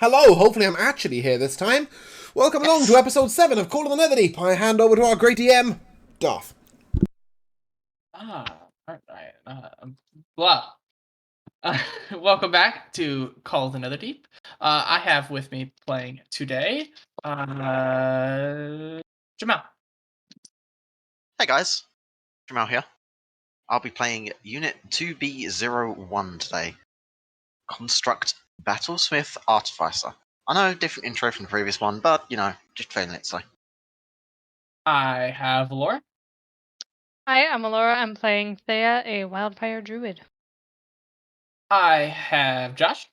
Hello, hopefully I'm actually here this time. Welcome along to episode 7 of Call of the Netherdeep. I hand over to our great DM, Darth. Alright. Blah. Welcome back to Call of the Netherdeep. I have with me playing today, Jamal. Hey guys, Jamal here. I'll be playing Unit 2B01 today. Construct Battlesmith Artificer. I know, different intro from the previous one, but, just feeling it, so. I have Laura. Hi, I'm Alora. I'm playing Thea, a wildfire druid. I have Josh.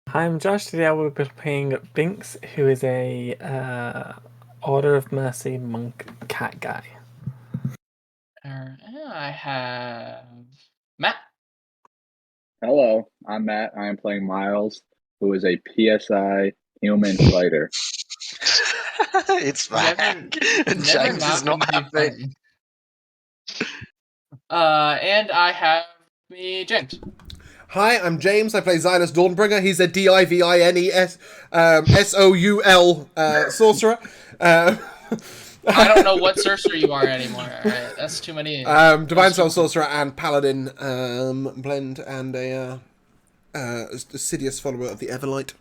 Hi, I'm Josh. Today I will be playing Binks, who is a Order of Mercy monk cat guy. I have Matt. Hello, I'm Matt. I am playing Miles, who is a PSI human fighter. It's back. And James is not happy. And I have me, James. Hi, I'm James. I play Xylus Dawnbringer. He's a D-I-V-I-N-E-S S-O-U-L sorcerer. I don't know what sorcerer you are anymore. Alright, that's too many. Divine Soul Sorcerer and Paladin blend, and a assiduous follower of the Everlight.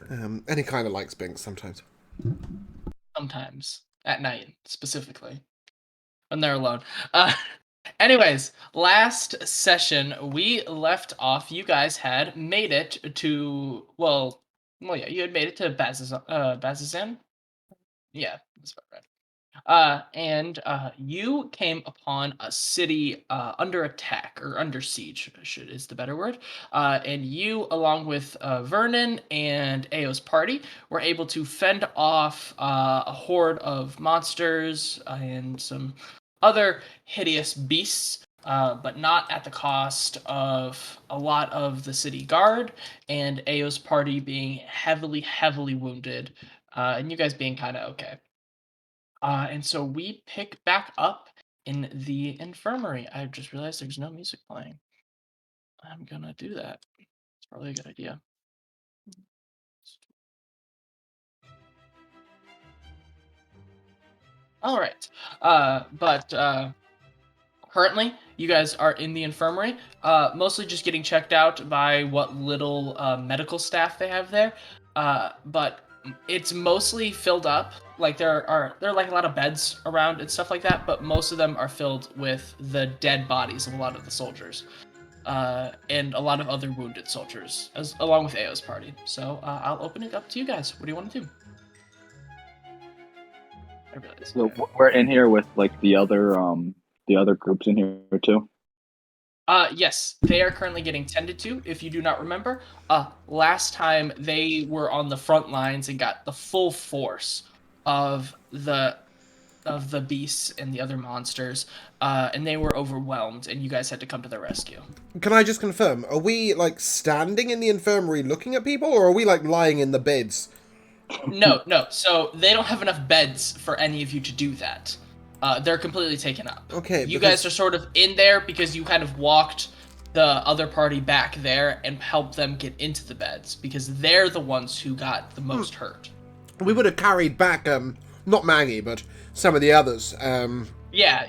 And he kind of likes Binks sometimes. Sometimes. At night, specifically. When they're alone. Anyways, last session, we left off. You guys had made it to... Well, yeah, you had made it to Bazzoxan? Yeah, that's about right. And you came upon a city under attack, or under siege, is the better word. And you, along with Vernon and Ao's party, were able to fend off a horde of monsters and some other hideous beasts, but not at the cost of a lot of the city guard, and Ao's party being heavily, heavily wounded, and you guys being kind of okay. And so we pick back up in the infirmary. I just realized there's no music playing. I'm gonna do that. It's probably a good idea. All right. But currently, you guys are in the infirmary, mostly just getting checked out by what little medical staff they have there. But it's mostly filled up. Like there are like a lot of beds around and stuff like that, but most of them are filled with the dead bodies of a lot of the soldiers, and a lot of other wounded soldiers, along with Ao's party. So I'll open it up to you guys. What do you want to do? I realize. So we're in here with like the other groups in here too. Yes, they are currently getting tended to. If you do not remember, last time they were on the front lines and got the full force of the beasts and the other monsters, and they were overwhelmed, and you guys had to come to their rescue. Can I just confirm, are we, like, standing in the infirmary looking at people, or are we, like, lying in the beds? No. So they don't have enough beds for any of you to do that. They're completely taken up. Okay, You guys are sort of in there because you kind of walked the other party back there and helped them get into the beds, because they're the ones who got the most hurt. We would have carried back, not Maggie, but some of the others, Yeah.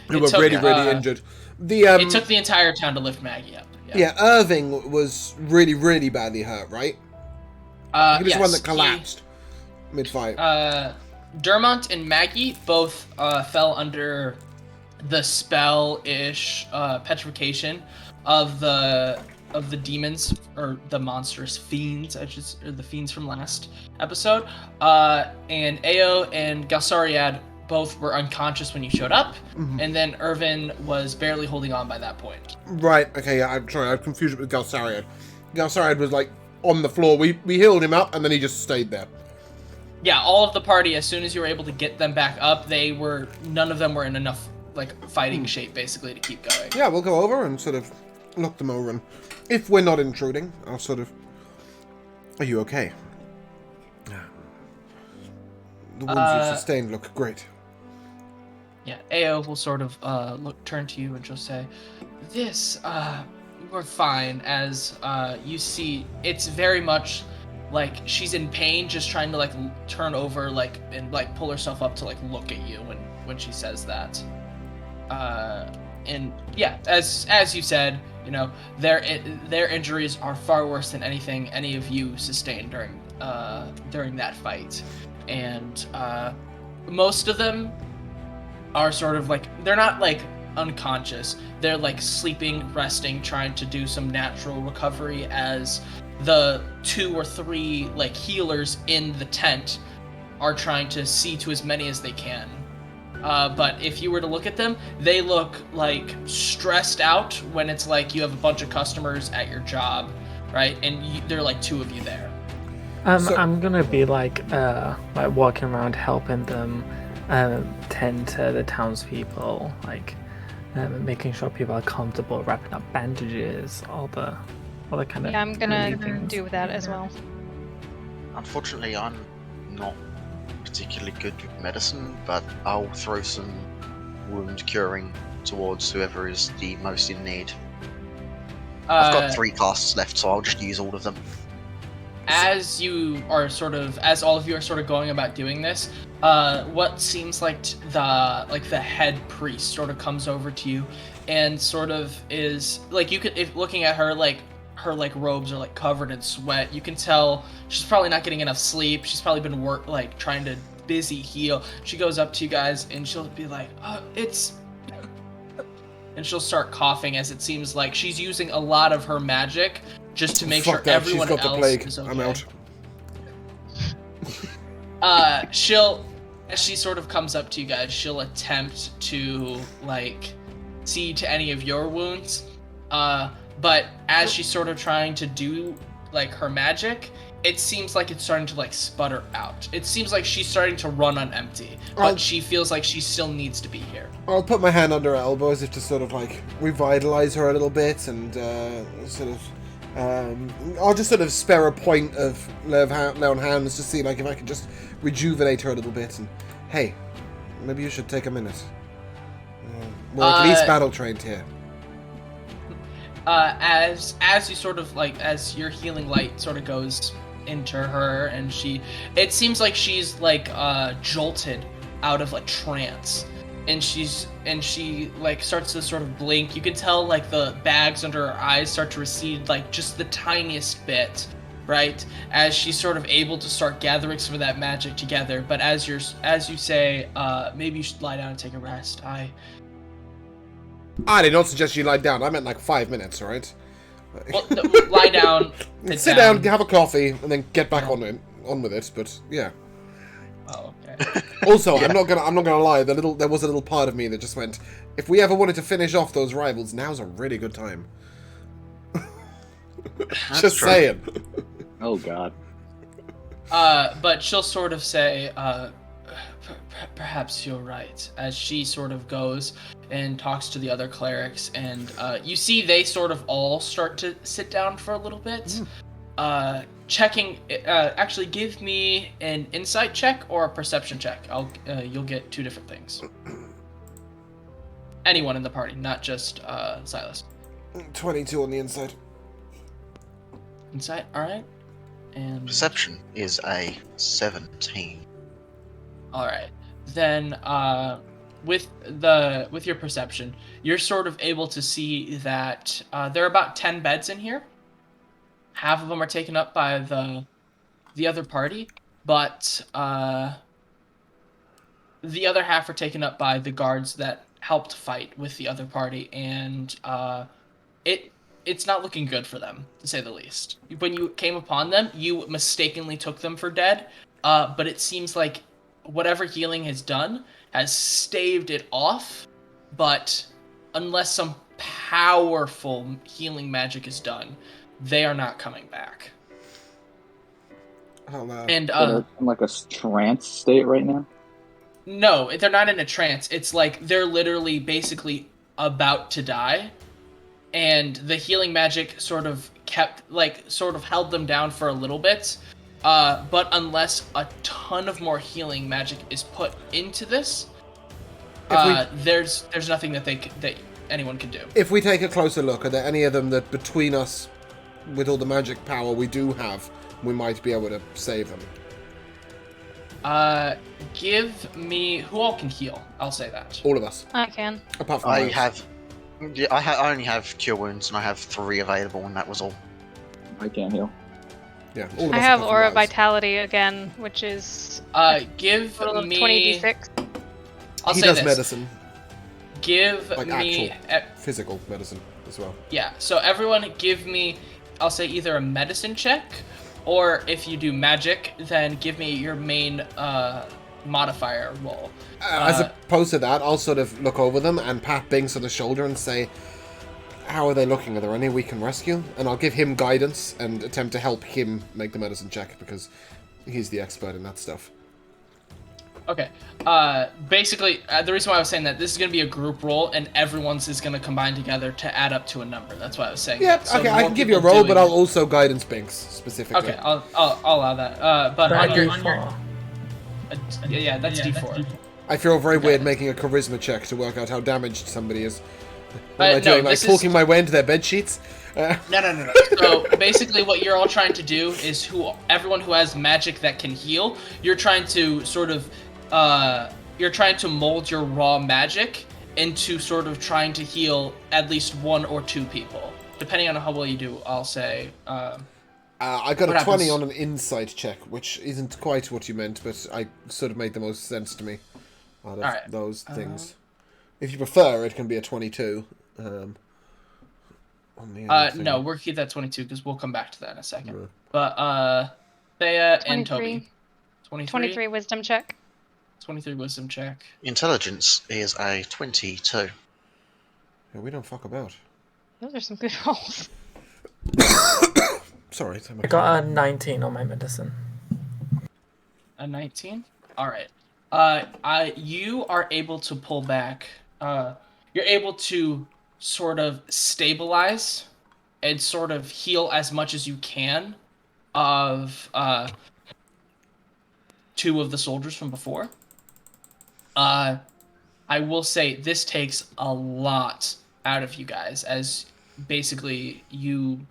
who were really injured. It took the entire town to lift Maggie up. Yeah, Irving was really, really badly hurt, right? He was the one that collapsed mid-fight. Dermont and Maggie both fell under the spell-ish petrification of the demons, or the monstrous fiends, or the fiends from last episode. And Ao and Galsariad both were unconscious when you showed up, and then Irvin was barely holding on by that point. Right, okay, yeah, I'm sorry, I've confused it with Galsariad. Galsariad was, like, on the floor. We healed him up, and then he just stayed there. Yeah, all of the party, as soon as you were able to get them back up, none of them were in enough, like, fighting shape, basically, to keep going. Yeah, we'll go over and sort of look them over, and if we're not intruding, I'll sort of... Are you okay? The wounds you've sustained look great. Yeah, Ao will sort of turn to you and she'll say, we're fine. As you see, it's very much like she's in pain, just trying to like turn over and pull herself up to like look at you when she says that. And yeah, as you said, you know, their injuries are far worse than anything any of you sustained during that fight, and most of them are sort of like, they're not like unconscious, they're like sleeping, resting, trying to do some natural recovery, as the 2 or 3 like healers in the tent are trying to see to as many as they can. But if you were to look at them, they look like stressed out when it's like you have a bunch of customers at your job, right? And there are like 2 of you there. I'm gonna be like walking around helping them tend to the townspeople, like making sure people are comfortable, wrapping up bandages, all the kind of. Yeah, I'm gonna things. do that as well. Unfortunately, I'm not particularly good with medicine, but I'll throw some wound curing towards whoever is the most in need. I've got 3 casts left, so I'll just use all of them. As all of you are sort of going about doing this, what seems like the head priest sort of comes over to you and sort of is like, you could, if looking at her, like her like robes are like covered in sweat, you can tell she's probably not getting enough sleep. She's probably been trying to busy heal. She goes up to you guys and she'll be like, and she'll start coughing, as it seems like she's using a lot of her magic just to make sure everyone she's got else the plague. is okay. I'm out. As she sort of comes up to you guys, she'll attempt to like see to any of your wounds. But as she's sort of trying to do like her magic, it seems like it's starting to like sputter out. It seems like she's starting to run on empty, but she feels like she still needs to be here. I'll put my hand under her elbow as if to sort of like revitalize her a little bit, and I'll just sort of spare a point of lay on hands to see like if I can just rejuvenate her a little bit. And hey, maybe you should take a minute. We're at least battle trained here. As you sort of like, as your healing light sort of goes into her, and it seems like she's like jolted out of a trance, and she like starts to sort of blink. You can tell like the bags under her eyes start to recede like just the tiniest bit, right? As she's sort of able to start gathering some of that magic together. But as you say, maybe you should lie down and take a rest. I did not suggest you lie down. I meant like 5 minutes, alright? Well, lie down. Sit down, have a coffee, and then get back on with it. But yeah. Oh, okay. Also, I'm not gonna lie. There was a little part of me that just went, if we ever wanted to finish off those rivals, now's a really good time. Just saying. Oh God. But she'll sort of say, perhaps you're right, as she sort of goes and talks to the other clerics, and you see they sort of all start to sit down for a little bit. Checking, actually give me an insight check or a perception check. You'll get 2 different things. Anyone in the party, not just Silas. 22 on the inside. Insight, alright. And Perception is a 17. Alright. Then with your perception, you're sort of able to see that there are about 10 beds in here. Half of them are taken up by the other party, but the other half are taken up by the guards that helped fight with the other party, and it's not looking good for them, to say the least. When you came upon them, you mistakenly took them for dead, but it seems like whatever healing has done has staved it off, but unless some powerful healing magic is done, they are not coming back. Oh, no. And They're in like a trance state right now? No, they're not in a trance. It's like they're literally basically about to die, and the healing magic sort of held them down for a little bit. But unless a ton of more healing magic is put into this, there's nothing that anyone can do. If we take a closer look, are there any of them that between us, with all the magic power we do have, we might be able to save them. Give me who all can heal. I'll say that. All of us, I can. apart from I Miles. have. Yeah, I only have cure wounds, and I have 3 available, and that was all. I can't heal. Yeah, all of I us have apart from Aura Miles. Vitality again, which is Give total of me 20d6. I'll He say does this. medicine, Give like me actual physical medicine as well. yeah. So everyone, give me. I'll say either a medicine check, or if you do magic, then give me your main modifier roll. As opposed to that, I'll sort of look over them and pat Binks on the shoulder and say, how are they looking? Are there any we can rescue? And I'll give him guidance and attempt to help him make the medicine check, because he's the expert in that stuff. Okay. Basically, the reason why I was saying that this is going to be a group roll, and everyone's is going to combine together to add up to a number. That's why I was saying. Yeah, that. So okay, I more can give you a people roll, doing but I'll it. also guidance Binks specifically. Okay, I'll allow that. But on your yeah, that's D4. I feel very Okay. weird making a charisma check to work out how damaged somebody is. What am I No, doing? Like this is- talking my way into their bed sheets? No. So basically, what you're all trying to do is everyone who has magic that can heal, you're trying to sort of you're trying to mold your raw magic into sort of trying to heal at least 1 or 2 people, depending on how well you do. I'll say. I got What a 20 happens? on an insight check, which isn't quite what you meant, but I sort of made the most sense to me out of Alright. those things. If you prefer, it can be a 22. On the other thing. No, we'll keep that 22 because we'll come back to that in a second. Right. But Thea and 23. Toby. 23? 23 wisdom check. 23 wisdom check. Intelligence is a 22. Yeah, we don't fuck about. Those are some good rolls. Sorry. I got a 19 on my medicine. A 19? Alright. You are able to pull back. You're able to sort of stabilize and sort of heal as much as you can of 2 of the soldiers from before. I will say this takes a lot out of you guys, as basically you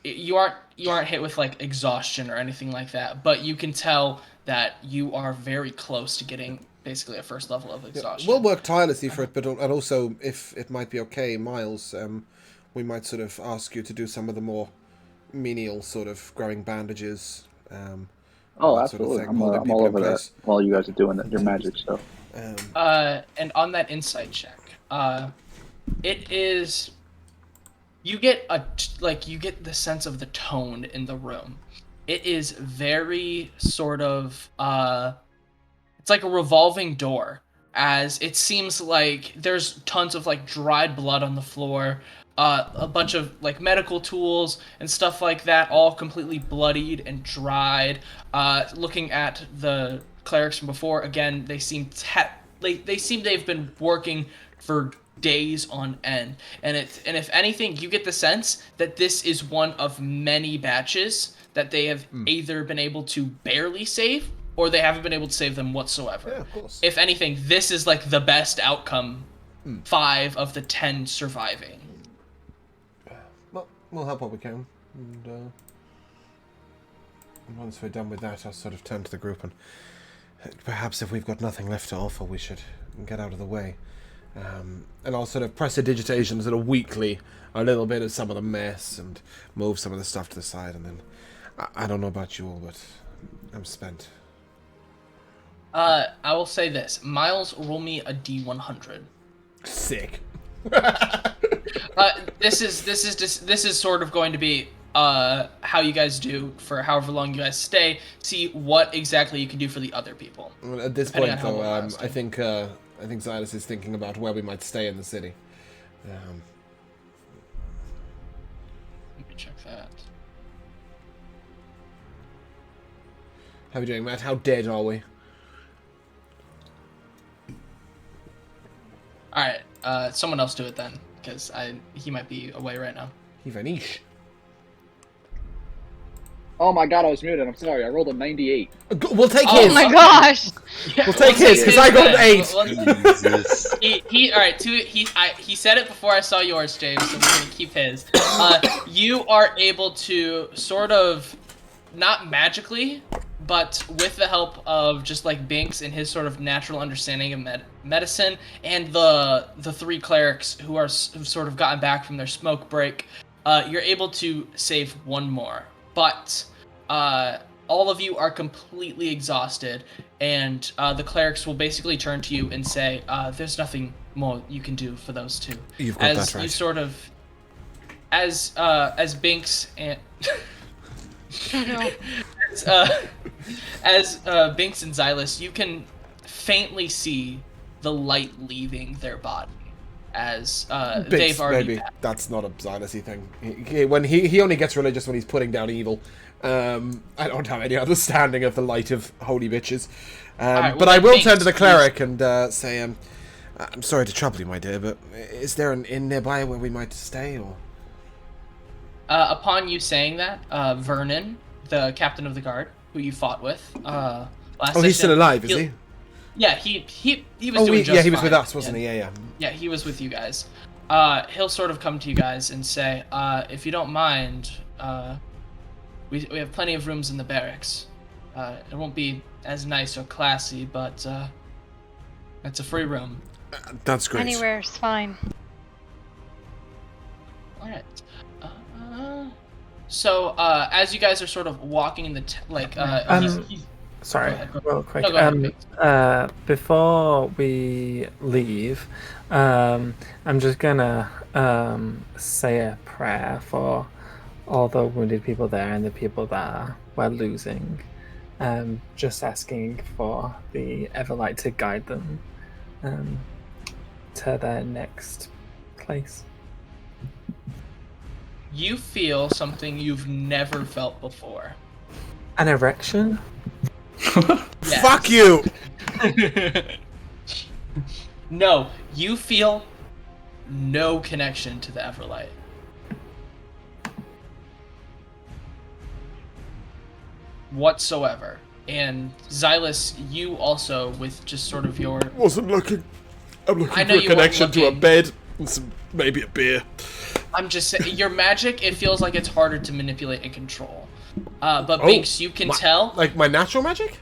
aren't hit with like exhaustion or anything like that, but you can tell that you are very close to getting basically a first level of exhaustion. We'll work tirelessly for it, but and also, if it might be okay, Miles, we might sort of ask you to do some of the more menial sort of growing bandages. Oh, that sort of absolutely. thing, I'm holding all people in over that place. while you guys are doing your magic stuff. And on that insight check, it is you get the sense of the tone in the room. It is very sort of it's like a revolving door, as it seems like there's tons of like dried blood on the floor, a bunch of like medical tools and stuff like that, all completely bloodied and dried. Looking at the clerics from before, again, they seem they've been working for days on end, and if anything, you get the sense that this is one of many batches that they have either been able to barely save, or they haven't been able to save them whatsoever. Yeah, of course. If anything, this is like the best outcome. 5 of the 10 surviving. Well, we'll help what we can. And once we're done with that, I'll sort of turn to the group and perhaps if we've got nothing left to offer, we should get out of the way. And I'll sort of prestidigitation sort of weakly a little bit of some of the mess and move some of the stuff to the side, and then I don't know about you all, but I'm spent. I will say this. Miles, roll me a D100. Sick. This is sort of going to be how you guys do for however long you guys stay. See what exactly you can do for the other people. Well, at this Depending point, on how though, well Miles I think Xylus is thinking about where we might stay in the city. Let me check that. How are we doing, Matt? How dead are we? All right, someone else do it then, because he might be away right now. Ivanish. Oh my god, I was muted. I'm sorry. I rolled a 98. We'll take Oh his. Oh my gosh! We'll take his, because I got an 8. Jesus. He all right. He said it before I saw yours, James. So we're gonna keep his. You are able to sort of not magically, but with the help of just like Binks and his sort of natural understanding of medicine, and the three clerics who've sort of gotten back from their smoke break, you're able to save one more. But all of you are completely exhausted, and the clerics will basically turn to you and say, "There's nothing more you can do for those two." You've got as that right. You sort of, as Binks and. Oh no. As Binks and Xylus, you can faintly see the light leaving their body as Binks, they've already maybe passed. that's not a Xylus-y thing. When he only gets religious when he's putting down evil. I don't have any understanding of the light of holy bitches. Alright, well, but I then will Binks, turn to the please. cleric and say, I'm sorry to trouble you, my dear, but is there an inn nearby where we might stay, or? Upon you saying that, Vernon, the captain of the guard, who you fought with last Oh, he's still session, alive, is he? Yeah, he was doing just yeah, he was fine. with us, wasn't he? Yeah. Yeah, he was with you guys. He'll sort of come to you guys and say, if you don't mind, we have plenty of rooms in the barracks. It won't be as nice or classy, but it's a free room. That's great. Anywhere's fine. All right. So as you guys are sort of walking in the Sorry, Go ahead. real quick. No, go ahead, Before we leave, I'm just gonna say a prayer for all the wounded people there and the people that we're losing. Just asking for the Everlight to guide them to their next place. You feel something you've never felt before. An erection? Yes. Fuck you! No, you feel no connection to the Everlight. Whatsoever. And Xylus, you also, with just sort of your... Wasn't looking. I'm looking I know for a you weren't connection to a looking. bed and maybe a beer. I'm just saying, your magic, it feels like it's harder to manipulate and control. But Oh, Binks, you can tell... Like my natural magic?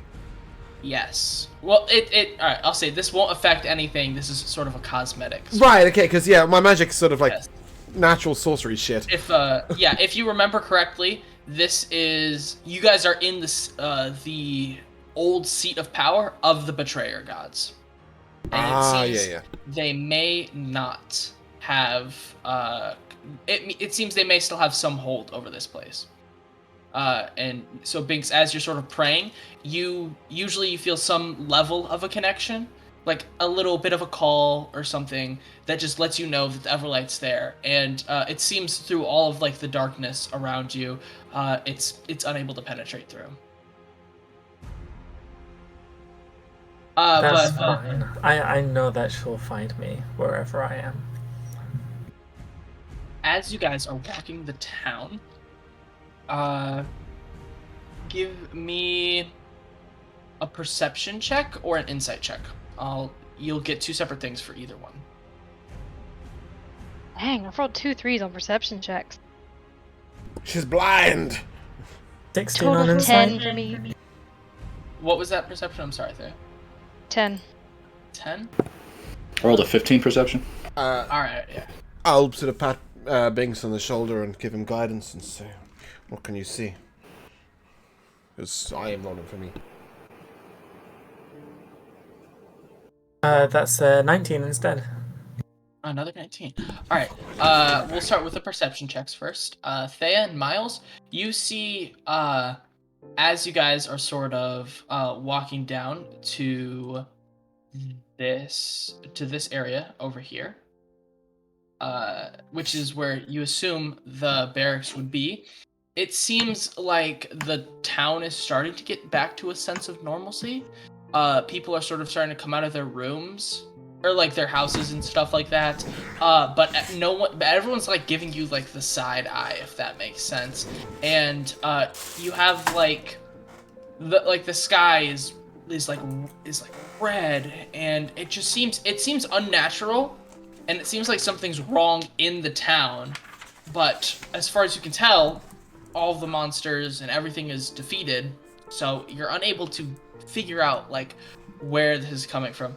Yes. Well, alright, I'll say, this won't affect anything. This is sort of a cosmetic. Right, okay, because, yeah, my magic's sort of like Yes. natural sorcery shit. If you remember correctly, this is... You guys are in this, the old seat of power of the Betrayer Gods. And it seems they may not have... it seems they may still have some hold over this place. And so, Binks, as you're sort of praying, you feel some level of a connection, like a little bit of a call or something that just lets you know that the Everlight's there. And it seems through all of like the darkness around you, it's unable to penetrate through. That's fine. I know that she'll find me wherever I am. As you guys are walking the town, give me a perception check or an insight check. You'll get two separate things for either one. Dang, I've rolled 2 3s on perception checks. She's blind! 16 on Total of insight? 10 for me. What was that perception? I'm sorry, Thea. 10. 10? I rolled a 15 perception. Alright, yeah. I'll sort of pat Binks on the shoulder and give him guidance and say, what can you see? Because I am rolling for me. That's 19 instead. Another 19. Alright, we'll start with the perception checks first. Thea and Miles, you see, as you guys are sort of walking down to this area over here, which is where you assume the barracks would be, it seems like the town is starting to get back to a sense of normalcy. People are sort of starting to come out of their rooms or like their houses and stuff like that. But everyone's like giving you like the side eye, if that makes sense. And you have like the sky is like red, and it seems unnatural, and it seems like something's wrong in the town. But as far as you can tell, all the monsters and everything is defeated, so you're unable to figure out like where this is coming from.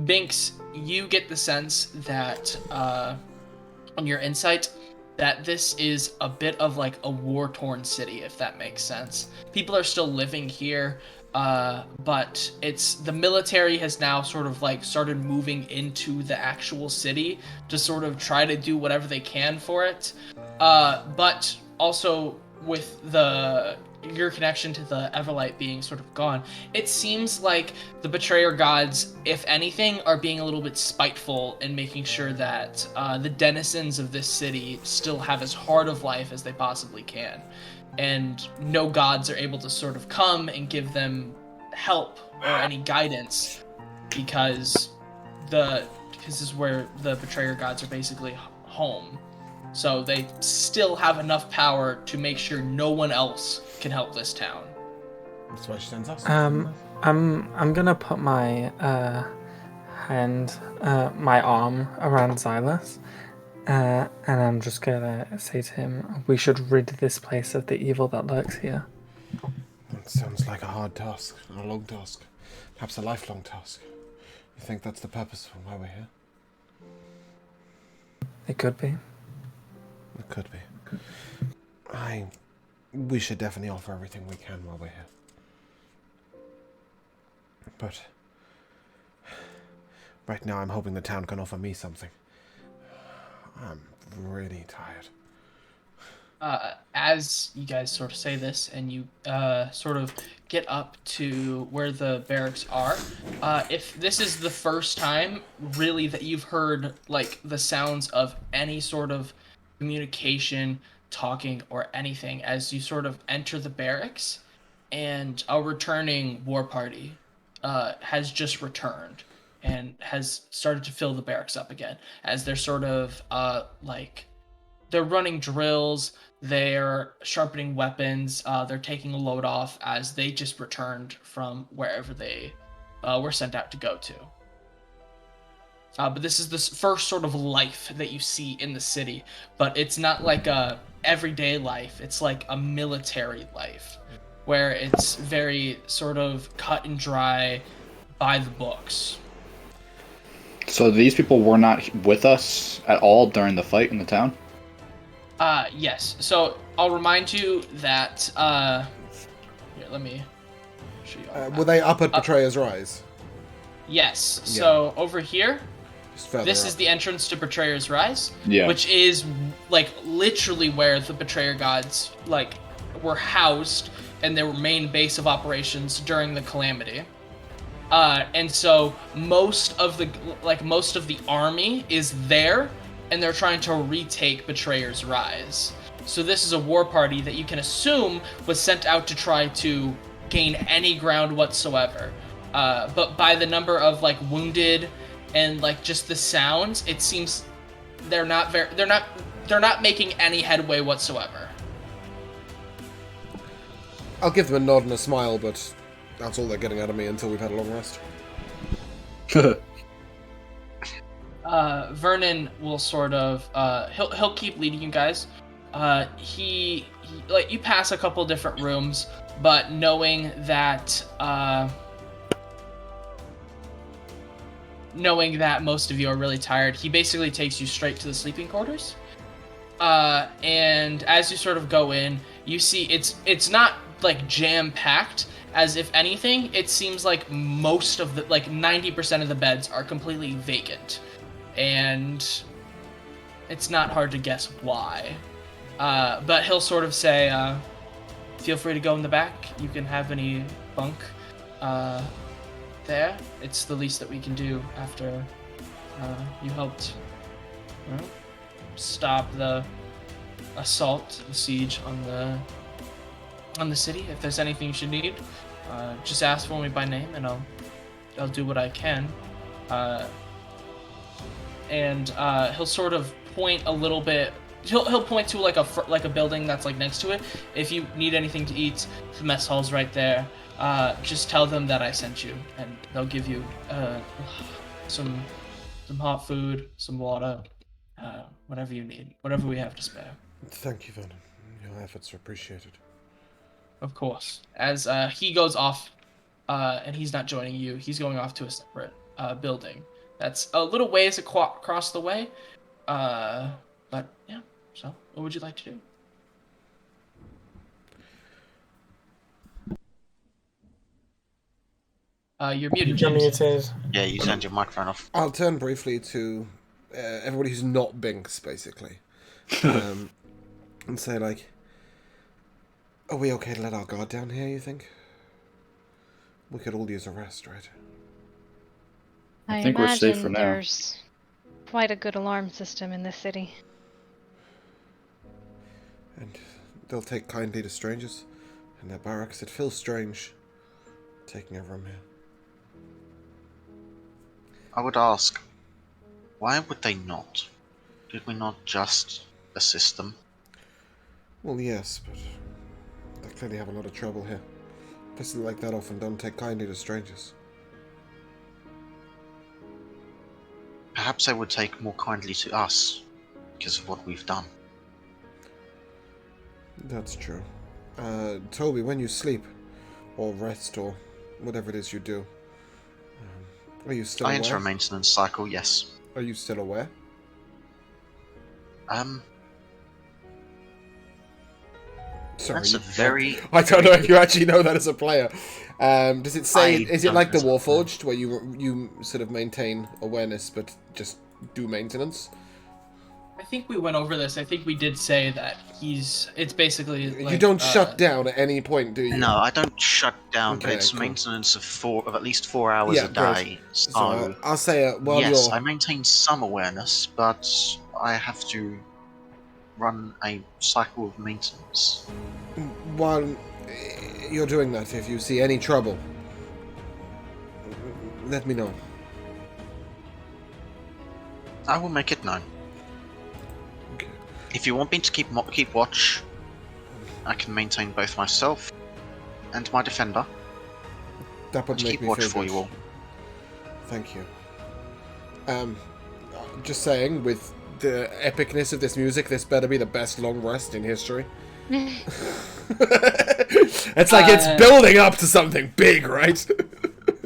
Binks, you get the sense that on your insight that this is a bit of like a war-torn city, if that makes sense. People are still living here, but it's the military has now sort of like started moving into the actual city to sort of try to do whatever they can for it. But also with your connection to the Everlight being sort of gone, it seems like the Betrayer gods, if anything, are being a little bit spiteful in making sure that the denizens of this city still have as hard of life as they possibly can. And no gods are able to sort of come and give them help or any guidance because this is where the Betrayer gods are basically home. So they still have enough power to make sure no one else can help this town. That's why she sends us. I'm gonna put my my arm around Xylus, and I'm just gonna say to him, we should rid this place of the evil that lurks here. That sounds like a hard task, a long task, perhaps a lifelong task. You think that's the purpose of why we're here? It could be. It could be. We should definitely offer everything we can while we're here. But right now I'm hoping the town can offer me something. I'm really tired. As you guys sort of say this and you sort of get up to where the barracks are, if this is the first time really that you've heard like the sounds of any sort of communication, talking, or anything, as you sort of enter the barracks, and a returning war party has just returned and has started to fill the barracks up again, as they're sort of they're running drills, they're sharpening weapons, they're taking a load off as they just returned from wherever they were sent out to go to. But this is the first sort of life that you see in the city, but it's not like a everyday life. It's like a military life, where it's very sort of cut and dry, by the books. So these people were not with us at all during the fight in the town? Yes. So I'll remind you that. Here, let me show you. Were they up at Betrayer's Rise? Yes. Yeah. So over here. This is the entrance to Betrayer's Rise, yeah, which is like literally where the Betrayer gods like were housed and their main base of operations during the Calamity. And so most of the army is there, and they're trying to retake Betrayer's Rise. So this is a war party that you can assume was sent out to try to gain any ground whatsoever. But by the number of like wounded and like just the sounds, it seems they're not making any headway whatsoever. I'll give them a nod and a smile, but that's all they're getting out of me until we've had a long rest. Vernon will sort of he'll keep leading you guys. He like you pass a couple different rooms, but knowing that most of you are really tired, he basically takes you straight to the sleeping quarters. And as you sort of go in, you see it's not like jam-packed, as if anything, it seems like most of the, like 90% of the beds are completely vacant. And it's not hard to guess why. But he'll sort of say, feel free to go in the back. You can have any bunk there. It's the least that we can do after you helped stop the assault, the siege on the city. If there's anything you should need, just ask for me by name, and I'll do what I can. And he'll sort of point a little bit. He'll point to like a building that's like next to it. If you need anything to eat, the mess hall's right there. Just tell them that I sent you, and they'll give you some hot food, some water, whatever you need, whatever we have to spare. Thank you, Vernon. Your efforts are appreciated. Of course. As he goes off, and he's not joining you, he's going off to a separate building. That's a little ways across the way. But yeah, so what would you like to do? You're muted, You're James. muted. Yeah, you turned your microphone off. I'll turn briefly to everybody who's not Binks, basically, and say, like, are we okay to let our guard down here, you think? We could all use a rest, right? I think we're safe imagine for now. there's quite a good alarm system in this city. And they'll take kindly to strangers in their barracks. It feels strange taking over them here. I would ask, why would they not? Did we not just assist them? Well, yes, but they clearly have a lot of trouble here. Places like that often don't take kindly to strangers. Perhaps they would take more kindly to us because of what we've done. That's true. Toby, when you sleep, or rest, or whatever it is you do, are you still I aware? enter a maintenance cycle, yes. Are you still aware? Sorry, That's a very... I don't know if you actually know that as a player. Does it say? Is it don't like the know. Warforged, where you sort of maintain awareness but just do maintenance? I think we went over this. I think we did say that it's basically like, you don't shut down at any point, do you? No, I don't shut down, but Okay, it's cool. maintenance of at least 4 hours Yeah, a good. day. So I'll say while yes, you're... I maintain some awareness, but I have to run a cycle of maintenance. While you're doing that, if you see any trouble, let me know. I will make it known. Okay. If you want me to keep watch, I can maintain both myself and my defender. That would To make keep me watch feel for good. you all. Thank you. Just saying, with the epicness of this music, this better be the best long rest in history. It's like it's building up to something big, right?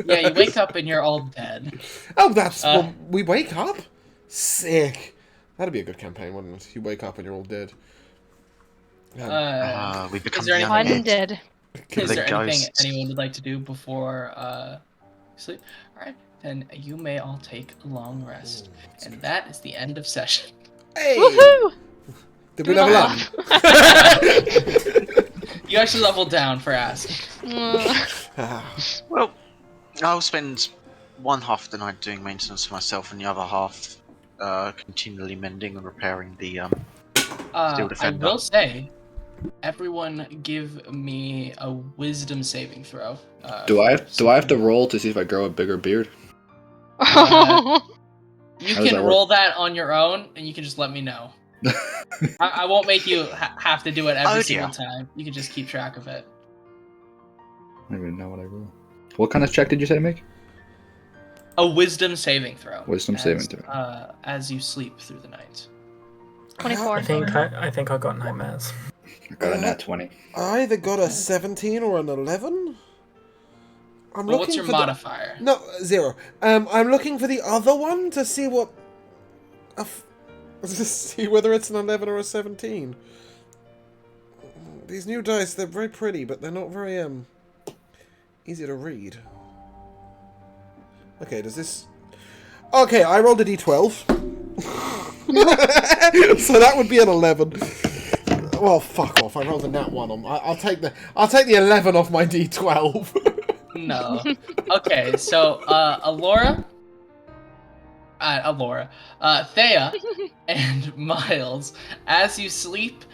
Yeah, you wake up and you're all dead. Oh, that's... well, we wake up? Sick. That'd be a good campaign, wouldn't it? You wake up and you're all dead. We become there the anything- undead. Undead. Is The there anything ghosts. anyone would like to do before sleep? All right, then you may all take a long rest, and that is the end of session. Hey! Woohoo! Did we level up? You actually leveled down for asking. Well, I'll spend one half of the night doing maintenance for myself, and the other half continually mending and repairing the Steel I Defender. will say, everyone give me a wisdom saving throw. Do I have to roll to see if I grow a bigger beard? You How does can that roll that on your own, and you can just let me know. I won't make you have to do it every Oh, single dear. time. You can just keep track of it. I don't even know what I roll. What kind of check did you say to make? A wisdom saving throw. Wisdom saving throw. As you sleep through the night. 24. I think I got nightmares. I got a nat 20. I either got a 17 or an 11. I'm Well, looking what's your for modifier? No, 0. I'm looking for the other one to see what... to see whether it's an 11 or a 17. These new dice, they're very pretty, but they're not very, easy to read. Okay, does this... Okay, I rolled a d12. So that would be an 11. Well, fuck off. I rolled a nat 1 on... I'll take the 11 off my d12. No. Okay, so Alora, Thea, and Miles, as you sleep,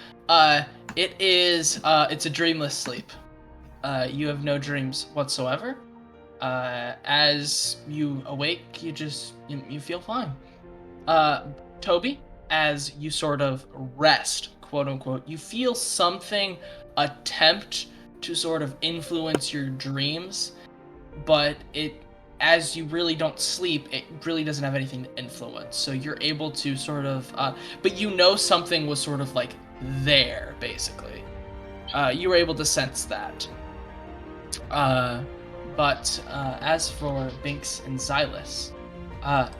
it's a dreamless sleep. You have no dreams whatsoever. As you awake, you feel fine. Toby, as you sort of rest, quote unquote, you feel something attempt to sort of influence your dreams, but as you really don't sleep, it really doesn't have anything to influence. So you're able to sort of, but you know something was sort of like there, basically. You were able to sense that. But as for Binks and Xylus,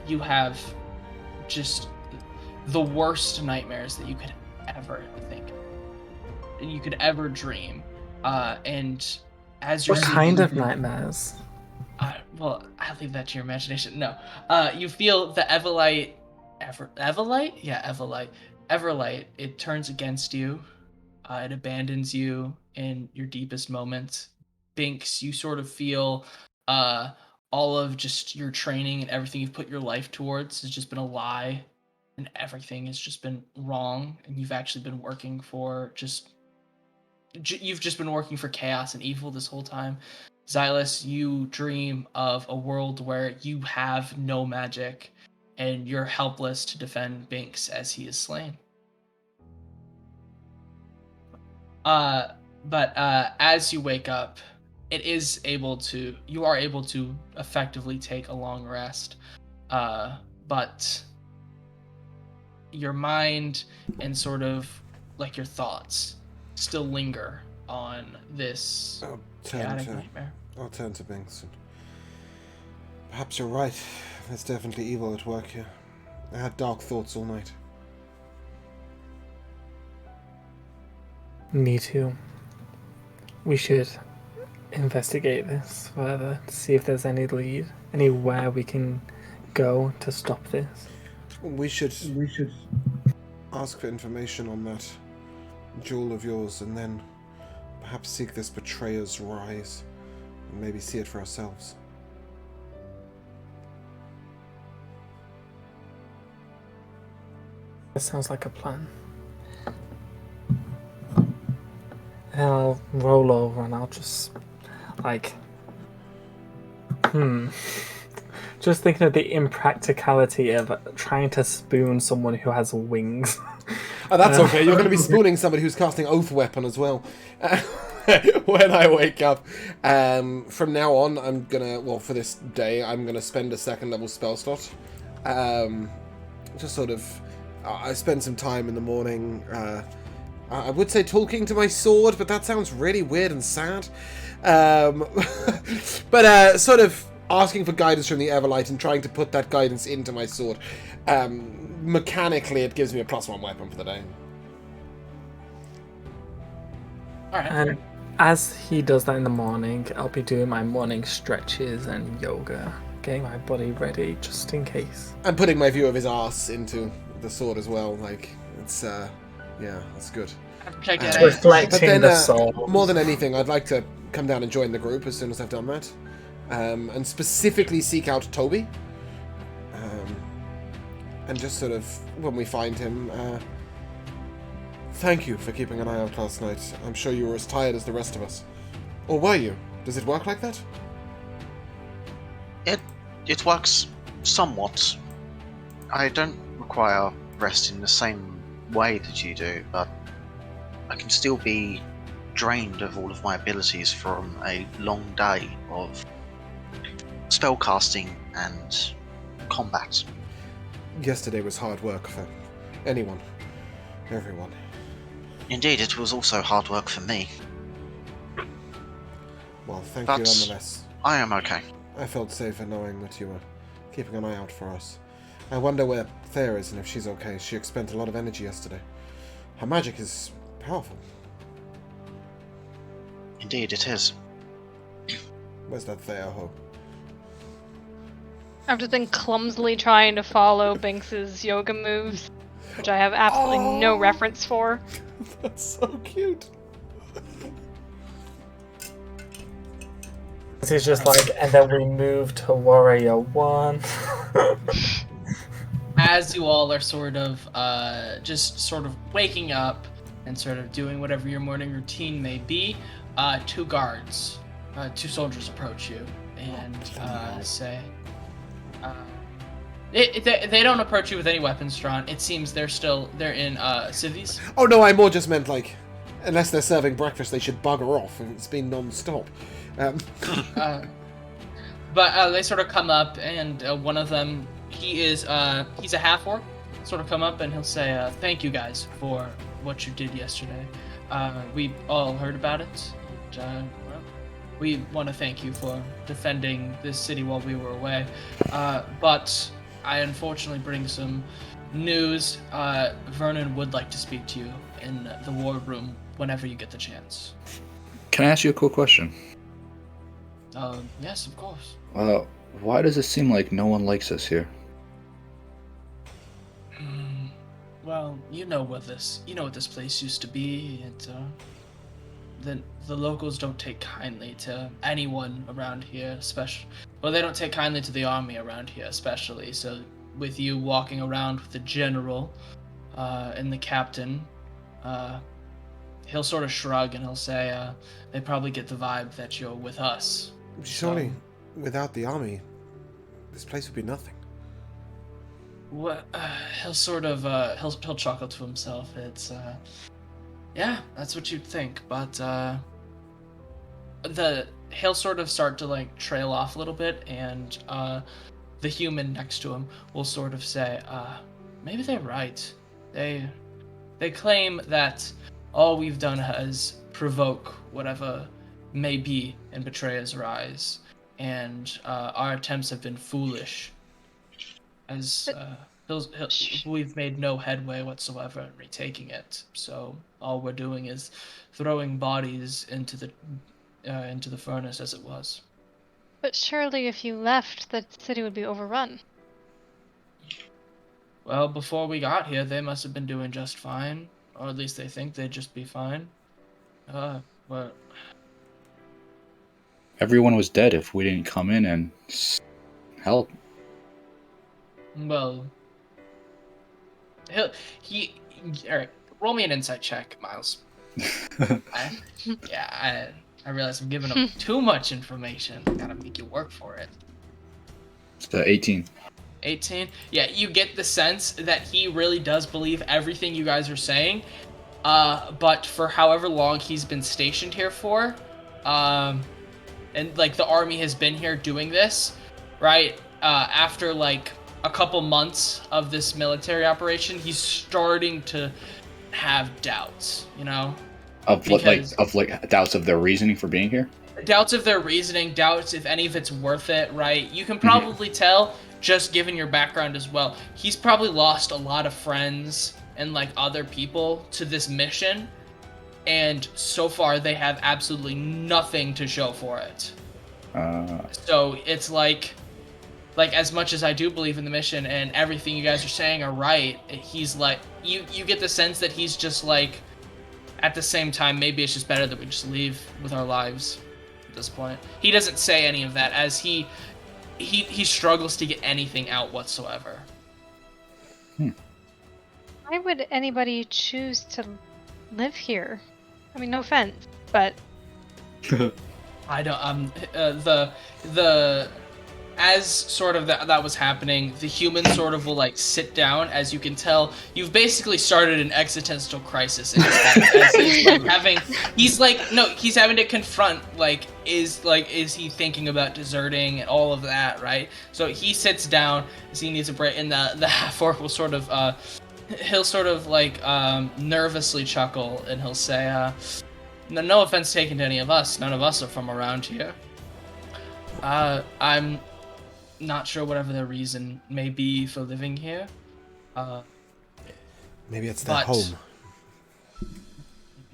you have just the worst nightmares that you could ever think of. You could ever dream. And as you're What seeing, kind of nightmares? well, I'll leave that to your imagination. No. You feel the Everlight. Everlight? Yeah, Everlight. Everlight, it turns against you. It abandons you in your deepest moments. Binks, you sort of feel all of just your training and everything you've put your life towards has just been a lie, and everything has just been wrong, and you've actually been working for you've just been working for chaos and evil this whole time. Xylus, you dream of a world where you have no magic and you're helpless to defend Binks as he is slain. But as you wake up, you are able to effectively take a long rest. But your mind and sort of like your thoughts still linger on this chaotic nightmare. I'll turn to Binks. Perhaps you're right. There's definitely evil at work here. I had dark thoughts all night. Me too. We should investigate this further to see if there's any lead, anywhere we can go to stop this. We should ask for information on that jewel of yours, and then perhaps seek this betrayer's rise, and maybe see it for ourselves. That sounds like a plan. And I'll roll over and I'll just, just thinking of the impracticality of trying to spoon someone who has wings. Oh, that's okay. You're going to be spooning somebody who's casting Oath Weapon as well. When I wake up. From now on, I'm going to, for this day, I'm going to spend a 2nd level spell slot. Just sort of, I spend some time in the morning, I would say talking to my sword, but that sounds really weird and sad. But sort of asking for guidance from the Everlight and trying to put that guidance into my sword. Mechanically, it gives me a +1 weapon for the day. Alright. And as he does that in the morning, I'll be doing my morning stretches and yoga, getting my body ready just in case. I'm putting my view of his arse into the sword as well. It's, yeah, that's good. Reflecting the soul. More than anything, I'd like to come down and join the group as soon as I've done that. And specifically seek out Toby. And just sort of, when we find him, thank you for keeping an eye out last night. I'm sure you were as tired as the rest of us. Or were you? Does it work like that? It works somewhat. I don't require rest in the same way that you do, but I can still be drained of all of my abilities from a long day of spellcasting and combat. Yesterday was hard work for anyone. Everyone. Indeed, it was also hard work for me. Well, thank you nonetheless. I am okay. I felt safer knowing that you were keeping an eye out for us. I wonder where Thea is and if she's okay. She expended a lot of energy yesterday. Her magic is powerful. Indeed, it is. Where's that Thea ho? I've just been clumsily trying to follow Binks's yoga moves, which I have absolutely no reference for. That's so cute. He's just like, and then we move to Warrior 1. As you all are sort of just sort of waking up and sort of doing whatever your morning routine may be, 2 guards, 2 soldiers approach you and say, they don't approach you with any weapons drawn. It seems they're in civvies. Oh no, I more just meant like, unless they're serving breakfast, they should bugger off. It's been non-stop. But they sort of come up, and one of them, he's a half-orc, sort of come up and he'll say, thank you guys for what you did yesterday. We all heard about it. And, well, we want to thank you for defending this city while we were away. But I unfortunately bring some news. Vernon would like to speak to you in the war room whenever you get the chance. Can I ask you a quick question? Yes, of course. Why does it seem like no one likes us here? Well, you know what this place used to be, and the locals don't take kindly to anyone around here, especially. Well, they don't take kindly to the army around here, especially. So, with you walking around with the general, and the captain, he'll sort of shrug and he'll say, they probably get the vibe that you're with us. Surely, without the army, this place would be nothing. What? He'll sort of he'll chuckle to himself. It's yeah, that's what you'd think, but he'll sort of start to like trail off a little bit, and the human next to him will sort of say, maybe they're right. They claim that all we've done is provoke whatever may be in Betrayer's rise, and our attempts have been foolish. As we've made no headway whatsoever in retaking it, so all we're doing is throwing bodies into the furnace as it was. But surely if you left, the city would be overrun. Well, before we got here, they must have been doing just fine, or at least they think they'd just be fine. But Everyone was dead if we didn't come in and help. well, all right. Roll me an insight check, Miles. I realize I'm giving him too much information. Gotta make you work for it. It's 18. 18? Yeah, you get the sense that he really does believe everything you guys are saying. But for however long he's been stationed here for, and like the army has been here doing this, right? After like a couple months of this military operation, he's starting to have doubts, you know? Of doubts of their reasoning for being here? Doubts of their reasoning, doubts if any of it's worth it, right? You can probably tell, just given your background as well, he's probably lost a lot of friends and like other people to this mission, and so far they have absolutely nothing to show for it. So it's like as much as I do believe in the mission and everything you guys are saying are right, he's like, you get the sense that he's just like, at the same time, maybe it's just better that we just leave with our lives at this point. He doesn't say any of that, as he struggles to get anything out whatsoever. Why would anybody choose to live here? I mean, no offense, but I don't. The as sort of that was happening, the human sort of will like sit down. As you can tell, you've basically started an existential crisis in his head. As he's having to confront is he thinking about deserting and all of that, right? So he sits down as he needs a break, and the half-orc will sort of he'll sort of like nervously chuckle, and he'll say, no offense taken to any of us, none of us are from around here. I'm not sure whatever their reason may be for living here. Maybe it's their home.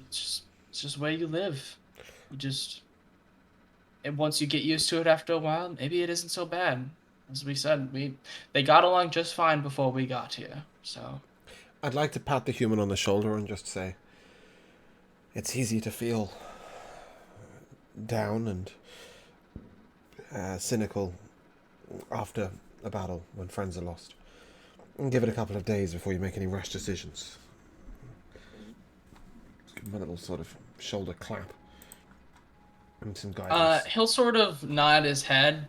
It's just where you live. And once you get used to it after a while, maybe it isn't so bad. As we said, they got along just fine before we got here. So I'd like to pat the human on the shoulder and just say, it's easy to feel down and cynical after a battle when friends are lost. And give it a couple of days before you make any rash decisions. Give him a little sort of shoulder clap and some guidance. He'll sort of nod his head,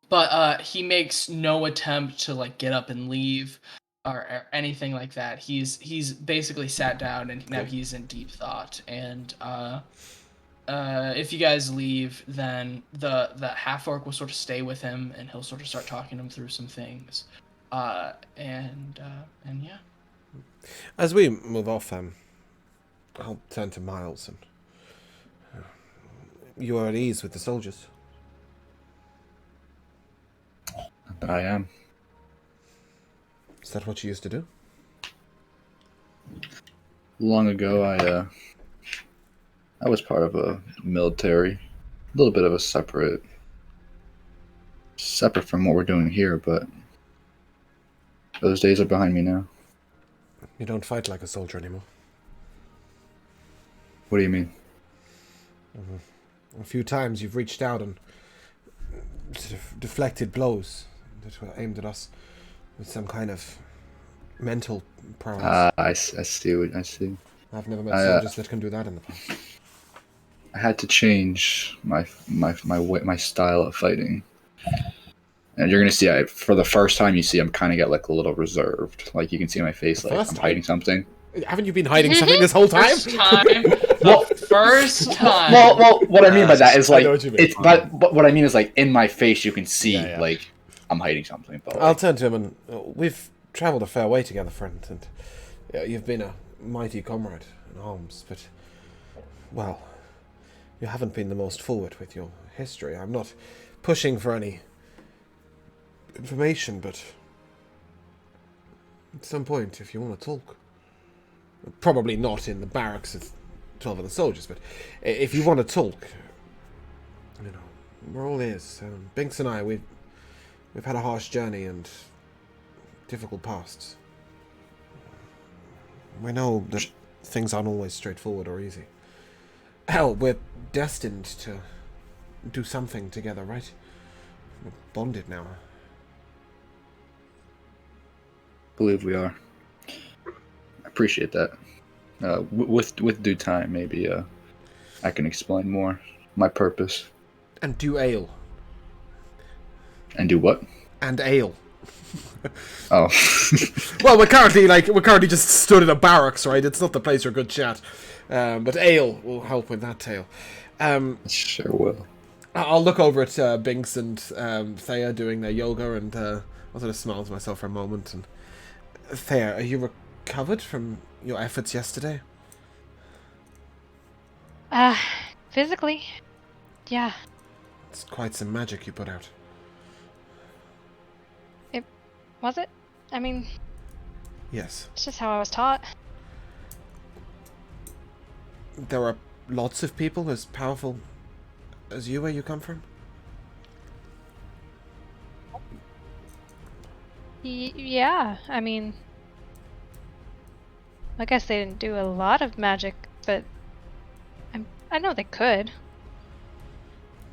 but he makes no attempt to like get up and leave or anything like that. He's basically sat down, and now he's in deep thought. And if you guys leave, then the half-orc will sort of stay with him, and he'll sort of start talking him through some things. And yeah. As we move off, I'll turn to Miles and you are at ease with the soldiers. I am. Is that what you used to do? Long ago, I was part of a military, a little bit of a separate from what we're doing here, but those days are behind me now. You don't fight like a soldier anymore. What do you mean? A few times you've reached out and sort of deflected blows that were aimed at us with some kind of mental prowess. I see what I see. I've never met soldiers that can do that in the past. I had to change my style of fighting, and you're gonna see. For the first time, you see I'm kind of get like a little reserved. Like you can see on my face, like I'm hiding something. Haven't you been hiding something this whole time? First time. First time. Well, what I mean by that is like it's. Fine. But what I mean is like in my face, you can see Yeah. like I'm hiding something. But I'll turn to him and we've travelled a fair way together, friend, and you've been a mighty comrade in arms, but well, you haven't been the most forward with your history. I'm not pushing for any information, but at some point, if you want to talk, probably not in the barracks of 12 other soldiers, but if you want to talk, we're all ears. Binks and I, we've had a harsh journey and difficult pasts. We know that things aren't always straightforward or easy. Hell, we're destined to do something together, right? We're bonded now. believe we are. I appreciate that. With due time, maybe I can explain more my purpose. And do ale. And do what? And ale. Oh. Well, we're currently just stood in a barracks, right? It's not the place for good chat. But ale will help with that tale. Sure will. I'll look over at Binks and Thea doing their yoga, and I'll sort of smile to myself for a moment. And Thea, are you recovered from your efforts yesterday? Physically, yeah. It's quite some magic you put out. Was it? I mean, Yes. it's just how I was taught. There are lots of people as powerful as you where you come from? Yeah, I mean, I guess they didn't do a lot of magic, but I know they could.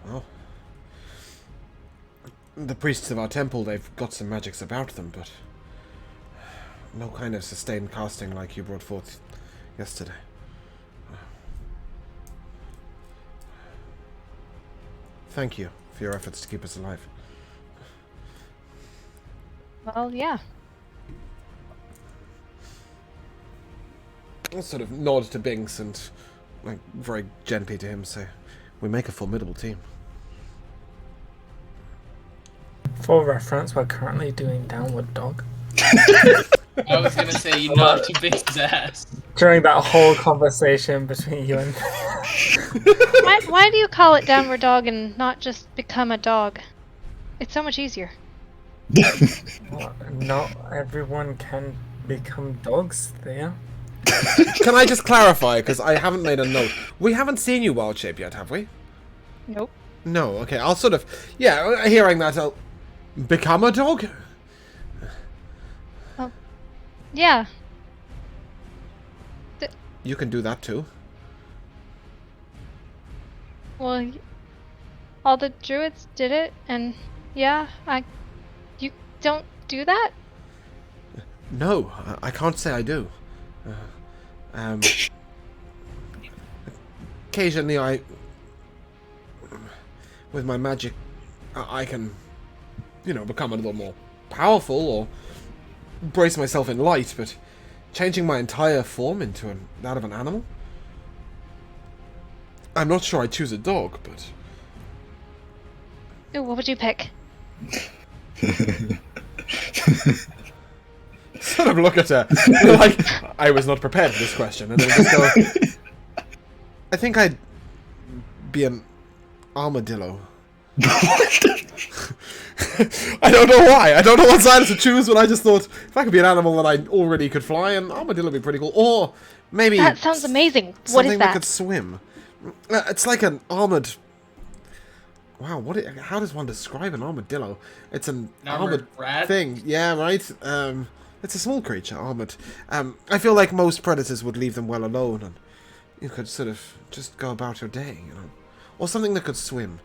Well, the priests of our temple, they've got some magics about them, but no kind of sustained casting like you brought forth yesterday. Thank you for your efforts to keep us alive. Well, yeah. I'll sort of nod to Binks and, like, very gently to him say, we make a formidable team. For reference, we're currently doing Downward Dog. I was gonna say you knocked to Big's ass. During that whole conversation between you and... Why do you call it Downward Dog and not just become a dog? It's so much easier. Not everyone can become dogs there. Can I just clarify, because I haven't made a note. We haven't seen you wild shape yet, have we? Nope. No, okay, I'll sort of... Yeah, hearing that, I'll... Become a dog? Yeah. You can do that too. Well, all the druids did it, and yeah, you don't do that? No, I can't say I do. Occasionally with my magic, I can, become a little more powerful or brace myself in light, but changing my entire form into that of an animal? I'm not sure I'd choose a dog, but... Ooh, what would you pick? Sort of look at her like, I was not prepared for this question, and then just go, I think I'd be an armadillo. I don't know why. I don't know what side to choose, but I just thought if I could be an animal that I already could fly, an armadillo would be pretty cool. Or maybe That sounds amazing. What something is that that? could swim. It's like an armored. Wow, how does one describe an armadillo? It's an armored rat? thing. Yeah, right. It's a small creature, armored. I feel like most predators would leave them well alone, and you could sort of just go about your day, you know, or something that could swim.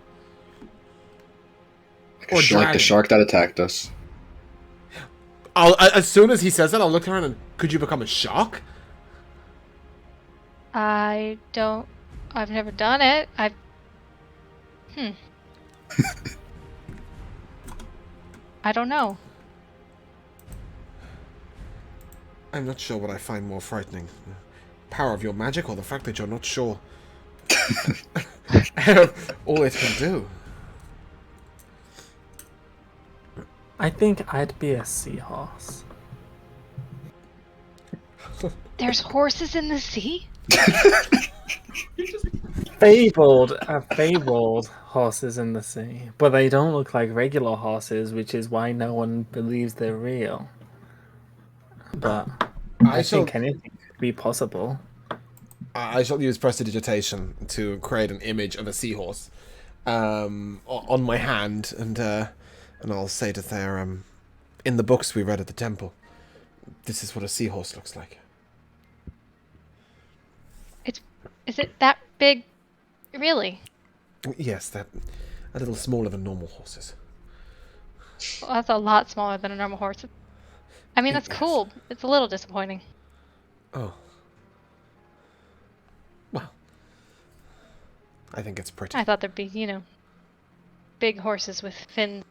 Or shark, the shark that attacked us. As soon as he says that, I'll look around and could you become a shark? I've never done it. I don't know. I'm not sure what I find more frightening. The power of your magic or the fact that you're not sure all it can do. I think I'd be a seahorse. There's horses in the sea? Fabled horses in the sea, but they don't look like regular horses, which is why no one believes they're real. But I think anything could be possible. I shall use prestidigitation to create an image of a seahorse on my hand, and I'll say to Thayer, in the books we read at the temple, this is what a seahorse looks like. Is it that big? Really? Yes, a little smaller than normal horses. Well, that's a lot smaller than a normal horse. I mean, that's cool. It's a little disappointing. Oh. Well. I think it's pretty. I thought there'd be, big horses with fins.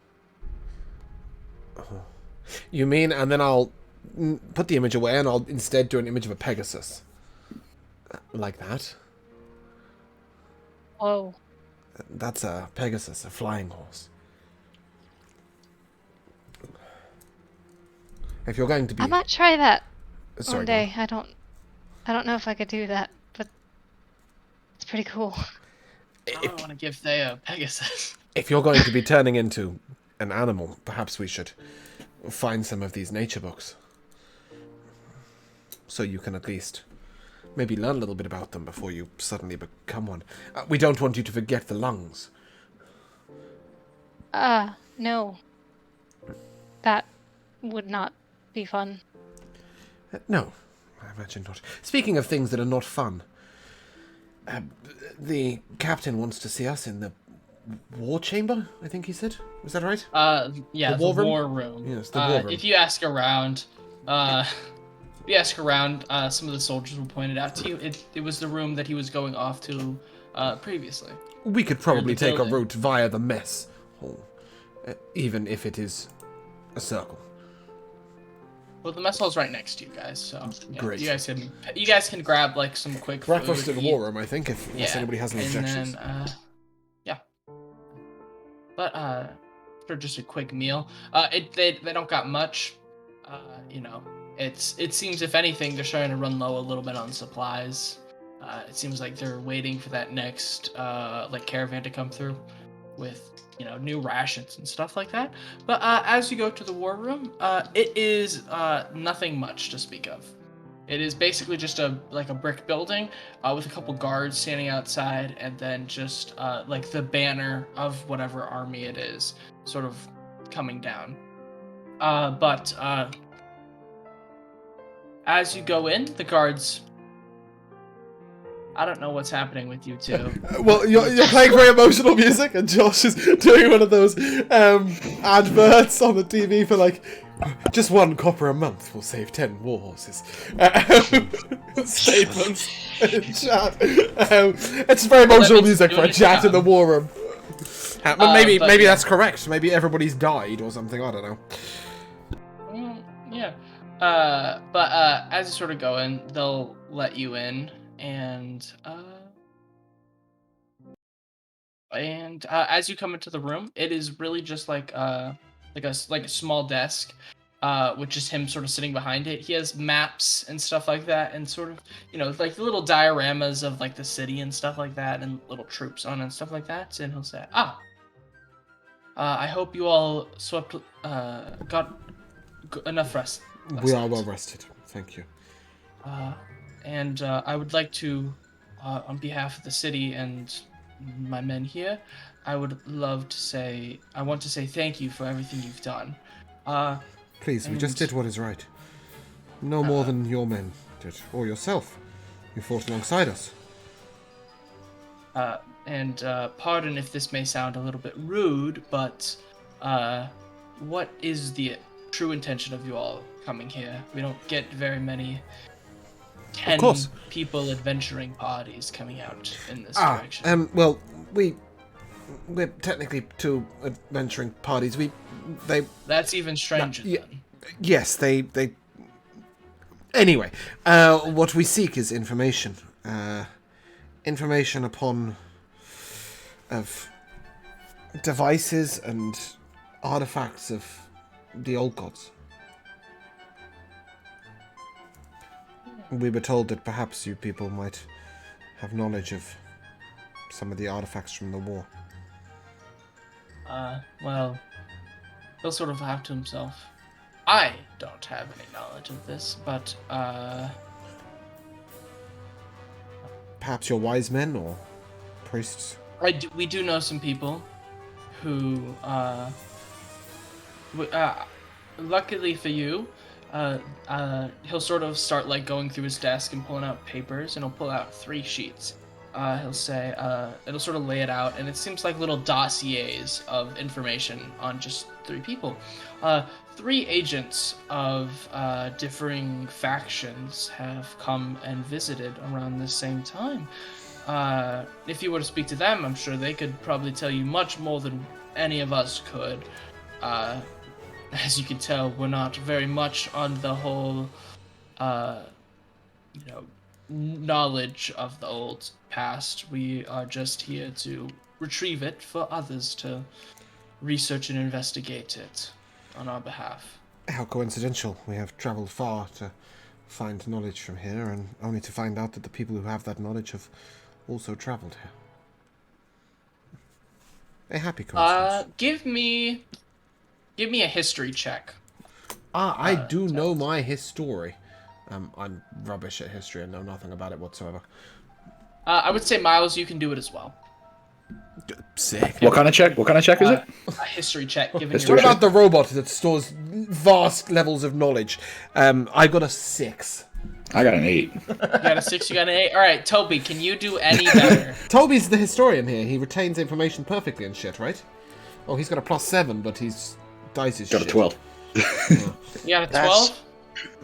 You mean, and then I'll put the image away and I'll instead do an image of a Pegasus. Like that. Whoa. That's a Pegasus, a flying horse. If you're going to be... I might try that Sorry, one day. I don't know if I could do that, but it's pretty cool. I want to give Thea a Pegasus. If you're going to be turning into an animal, perhaps we should find some of these nature books. So you can at least maybe learn a little bit about them before you suddenly become one. We don't want you to forget the lungs. No. That would not be fun. No, I imagine not. Speaking of things that are not fun, the captain wants to see us in the war chamber, I think he said. Was that right? Yeah, the war room. Yes, the war room. If you ask around, some of the soldiers will point it out to you. It was the room that he was going off to previously. We could probably take a building. route via the mess hall, even if it is a circle. Well, the mess hall's right next to you guys, so yeah, Great. You guys can grab like some quick Breakfast food, in the war room, I think, unless yeah, anybody has any and objections. then yeah. But for just a quick meal, they don't got much. It seems if anything they're starting to run low a little bit on supplies. It seems like they're waiting for that next caravan to come through with new rations and stuff like that. But as you go to the war room, it is nothing much to speak of. It is basically just a brick building with a couple guards standing outside, and then just the banner of whatever army it is sort of coming down. But as you go in, the guards... I don't know what's happening with you two. Well, you're playing very emotional music, and Josh is doing one of those adverts on the TV for just 1 copper a month will save 10 war horses. Statements in chat. It's very emotional music for a chat in the war room. Maybe that's correct. Maybe everybody's died or something. I don't know. Yeah. But as you sort of go in, they'll let you in. And as you come into the room, it is really just like a small desk with just him sort of sitting behind it. He has maps and stuff like that, and sort of, like the little dioramas of like the city and stuff like that, and little troops on and stuff like that. And he'll say, I hope you all got enough rest. We are well rested, thank you. And I would like to, on behalf of the city and my men here, I want to say thank you for everything you've done. Please, we just did what is right. No more than your men did, or yourself. You fought alongside us. And pardon if this may sound a little bit rude, but what is the true intention of you all coming here? We don't get very many 10 people adventuring parties coming out in this direction. Well, we're technically 2 adventuring parties. That's even stranger. Yes, they. Anyway, what we seek is information. Information of devices and artifacts of the old gods. We were told that perhaps you people might have knowledge of some of the artifacts from the war. Well, he'll sort of laugh to himself. I don't have any knowledge of this, but, perhaps your wise men or priests? we do know some people who, luckily for you, he'll sort of start like going through his desk and pulling out papers, and he'll pull out 3 sheets. He'll say, it'll sort of lay it out, and it seems like little dossiers of information on just 3 people. 3 agents of differing factions have come and visited around the same time. If you were to speak to them, I'm sure they could probably tell you much more than any of us could. As you can tell, we're not very much on the whole, knowledge of the old past. We are just here to retrieve it for others to research and investigate it on our behalf. How coincidental. We have travelled far to find knowledge from here, and only to find out that the people who have that knowledge have also travelled here. A happy coincidence. Give me a history check. I do know my history. I'm rubbish at history and know nothing about it whatsoever. I would say, Miles, you can do it as well. Sick. What kind of check? What kind of check is it? A history check. What about the robot that stores vast levels of knowledge? I got a 6. I got an 8. You got a 6, you got an 8? Alright, Toby, can you do any better? Toby's the historian here. He retains information perfectly and shit, right? Oh, he's got a +7, but he's dice is Got shit. a 12. You got a 12?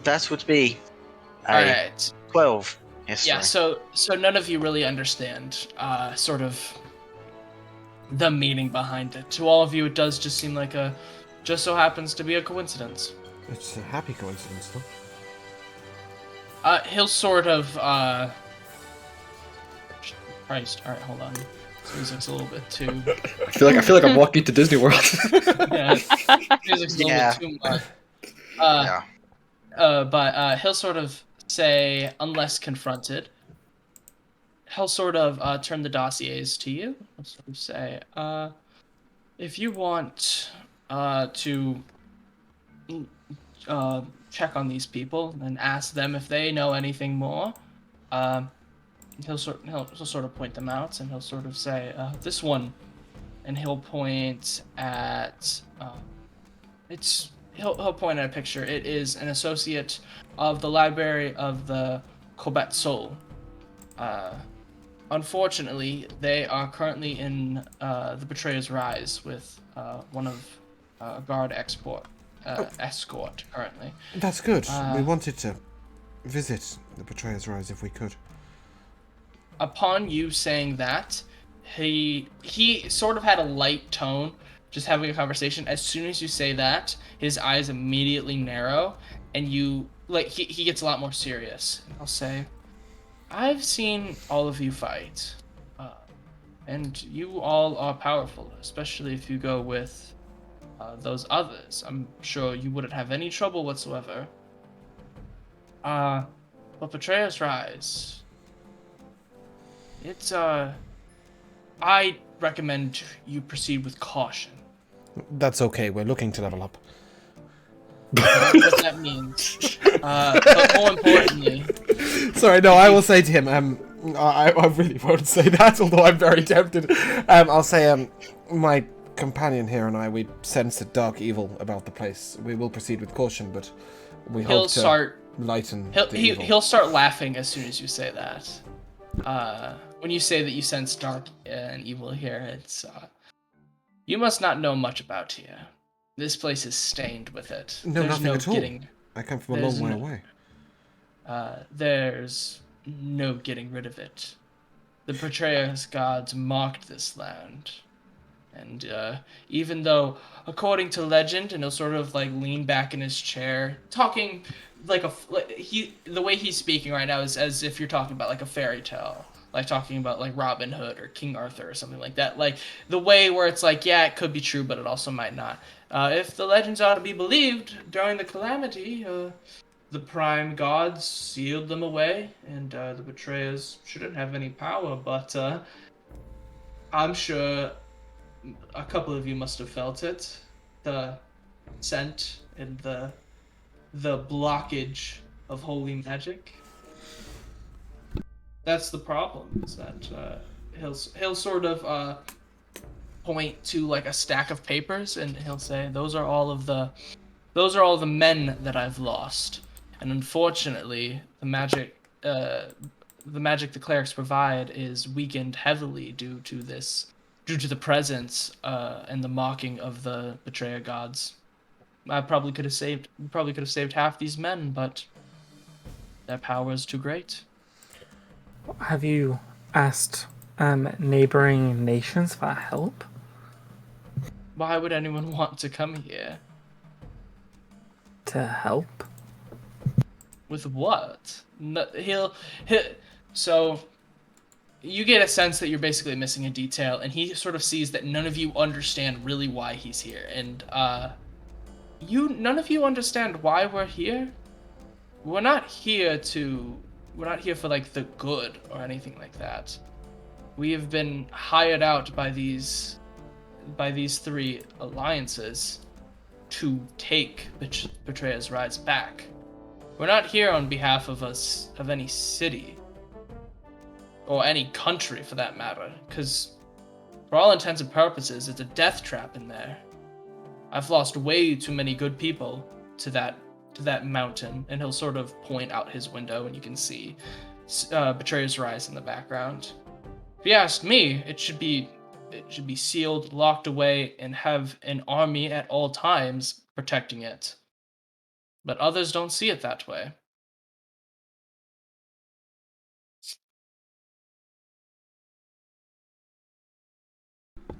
That would be a Alright. 12 history. Yeah, so none of you really understand sort of the meaning behind it. To all of you, it does just seem like just so happens to be a coincidence. It's a happy coincidence, though. He'll sort of, Christ, alright, hold on. This music's a little bit too... I feel like I'm walking to Disney World. Yeah, music's a little bit too much. But he'll sort of say, unless confronted, he'll sort of turn the dossiers to you. He'll sort of say, if you want to check on these people and ask them if they know anything more, he'll sort of point them out, and he'll sort of say, this one, and he'll point at he'll point at a picture. It is an associate of the library of the Corbett Soul. Unfortunately, they are currently in the Betrayer's Rise with one of guard escort currently. That's good. We wanted to visit the Betrayer's Rise if we could. Upon you saying that, he sort of had a light tone, just having a conversation. As soon as you say that, his eyes immediately narrow, and he gets a lot more serious. And I'll say, I've seen all of you fight, and you all are powerful, especially if you go with those others, I'm sure you wouldn't have any trouble whatsoever. But Betrayer's Rise, it's, I recommend you proceed with caution. That's okay. We're looking to level up. I know what that means. But more importantly... Sorry, no, I will say to him, I really won't say that, although I'm very tempted. I'll say, my companion here and I, we sense a dark evil about the place. We will proceed with caution, but we hope to lighten the evil. He'll start laughing as soon as you say that. When you say that you sense dark and evil here, it's, you must not know much about here. This place is stained with it. No, There's nothing at all. getting, I come from a long way away. There's no getting rid of it. The Betrayer's gods marked this land. And even though, according to legend, and he'll sort of like lean back in his chair, talking like the way he's speaking right now is as if you're talking about like a fairy tale, like talking about like Robin Hood or King Arthur or something like that. Like the way where it's like, yeah, it could be true, but it also might not. If the legends are to be believed, during the calamity, the prime gods sealed them away, and the betrayers shouldn't have any power. But I'm sure a couple of you must have felt it, the scent and the blockage of holy magic. That's the problem, is that he'll sort of point to like a stack of papers, and he'll say, those are all the men that I've lost, and unfortunately the magic the clerics provide is weakened heavily due to the presence and the mocking of the betrayer gods. We probably could have saved half these men, but their power is too great. Have you asked neighboring nations for help? Why would anyone want to come here? To help? With what? No, so you get a sense that you're basically missing a detail, and he sort of sees that none of you understand really why he's here, and none of you understand why we're here. We're not here for like the good or anything like that. We have been hired out by these three alliances to take Betrayer's Rise back. We're not here on behalf of any city or any country for that matter, because for all intents and purposes, it's a death trap in there. I've lost way too many good people to that mountain, and he'll sort of point out his window, and you can see Betrayer's Rise in the background. If you ask me, it should be sealed, locked away, and have an army at all times protecting it. But others don't see it that way.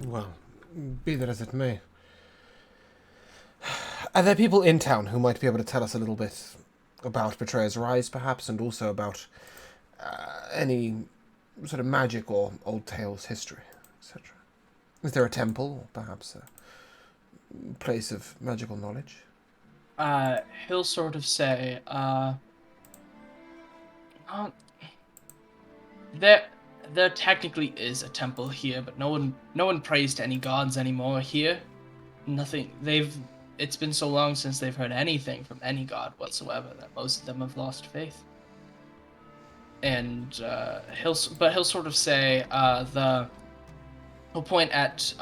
Well, be that as it may. Are there people in town who might be able to tell us a little bit about Betrayer's Rise, perhaps, and also about any sort of magic or old tales history, etc.? Is there a temple, or perhaps a place of magical knowledge? He'll sort of say, there technically is a temple here, but no one prays to any gods anymore here. Nothing. It's been so long since they've heard anything from any god whatsoever that most of them have lost faith. And he'll sort of say he'll point at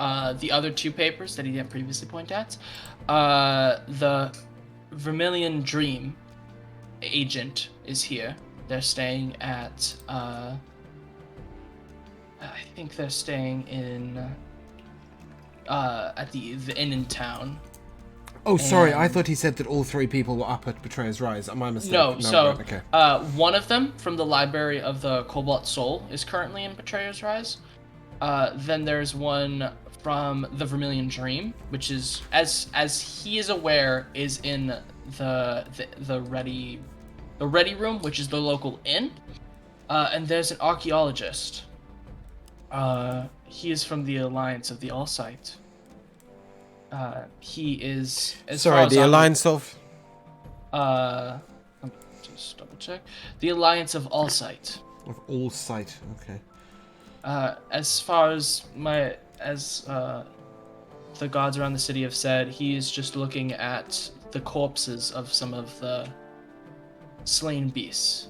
the other two papers that he didn't previously point at. The Vermilion Dream agent is here. They're staying at I think they're staying in at the inn in town. Oh, sorry. I thought he said that all three people were up at Betrayer's Rise. My mistake. No, so right, okay. One of them from the Library of the Cobalt Soul is currently in Betrayer's Rise. Then there's one from the Vermilion Dream, which is, as he is aware, is in the Ready Room, which is the local inn. And there's an archaeologist. He is from the Alliance of the Allsight. he is as Sorry, far as the I'm- Alliance of... Let me just double check. The Alliance of Allsight. Of all sight, okay. As far as the gods around the city have said, he is just looking at the corpses of some of the slain beasts.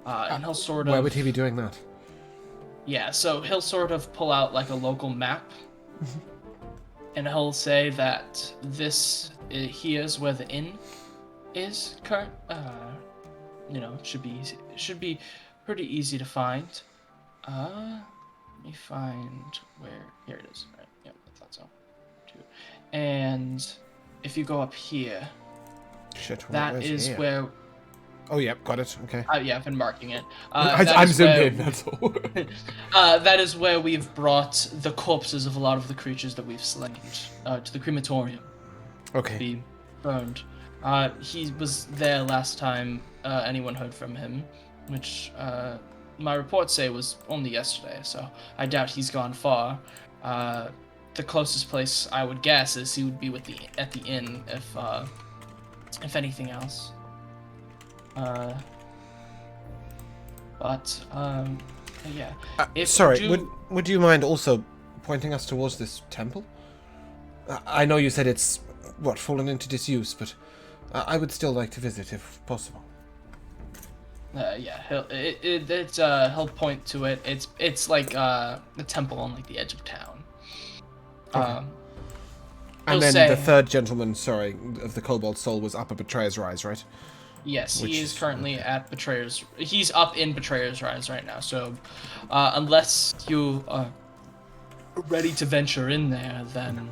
And he'll sort of... Where would he be doing that? Yeah, so he'll sort of pull out like a local map, and he'll say that here's where the inn is current. Should be pretty easy to find. Let me find where. Here it is. Right. Yep, I thought so. And if you go up here, Shit, that where's is here? where. Oh, yep, got it. Okay. Yeah, I've been marking it. I'm zoomed in, that's all. That is where we've brought the corpses of a lot of the creatures that we've slain to the crematorium to Okay. be burned. He was there last time anyone heard from him, which my reports say was only yesterday, so I doubt he's gone far. The closest place I would guess is he would be at the inn, if anything else. Yeah. Sorry, would you mind also pointing us towards this temple? I know you said it's, fallen into disuse, but I would still like to visit if possible. Yeah, he'll point to it. It's like the temple on like the edge of town. Okay. And then the third gentleman, of the Cobalt Soul was up at Betrayer's Rise, right? Yes, he is currently at Betrayer's. He's up in Betrayer's Rise right now. So, unless you are ready to venture in there, then.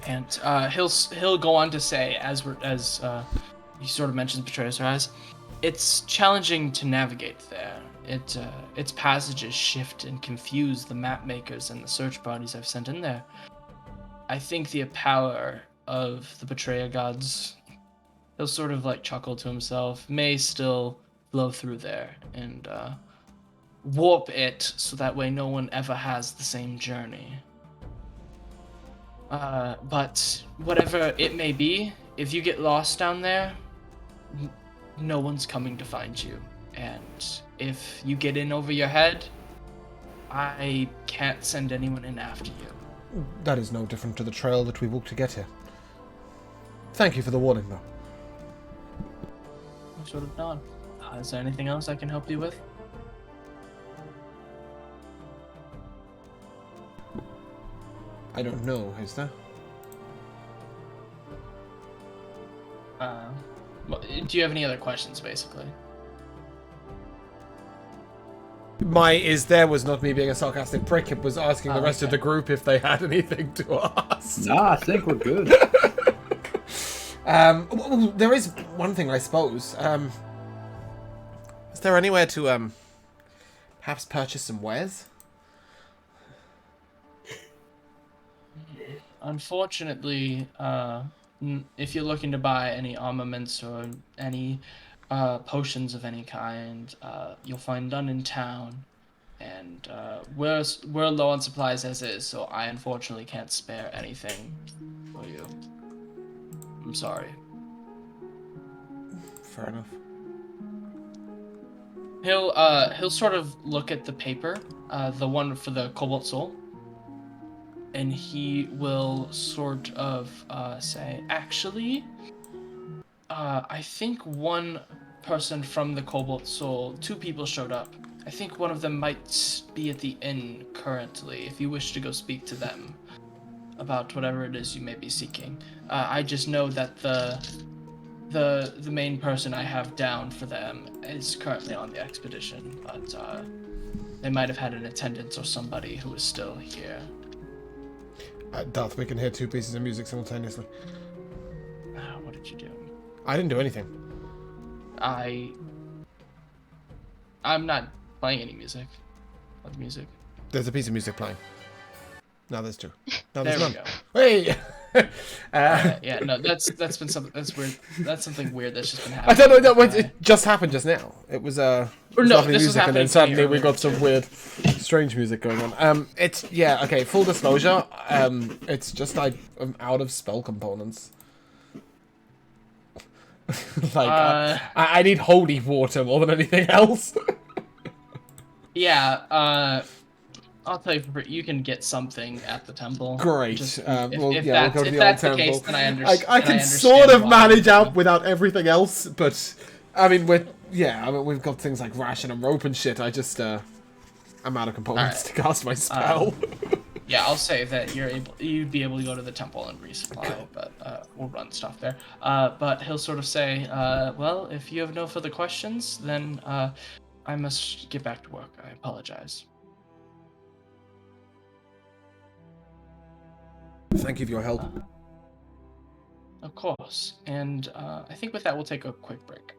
And he'll go on to say, as he sort of mentions Betrayer's Rise, it's challenging to navigate there. Its passages shift and confuse the map makers and the search parties I've sent in there. I think the power of the Betrayer gods, he'll sort of like chuckle to himself, may still flow through there and warp it so that way no one ever has the same journey. But whatever it may be, if you get lost down there, no one's coming to find you. And if you get in over your head, I can't send anyone in after you. That is no different to the trail that we walked to get here. Thank you for the warning, though. Sort of nod. Is there anything else I can help you with? I don't know, is there? Do you have any other questions, basically? My is there was not me being a sarcastic prick. It was asking the rest of okay. the group if they had anything to ask. Nah, I think we're good. Well, there is one thing, I suppose. Is there anywhere to, perhaps purchase some wares? Unfortunately, if you're looking to buy any armaments or any potions of any kind, you'll find none in town. And we're low on supplies as is, so I unfortunately can't spare anything for you. I'm sorry. Fair enough. He'll sort of look at the paper, the one for the Cobalt Soul, and he will sort of say, actually, I think one person from the Cobalt Soul, 2 people showed up. I think one of them might be at the inn currently, if you wish to go speak to them about whatever it is you may be seeking. I just know that the main person I have down for them is currently on the expedition, but they might have had an attendant or somebody who is still here. Darth, we can hear 2 pieces of music simultaneously. What did you do? I didn't do anything. I'm not playing any music. What music? There's a piece of music playing. No, there's 2. No, There there's we none. go. Hey! Yeah, no, that's been something that's weird. That's something weird that's just been I happening. don't know. It just happened just now. It was Or was no, lovely this was music, and then happening to me suddenly we earlier, got some too. weird, strange music going on. It's yeah. Okay, full disclosure. It's just I'm out of spell components. Like I need holy water more than anything else. Yeah, I'll tell you, you can get something at the temple. Great. Just We'll if go to if the that's old the case, temple. then I I can sort of manage out without everything else, but I mean, we've got things like ration and rope and shit. I just I'm out of components to cast my spell. Yeah, I'll say that you'd be able to go to the temple and resupply, but we'll run stuff there. But he'll sort of say, well, if you have no further questions, then I must get back to work. I apologize. Thank you for your help. Of course. And I think with that, we'll take a quick break.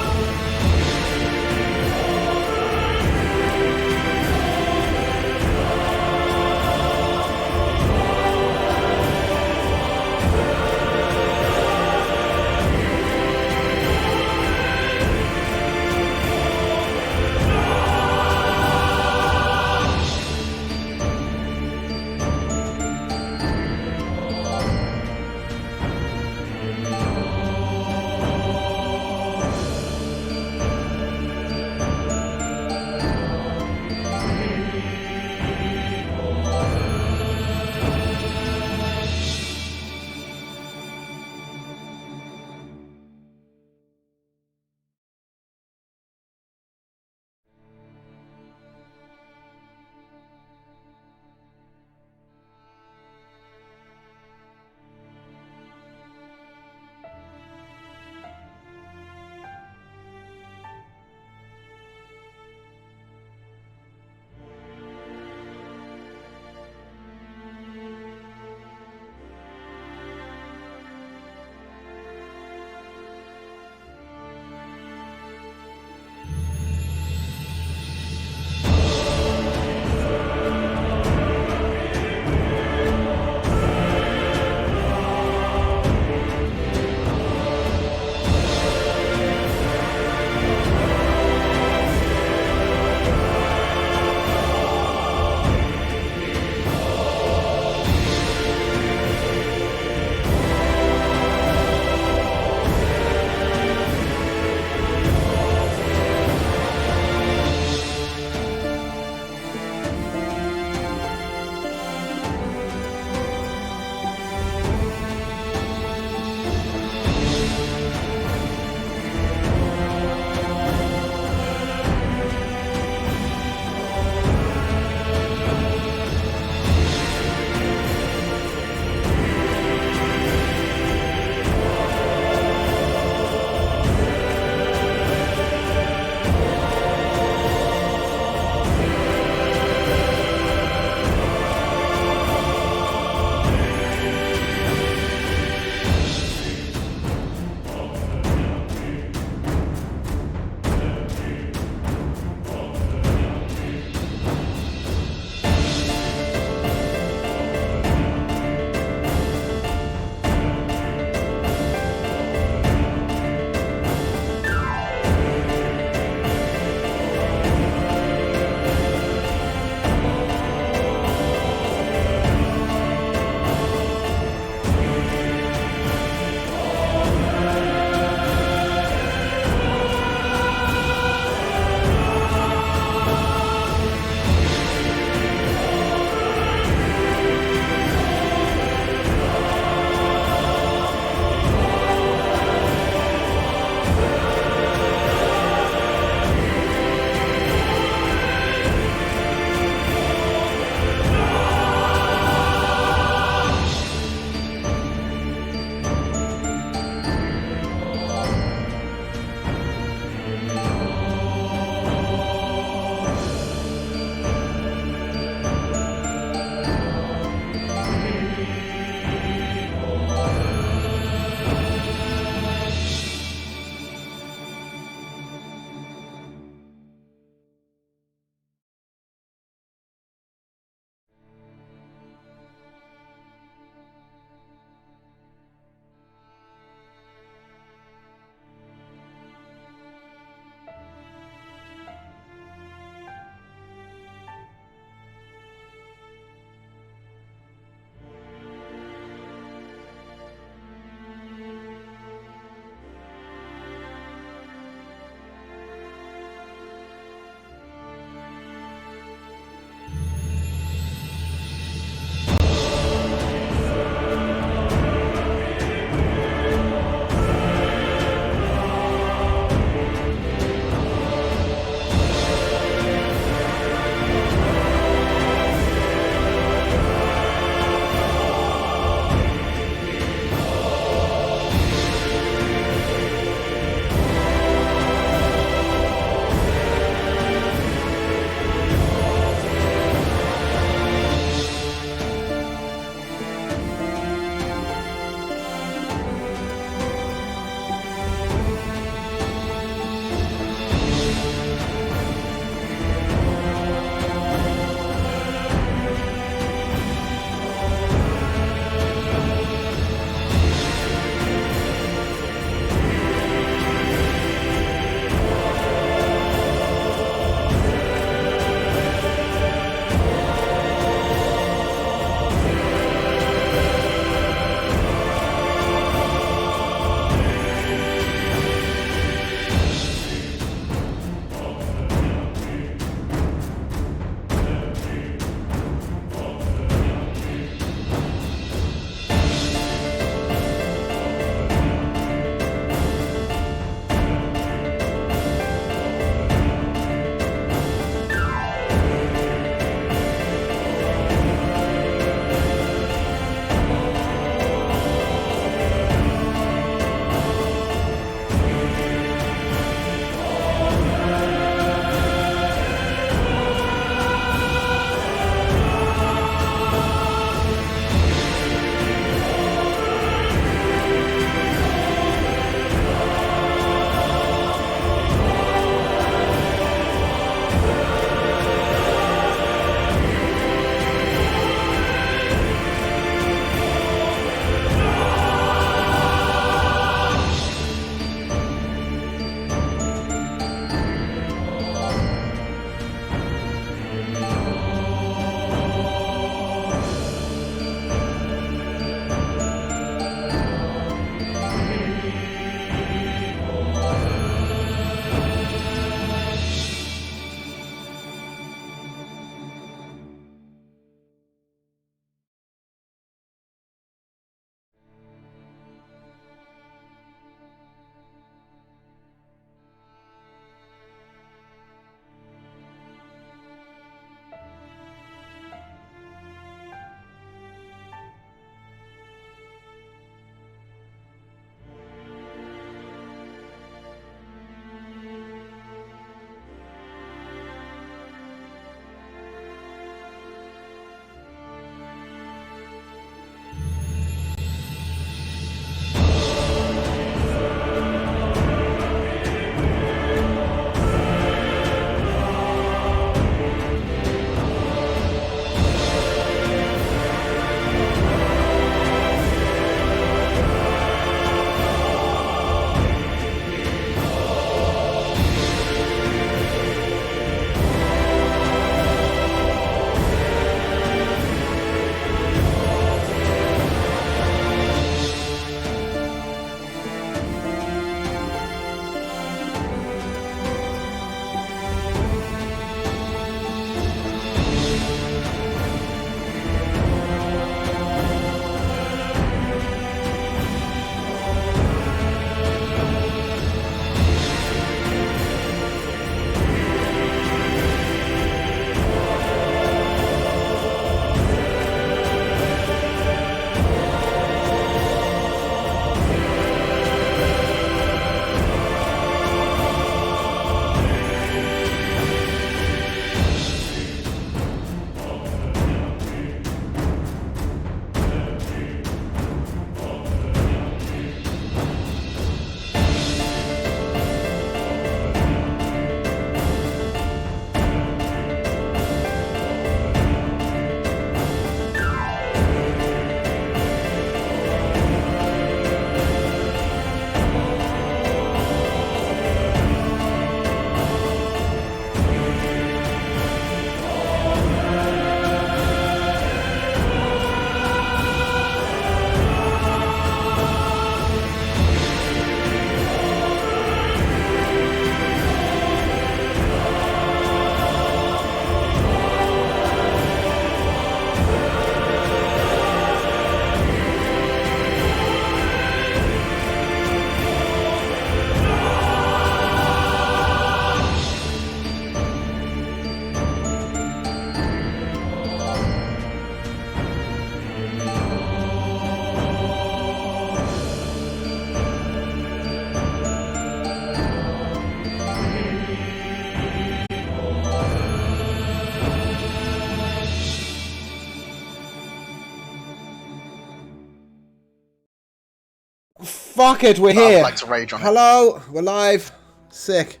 Fuck it, we're But I would here. like to rage on it. Hello, we're live. Sick.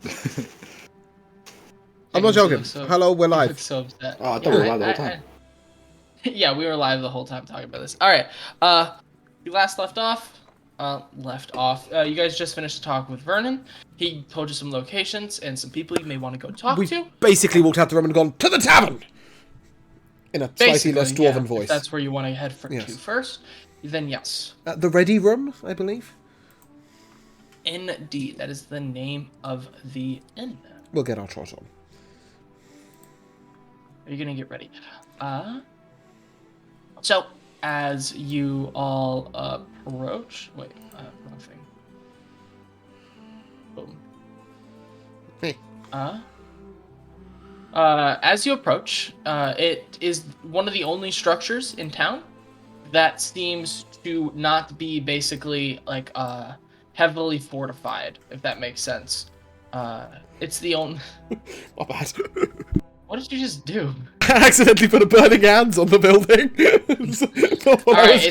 I'm not Higgins, you joking. look so- Hello, we're you live. look so upset. Oh, I thought we were live the whole time. Yeah, we were live the whole time talking about this. All right. You last left off. You guys just finished the talk with Vernon. He told you some locations and some people you may want to go talk We to. basically walked out the room and gone to the tavern in a slightly less dwarven yeah, voice. If that's where you want to head Yes. to first, then yes. The Ready Room, I believe. Indeed, that is the name of the inn. We'll get our trot on. Are you gonna get ready? So as you all approach, wrong thing. Boom. Hey. As you approach, it is one of the only structures in town that seems to not be basically like heavily fortified, if that makes sense. It's the only. Not bad. What did you just do? I accidentally put a burning hands on the building. All right,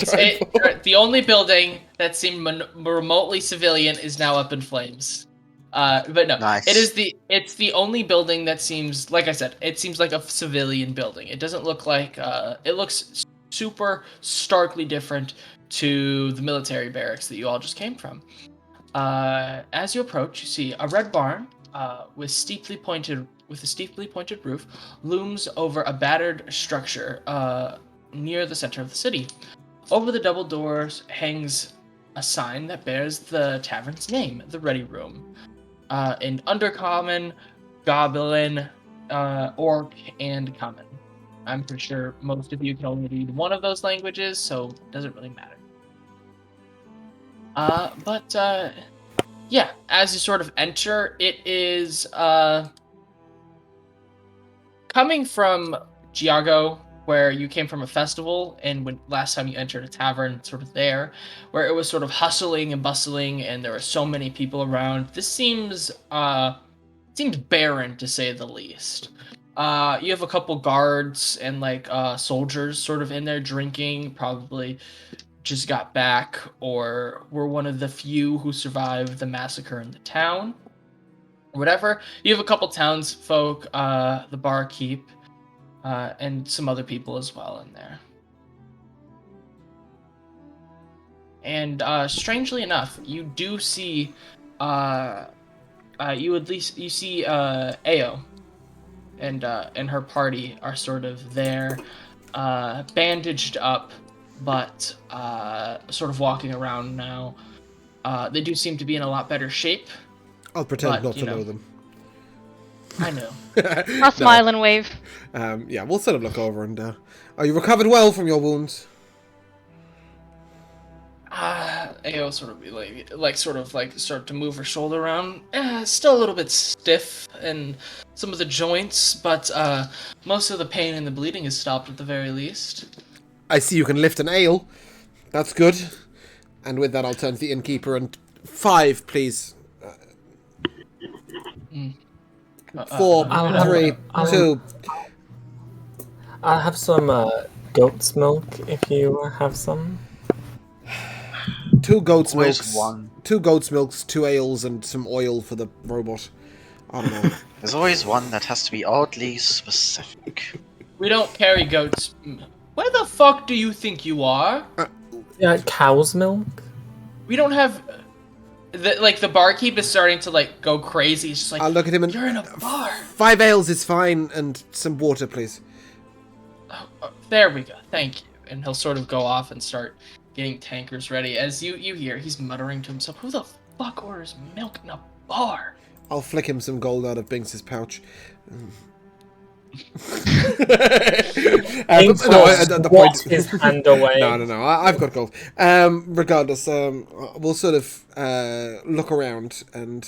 the only building that seemed remotely civilian is now up in flames. But no, Nice. it's the only building that seems, like I said, it seems like a civilian building. It doesn't look like it looks super starkly different to the military barracks that you all just came from. As you approach, you see a red barn with a steeply pointed roof looms over a battered structure near the center of the city. Over the double doors hangs a sign that bears the tavern's name, the Ready Room, in Undercommon, Goblin, Orc, and Common. I'm pretty sure most of you can only read one of those languages, so it doesn't really matter. Yeah, as you sort of enter, it is coming from Giago, where you came from a festival, and when last time you entered a tavern, sort of there, where it was sort of hustling and bustling, and there were so many people around. This seems barren, to say the least. You have a couple guards and like soldiers sort of in there drinking, probably just got back or were one of the few who survived the massacre in the town. Whatever. You have a couple townsfolk, the barkeep, and some other people as well in there. And strangely enough, you do see, you see Ao and her party are sort of there, bandaged up, but sort of walking around now. They do seem to be in a lot better shape. I'll pretend but, not to you know, know them. I'll smile and wave. Yeah, we'll sort of look over and... are you recovered well from your wounds? Ao sort of be start to move her shoulder around. Still a little bit stiff in some of the joints, but most of the pain and the bleeding is stopped at the very least. I see you can lift an ale. That's good. And with that, I'll turn to the innkeeper and 5, please. 4, I'll 3, 2. I'll have some goat's milk if you have some. 2 goat's Always milks. one. 2 goat's milks, 2 ales, and some oil for the robot. I don't know. There's always one that has to be oddly specific. We don't carry goats. Where the fuck do you think you are? Yeah, cow's milk. We don't have. The barkeep is starting to go crazy. He's just like, I'll look at him and... You're in a bar. 5 ales is fine, and some water, please. Oh, there we go. Thank you. And he'll sort of go off and start getting tankers ready. As you hear, he's muttering to himself, "Who the fuck orders milk in a bar?" I'll flick him some gold out of Binks's pouch. Wash his hand away. No. I've got gold. Regardless, we'll sort of look around, and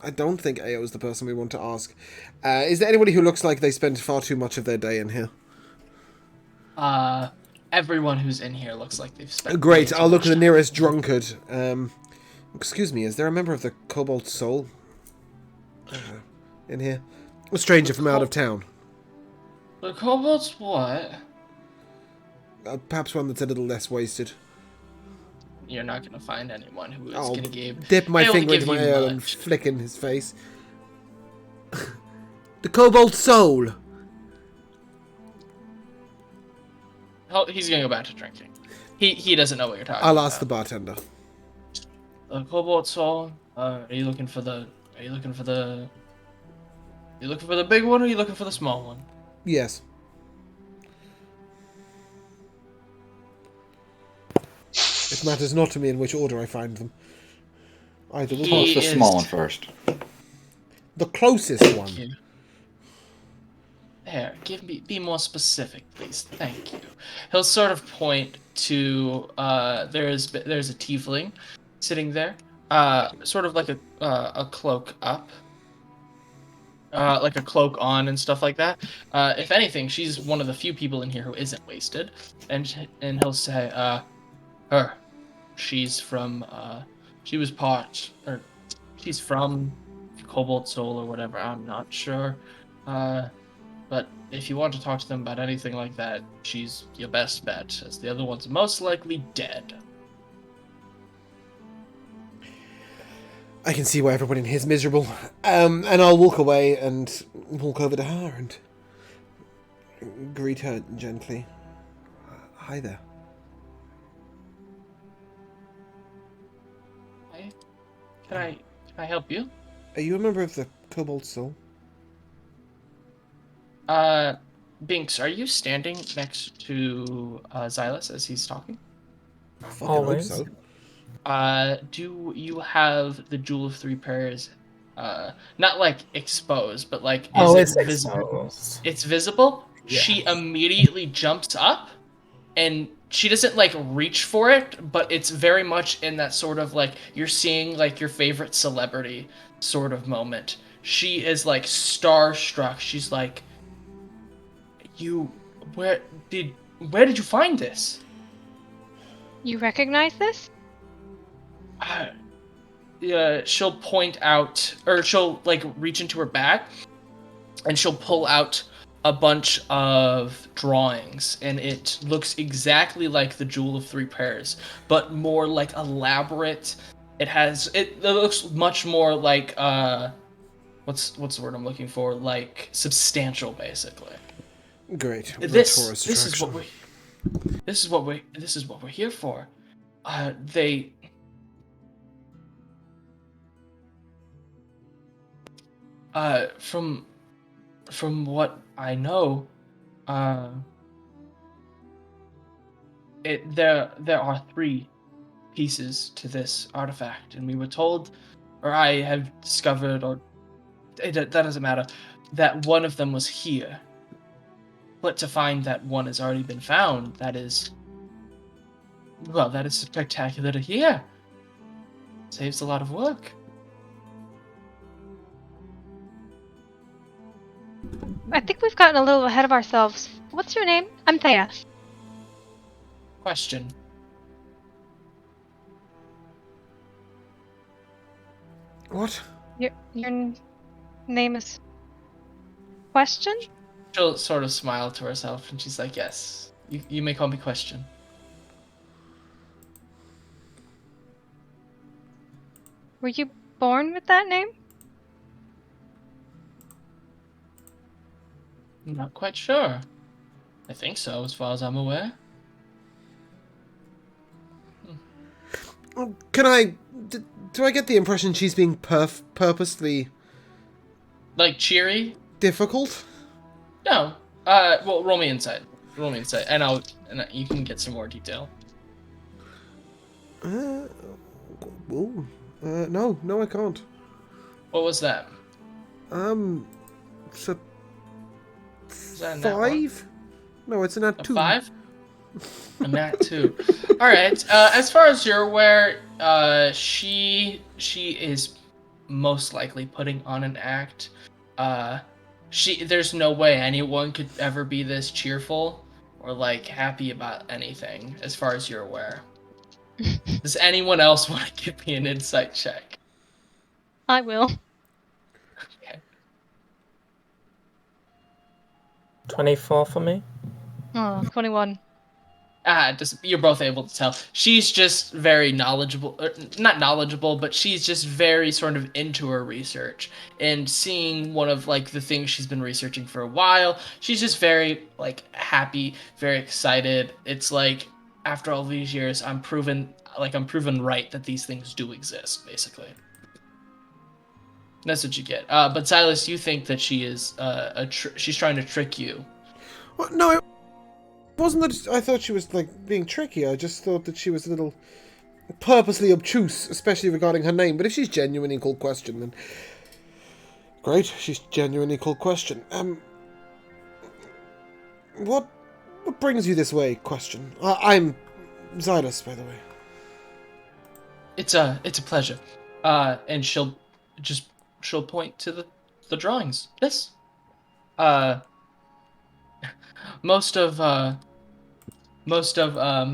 I don't think Ao is the person we want to ask. Is there anybody who looks like they spend far too much of their day in here? Everyone who's in here looks like they've spent. Great. I'll look at the nearest drunkard. Excuse me. Is there a member of the Cobalt Soul in here? A stranger from out of town. The kobolds what? Perhaps one that's a little less wasted. you're not gonna find anyone who is I'll gonna give. dip my able to finger into give my you ale and much. flick in his face. The Cobalt Soul. He's gonna go back to drinking. He doesn't know what you're talking I'll about. ask the bartender. Cobalt Soul. Are you looking for the? Are you looking for the? You looking for the big one, or are you looking for the small one? Yes. It matters not to me in which order I find them. Either will Oh, do. it's the small one first. The closest one. You. There, be more specific, please. Thank you. He'll sort of point to there's a tiefling sitting there, sort of like a cloak up, like a cloak on and stuff like that. If anything, she's one of the few people in here who isn't wasted, and he'll say, her, she's from she was part or she's from Cobalt Soul or whatever. I'm not sure. But if you want to talk to them about anything like that, she's your best bet, as the other one's most likely dead. I can see why everybody in here is miserable. And I'll walk away and walk over to her and greet her gently. Hi there. Hey, can I help you? Are you a member of the Cobalt Soul? Binks, are you standing next to Xylus as he's talking? I fucking Always. hope so. Do you have the Jewel of Three Prayers? Not like exposed, but like It's visible? exposed. It's visible. Yeah. She immediately jumps up, and she doesn't like reach for it, but it's very much in that sort of like you're seeing like your favorite celebrity sort of moment. She is like starstruck. She's like, where did you find this? You recognize this? Yeah, she'll point out, or she'll like reach into her bag, and she'll pull out a bunch of drawings, and it looks exactly like the Jewel of Three Prayers, but more like elaborate. It looks much more like what's the word I'm looking for? Like substantial, basically. Great. We're a This tourist is what attraction. this is what we're here for. They from what I know, there are three pieces to this artifact, and we were told, or I have discovered, or that doesn't matter, that one of them was here. But to find that one has already been found, that is spectacular to hear. Saves a lot of work. I think we've gotten a little ahead of ourselves. What's your name? I'm Thea. Question. What? Your name is Question? She'll sort of smile to herself, and she's like, yes, you may call me Question. Were you born with that name? I'm not quite sure. I think so, as far as I'm aware. Can I... Do I get the impression she's being purposely... Like, cheery? difficult? No. Well, roll me insight. Roll me insight, and you can get some more detail. No, I can't. What was that? It's a Is that a nat one? 5? No, it's a nat A 2. 5? A nat 2. Alright, as far as you're aware, she is most likely putting on an act. There's no way anyone could ever be this cheerful or like happy about anything, as far as you're aware. Does anyone else want to give me an insight check? I will. Okay. 24 for me. Oh, 21. You're both able to tell. She's just very knowledgeable, not knowledgeable, but she's just very sort of into her research and seeing one of like the things she's been researching for a while. She's just very like happy, very excited. It's like after all these years, I'm proven right that these things do exist, basically. That's what you get. But Silas, you think that she is she's trying to trick you. Well, no, it wasn't that I thought she was like being tricky. I just thought that she was a little purposely obtuse, especially regarding her name. But if she's genuinely called Question, then great. She's genuinely called Question. What brings you this way, Question? I'm Xylus, by the way. It's a pleasure. And she'll point to the drawings. This. Most of my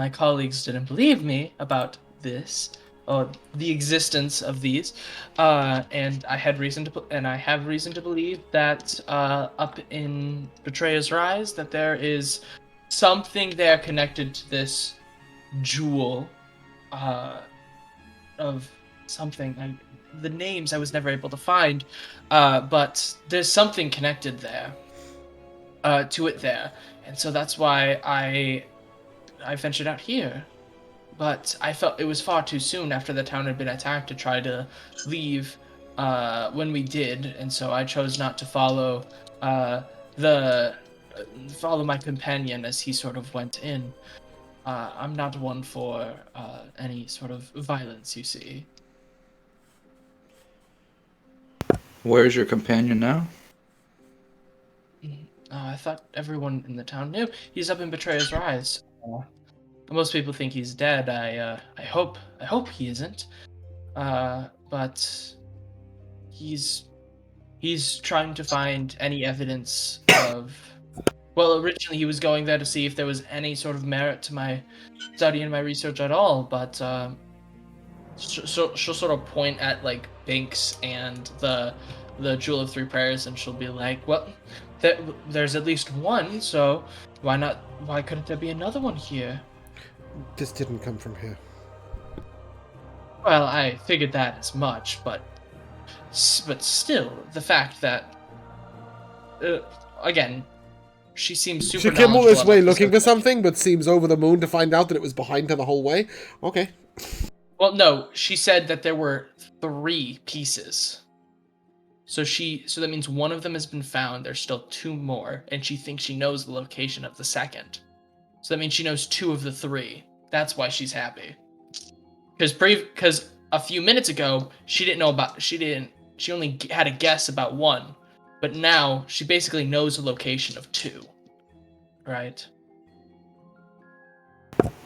colleagues didn't believe me about this or the existence of these, and I have reason to believe that up in Betrayer's Rise that there is something there connected to this jewel of something. The names I was never able to find, but there's something connected there to it there, and so that's why I ventured out here. But I felt it was far too soon after the town had been attacked to try to leave when we did, and so I chose not to follow follow my companion as he sort of went in. I'm not one for any sort of violence, you see. Where's your companion now? I thought everyone in the town knew. He's up in Betrayer's Rise. Most people think he's dead. I hope he isn't. But he's trying to find any evidence of. Well, originally he was going there to see if there was any sort of merit to my study and my research at all. But she'll sort of point at like Binks and the Jewel of Three Prayers, and she'll be like, "Well, there's at least one, so why not? Why couldn't there be another one here?" This didn't come from here. Well, I figured that as much, but still, the fact that again, she seems super. She came all this way looking for something, but seems over the moon to find out that it was behind her the whole way. Okay. Well, no, she said that there were 3 pieces. So that means one of them has been found. There's still 2 more, and she thinks she knows the location of the second. So that means she knows 2 of the 3. That's why she's happy. Because a few minutes ago she didn't know about. She only had a guess about 1, but now she basically knows the location of 2. Right?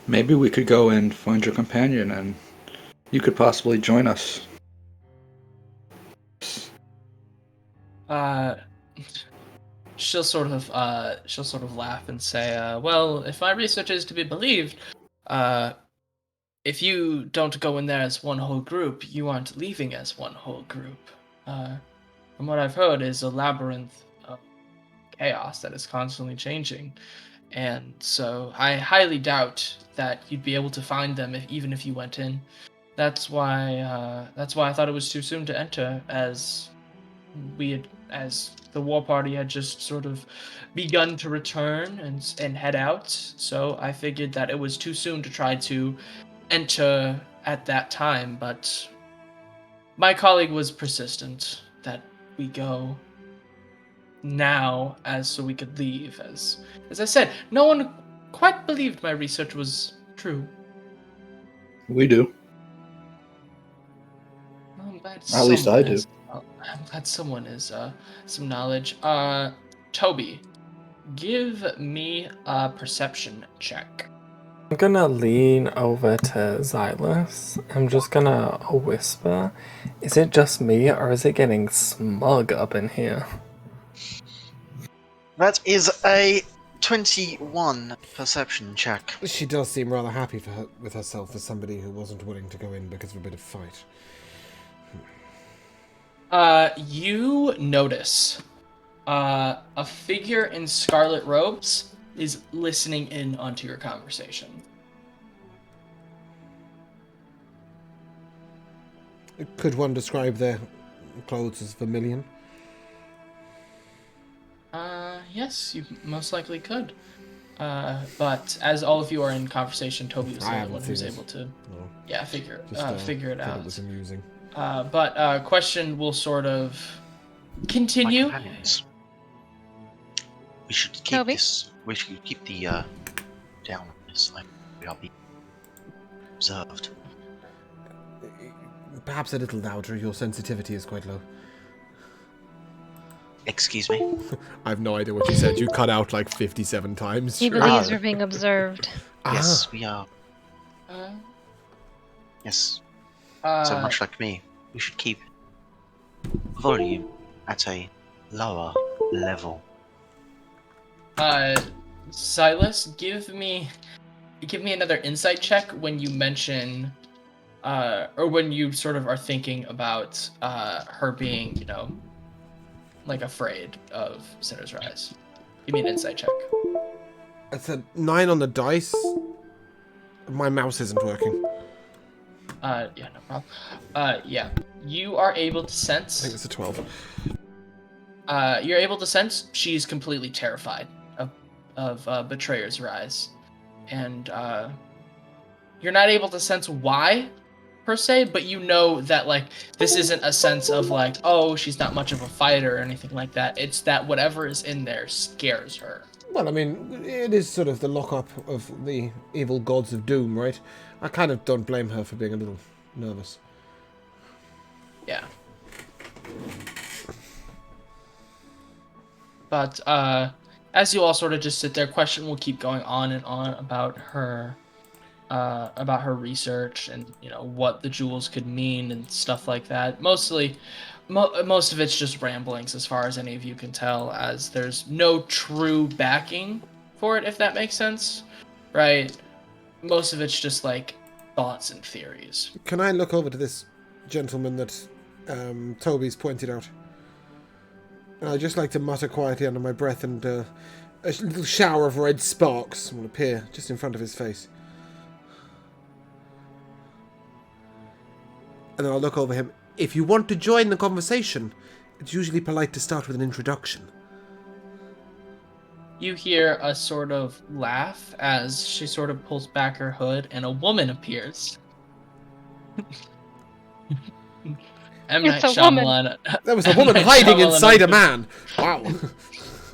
Maybe we could go and find your companion, and you could possibly join us. She'll sort of laugh and say, well, if my research is to be believed, if you don't go in there as one whole group, you aren't leaving as one whole group. From what I've heard is a labyrinth of chaos that is constantly changing, and so I highly doubt that you'd be able to find them even if you went in. That's why I thought it was too soon to enter, as the war party had just sort of begun to return and head out. So I figured that it was too soon to try to enter at that time, but my colleague was persistent that we go now so we could leave. As I said, no one quite believed my research was true. We do. I'm glad At least I do. I'm glad someone has some knowledge. Toby, give me a perception check. I'm gonna lean over to Xylus. I'm just gonna whisper. Is it just me, or is it getting smug up in here? That is a 21 perception check. She does seem rather happy with herself as somebody who wasn't willing to go in because of a bit of fight. You notice a figure in scarlet robes is listening in onto your conversation. Could one describe their clothes as vermilion? Yes, you most likely could. But as all of you are in conversation, Toby was the I only haven't one who's seen it. able to, No. figure Just it thought out. it was amusing. But question will sort of My continue. companions. We should keep Toby? this. We should keep the down on this. Like we are being observed. Perhaps a little louder. Your sensitivity is quite low. Excuse me. I have no idea what you said. You cut out like 57 times. He Sure. believes we're being observed. Yes, we are. Uh, Yes. uh, So much like me, we should keep volume at a lower level. Silas, give me another insight check when you mention, or when you sort of are thinking about her being, like afraid of Sinner's Rise. Give me an insight check. It's a 9 on the dice. My mouse isn't working. Yeah, no problem. Yeah, you are able to I sense. think it's a 12. You're able to sense she's completely terrified of Betrayer's Rise, and you're not able to sense why per se, but you know that like this isn't a sense of like, oh, she's not much of a fighter or anything like that. It's that whatever is in there scares her. Well, I mean, it is sort of the lock-up of the evil gods of doom, right? I kind of don't blame her for being a little nervous. Yeah. But as you all sort of just sit there, question will keep going on and on about her research and what the jewels could mean and stuff like that. Mostly, most of it's just ramblings, as far as any of you can tell, as there's no true backing for it, if that makes sense, right? Most of it's just like thoughts and theories. Can I look over to this gentleman that Toby's pointed out? And I'd just like to mutter quietly under my breath, and a little shower of red sparks will appear just in front of his face. And then I'll look over him. If you want to join the conversation, it's usually polite to start with an introduction. You hear a sort of laugh as she sort of pulls back her hood and a woman appears. M. Night It's a woman. Shyamalan. There was a M. woman Night hiding Shyamalan inside a on man. Wow.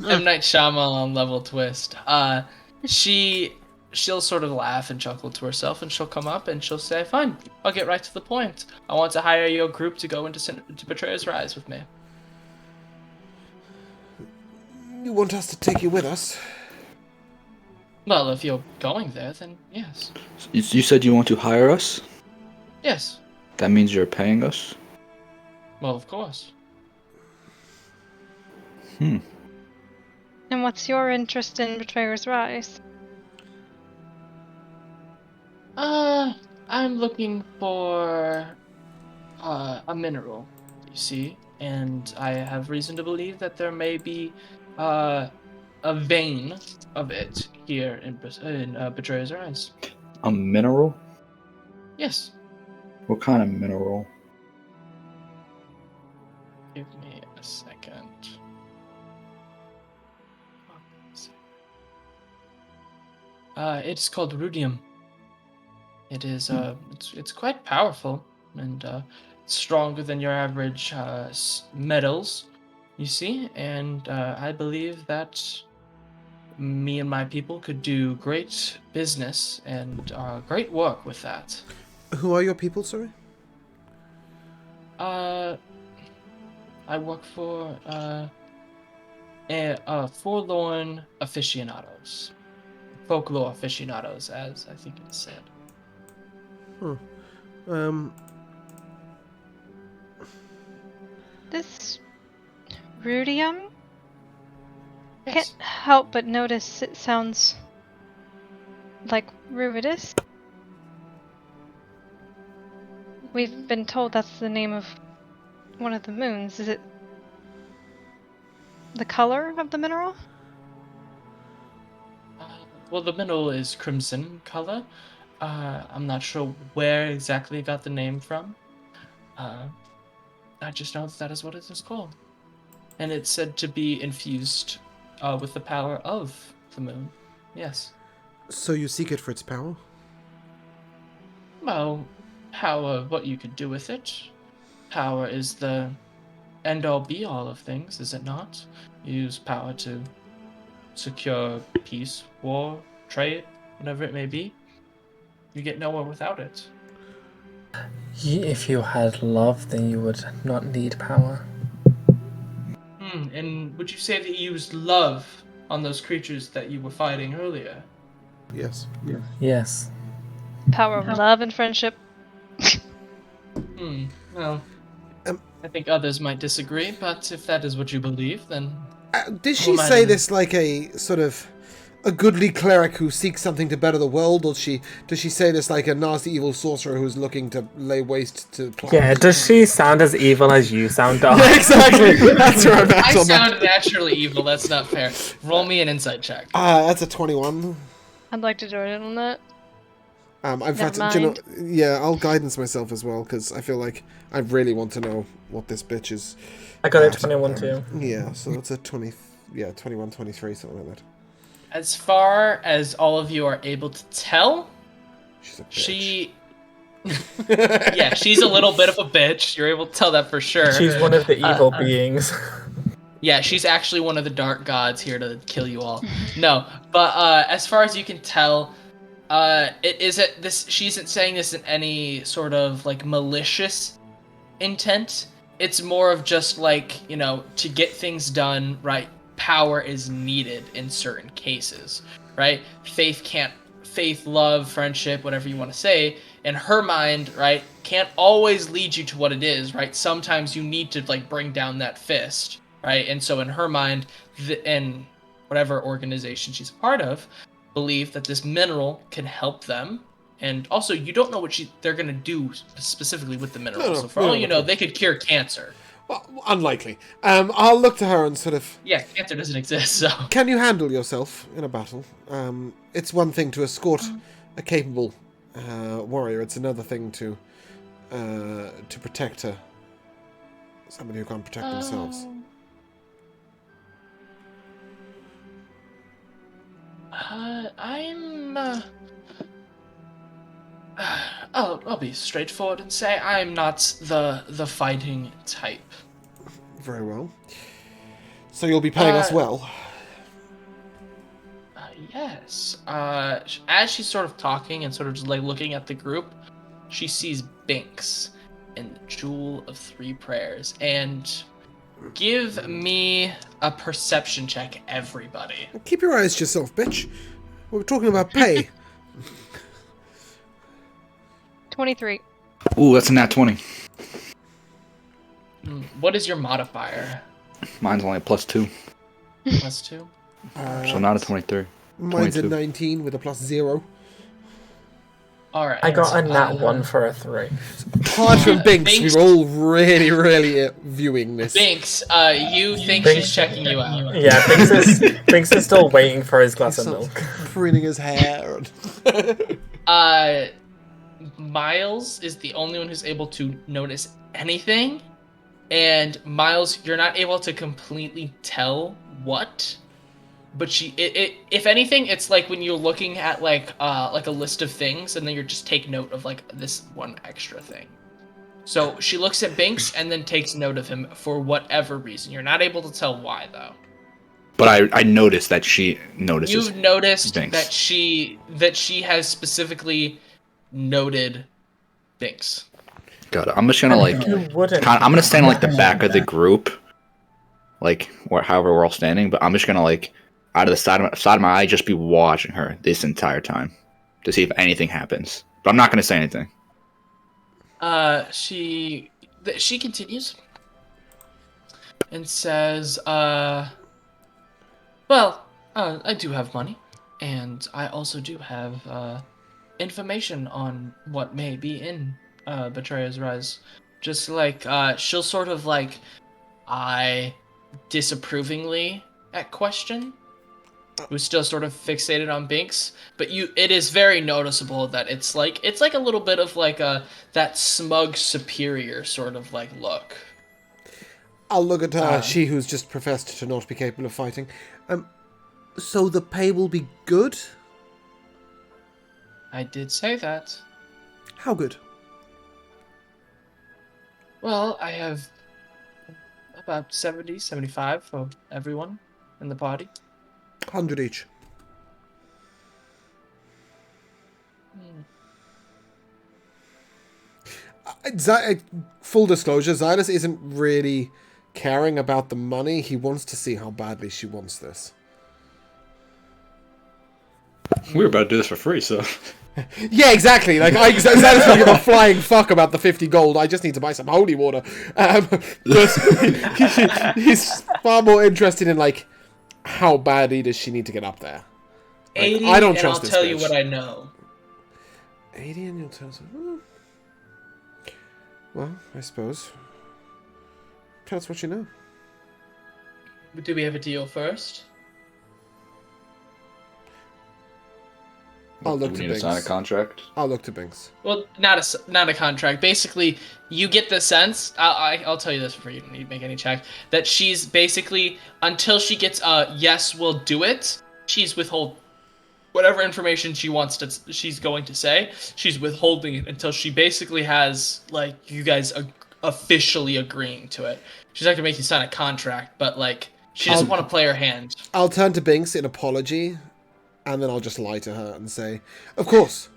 M. Night Shyamalan level twist. She'll sort of laugh and chuckle to herself, and she'll come up and she'll say, "Fine, I'll get right to the point. I want to hire your group to go into Betrayer's Rise with me." You want us to take you with us? Well, if you're going there, then yes. You said you want to hire us? Yes. That means you're paying us? Well, of course. And what's your interest in Betrayer's Rise? I'm looking for a mineral, you see, and I have reason to believe that there may be a vein of it here in Betrayer's Rise. A mineral? Yes. What kind of mineral? Give me a second. It's called rudium. It is it's quite powerful and stronger than your average metals, you see, and I believe that me and my people could do great business and great work with that. Who are your people, sorry? I work for forlorn aficionados. Folklore aficionados, as I think it's said. This rudium? Yes. Can't help but notice it sounds like Ruidus. We've been told that's the name of one of the moons. Is it the color of the mineral? Well, the mineral is crimson color. I'm not sure where exactly it got the name from. I just know that is what it is called. And it's said to be infused with the power of the moon. Yes. So you seek it for its power? Well, power, what you could do with it. Power is the end-all be-all of things, is it not? You use power to secure peace, war, trade, whatever it may be. You get nowhere without it. If you had love, then you would not need power. And would you say that you used love on those creatures that you were fighting earlier? Yes. Yes. Power of love and friendship. Well, Um, I think others might disagree, but if that is what you believe, then... Did Who she am I say to- this like a sort of a goodly cleric who seeks something to better the world, or does she say this like a nasty evil sorcerer who's looking to lay waste to plants? Yeah, does she sound as evil as you sound, Doc? Yeah, exactly. That's where I'm at I on that. sound naturally evil, that's not fair. Roll me an insight check. That's a 21. I'd like to join in on that. In Never fact, do you know, mind. yeah, I'll guidance myself as well because I feel like I really want to know what this bitch is. I got a at. 21 too. Yeah, so it's a 21, 23, something like that. As far as all of you are able to tell, She's a bitch. she... yeah, she's a little bit of a bitch. You're able to tell that for sure. She's one of the evil beings. Yeah, she's actually one of the dark gods here to kill you all. No, but as far as you can tell, she isn't saying this in any sort of like malicious intent. It's more of just like, to get things done, right? Power is needed in certain cases, right? Faith, love, friendship, whatever you want to say, in her mind, right, can't always lead you to what it is, right? Sometimes you need to like bring down that fist, right? And so in her mind, and whatever organization she's a part of, believe that this mineral can help them. And also, you don't know what they're going to do specifically with the mineral. No, so for all you know, they could cure cancer. Well, unlikely. I'll look to her and sort of... Yeah, cancer doesn't exist, so... Can you handle yourself in a battle? It's one thing to escort a capable warrior. It's another thing to protect somebody who can't protect themselves. I'll be straightforward and say I'm not the fighting type. Very well. So you'll be paying us well. Yes. As she's sort of talking and sort of just like looking at the group, she sees Binks in the Jewel of Three Prayers. And give me a perception check, everybody. Keep your eyes to yourself, bitch. We're talking about pay. 23. Ooh, that's a nat 20. What is your modifier? Mine's only a +2, +2? so not a 23. Mine's a 22. 19 with a +0. Alright. I got a nat 1 for a 3. Apart from Binks, Binks- we're all really viewing this. Binks, you think Binks- she's checking you out. Yeah, Binks is still waiting for his glass of Sort milk. preening his hair. Miles is the only one who's able to notice anything. And Miles, you're not able to completely tell what, but if anything, it's like when you're looking at like a list of things, and then you just take note of like this one extra thing. So she looks at Binks and then takes note of him for whatever reason. You're not able to tell why though. But I noticed that she notices. You've noticed Binks. that she has specifically noted Binks. Got it. I'm just gonna like. You wouldn't. I'm gonna stand like the back of the group, like however we're all standing. But I'm just gonna like out of the side of my eye, just be watching her this entire time to see if anything happens. But I'm not gonna say anything. She continues and says, well, I do have money, and I also do have information on what may be in Betrayer's Rise. Just like she'll sort of like eye disapprovingly at question, who's still sort of fixated on Binks, but it is very noticeable that it's like a little bit of like that smug superior sort of like look. I'll look at she who's just professed to not be capable of fighting. So the pay will be good? I did say that. How good? Well, I have about 70, 75 for everyone in the party. 100 each. Full disclosure, Xylus isn't really caring about the money. He wants to see how badly she wants this. We were about to do this for free, so. Yeah, exactly. Like, Xylus doesn't give a flying fuck about the 50 gold. I just need to buy some holy water. But he's far more interested in, like, how badly does she need to get up there. Like, 80, I don't and trust I'll this tell you bitch. what I know. 80 and you'll tell us. Well, I suppose. Tell us what you know. Do we have a deal first? I'll Do look we to need to Binks. sign a contract? I'll look to Binks. Well, not a contract. Basically, you get the sense. I'll tell you this before you need to make any check. That she's basically, until she gets a yes, we'll do it. She's withhold whatever information she's going to say. She's withholding it until she basically has like you guys officially agreeing to it. She's not gonna make you sign a contract, but like she doesn't want to play her hand. I'll turn to Binks in apology, and then I'll just lie to her and say, of course.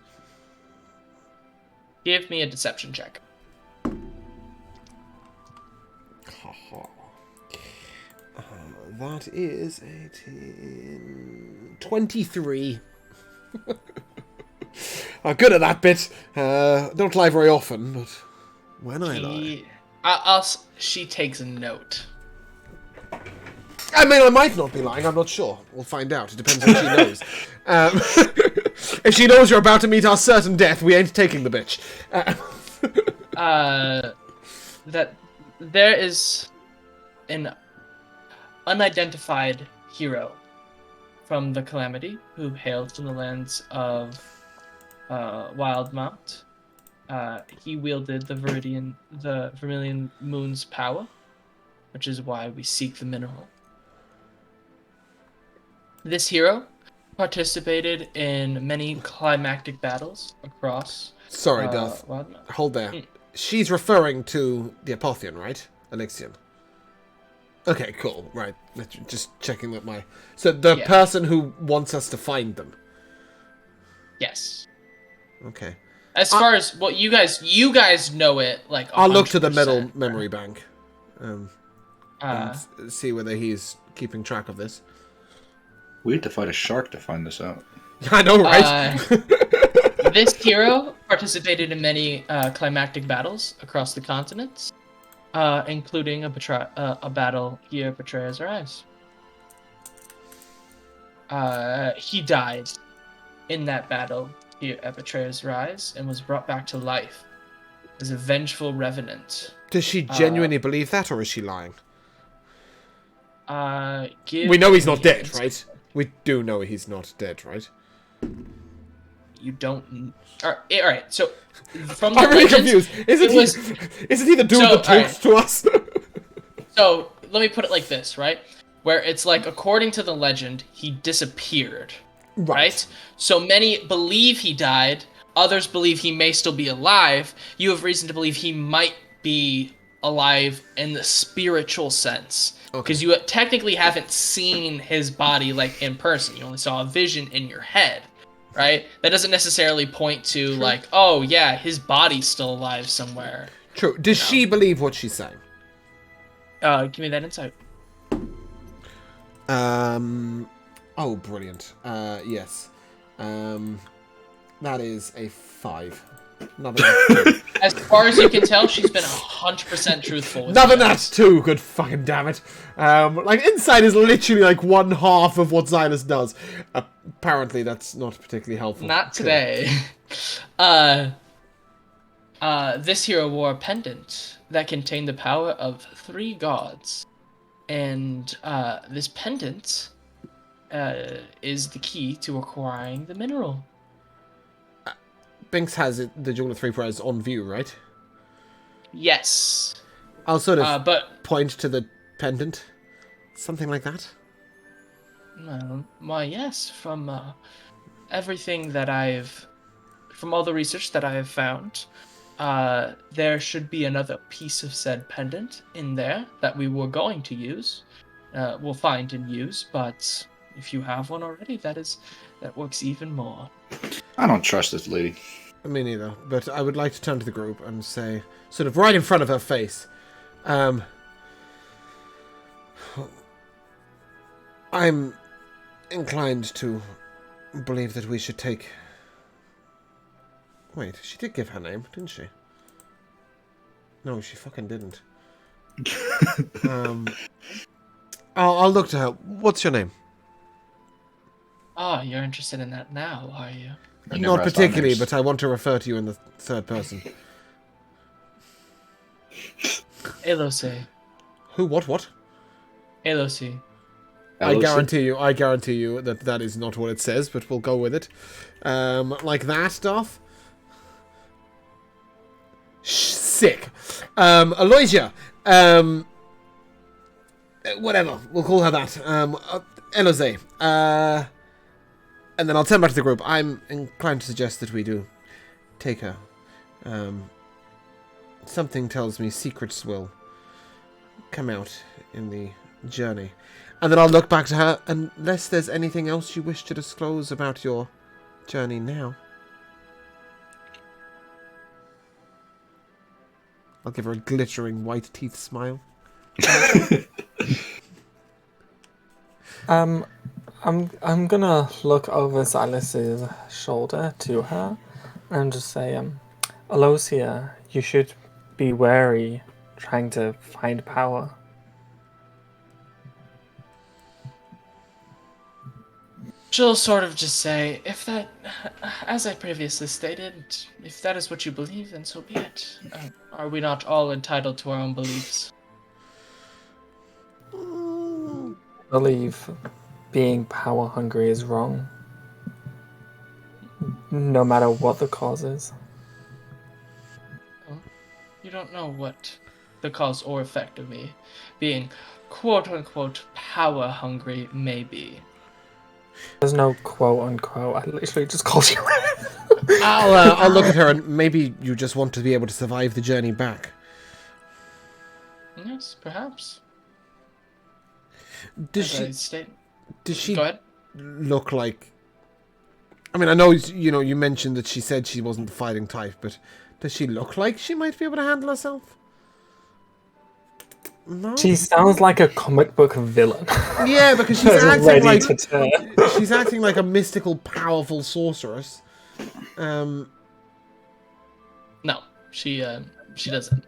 Give me a deception check. That is 18... 23. I'm good at that bit. Don't lie very often, but when I lie... She takes a note. I mean, I might not be lying. I'm not sure. We'll find out. It depends what she knows. If she knows you're about to meet our certain death, we ain't taking the bitch. That there is an unidentified hero from the Calamity who hails from the lands of Wildmount. He wielded the Vermilion Moon's power, which is why we seek the mineral. This hero participated in many climactic battles across Sorry, Duff. Wildmount. Hold there. She's referring to the Apotheon, right? Elixion. Okay, cool. Right. Just checking that my... So the person who wants us to find them. Yes. Okay. As far as what you guys know it like 100%, I'll look to the metal right? memory bank. And see whether he's keeping track of this. We had to fight a shark to find this out. I know, right? This hero participated in many climactic battles across the continents, including a battle here at Betrayer's Rise. He died in that battle here at Betrayer's Rise and was brought back to life as a vengeful revenant. Does she genuinely believe that, or is she lying? We know he's not dead, right? We do know he's not dead, right? You don't... Alright, so... From the I'm really legends, confused. Isn't he the dude that talks to us? So, let me put it like this, right? Where it's like, according to the legend, he disappeared. Right? So many believe he died. Others believe he may still be alive. You have reason to believe he might be alive in the spiritual sense. Because you technically haven't seen his body like in person. You only saw a vision in your head. Right? That doesn't necessarily point to like, oh yeah, his body's still alive somewhere. True. Does she believe what she's saying? Give me that insight. Oh, brilliant. Yes. That is a 5. As far as you can tell, she's been 100% truthful. Another nat 2, good fucking damn it. Like, insight is literally like 1/2 of what Xylus does. Apparently, that's not particularly helpful. Not today. This hero wore a pendant that contained the power of 3 gods. And this pendant is the key to acquiring the mineral. Binks has the Jewel of Three Prayers on view, right? Yes. I'll sort of But point to the pendant. Something like that. why, yes. From everything that from all the research that I have found, there should be another piece of said pendant in there that we were going to use. We'll find and use, but if you have one already, that works even more. I don't trust this lady. Me neither, but I would like to turn to the group and say, sort of right in front of her face, I'm inclined to believe that we should take... Wait, she did give her name, didn't she? No, she fucking didn't. I'll look to her. What's your name? Oh, you're interested in that now, are you? Not particularly, but I want to refer to you in the third person. Elose. Who? What? Elose. I guarantee you that is not what it says, but we'll go with it. Like that stuff. Sick. Aloysia. Whatever. We'll call her that. Elose. And then I'll turn back to the group. I'm inclined to suggest that we do take her. Something tells me secrets will come out in the journey. And then I'll look back to her, unless there's anything else you wish to disclose about your journey now. I'll give her a glittering white teeth smile. I'm gonna look over Silas's shoulder to her and just say, Alosia, you should be wary trying to find power. She'll sort of just say, if that, as I previously stated, if that is what you believe, then so be it. Are we not all entitled to our own beliefs? Believe being power hungry is wrong, no matter what the cause is. Oh, you don't know what the cause or effect of me being quote-unquote power hungry may be. There's no quote-unquote, I literally just called you. I'll look at her, and maybe you just want to be able to survive the journey back. Yes, perhaps. Does she Go ahead. look like... I mean, I know, you mentioned that she said she wasn't the fighting type, but does she look like she might be able to handle herself? No? She sounds like a comic book villain. Yeah, because she's she's acting like a mystical, powerful sorceress. No, she doesn't.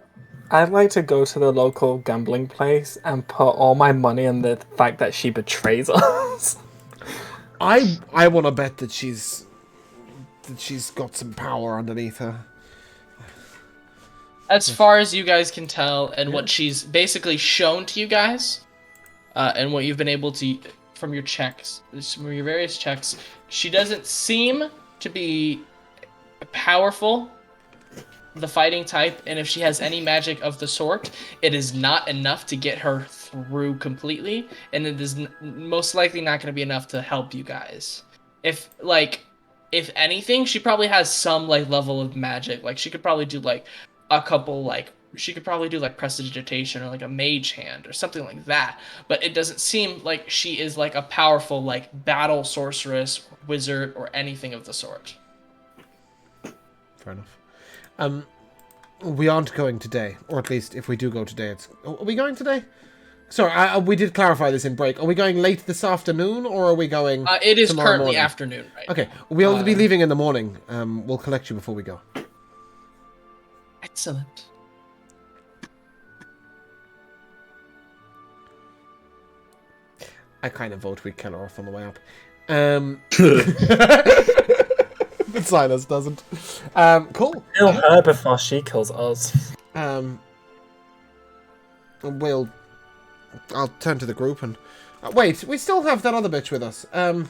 I'd like to go to the local gambling place and put all my money on the fact that she betrays us. I want to bet that she's got some power underneath her. As far as you guys can tell, and what she's basically shown to you guys, and what you've been able to, from your checks, from your various checks, she doesn't seem to be powerful, the fighting type, and if she has any magic of the sort, it is not enough to get her through completely, and it is most likely not going to be enough to help you guys. If anything, she probably has some, level of magic. She could probably do, a couple, she could probably do, prestidigitation or, a mage hand or something like that. But it doesn't seem like she is, a powerful, battle sorceress, wizard, or anything of the sort. Fair enough. We aren't going today. Or at least, if we do go today, it's... Are we going today? Sorry, we did clarify this in break. Are we going late this afternoon, or are we going It is tomorrow currently morning? afternoon, right? Okay, we'll be leaving in the morning. We'll collect you before we go. Excellent. I kind of vote we kill her off on the way up. But Silas doesn't. Cool. Kill her before she kills us. I'll turn to the group and Wait, we still have that other bitch with us. I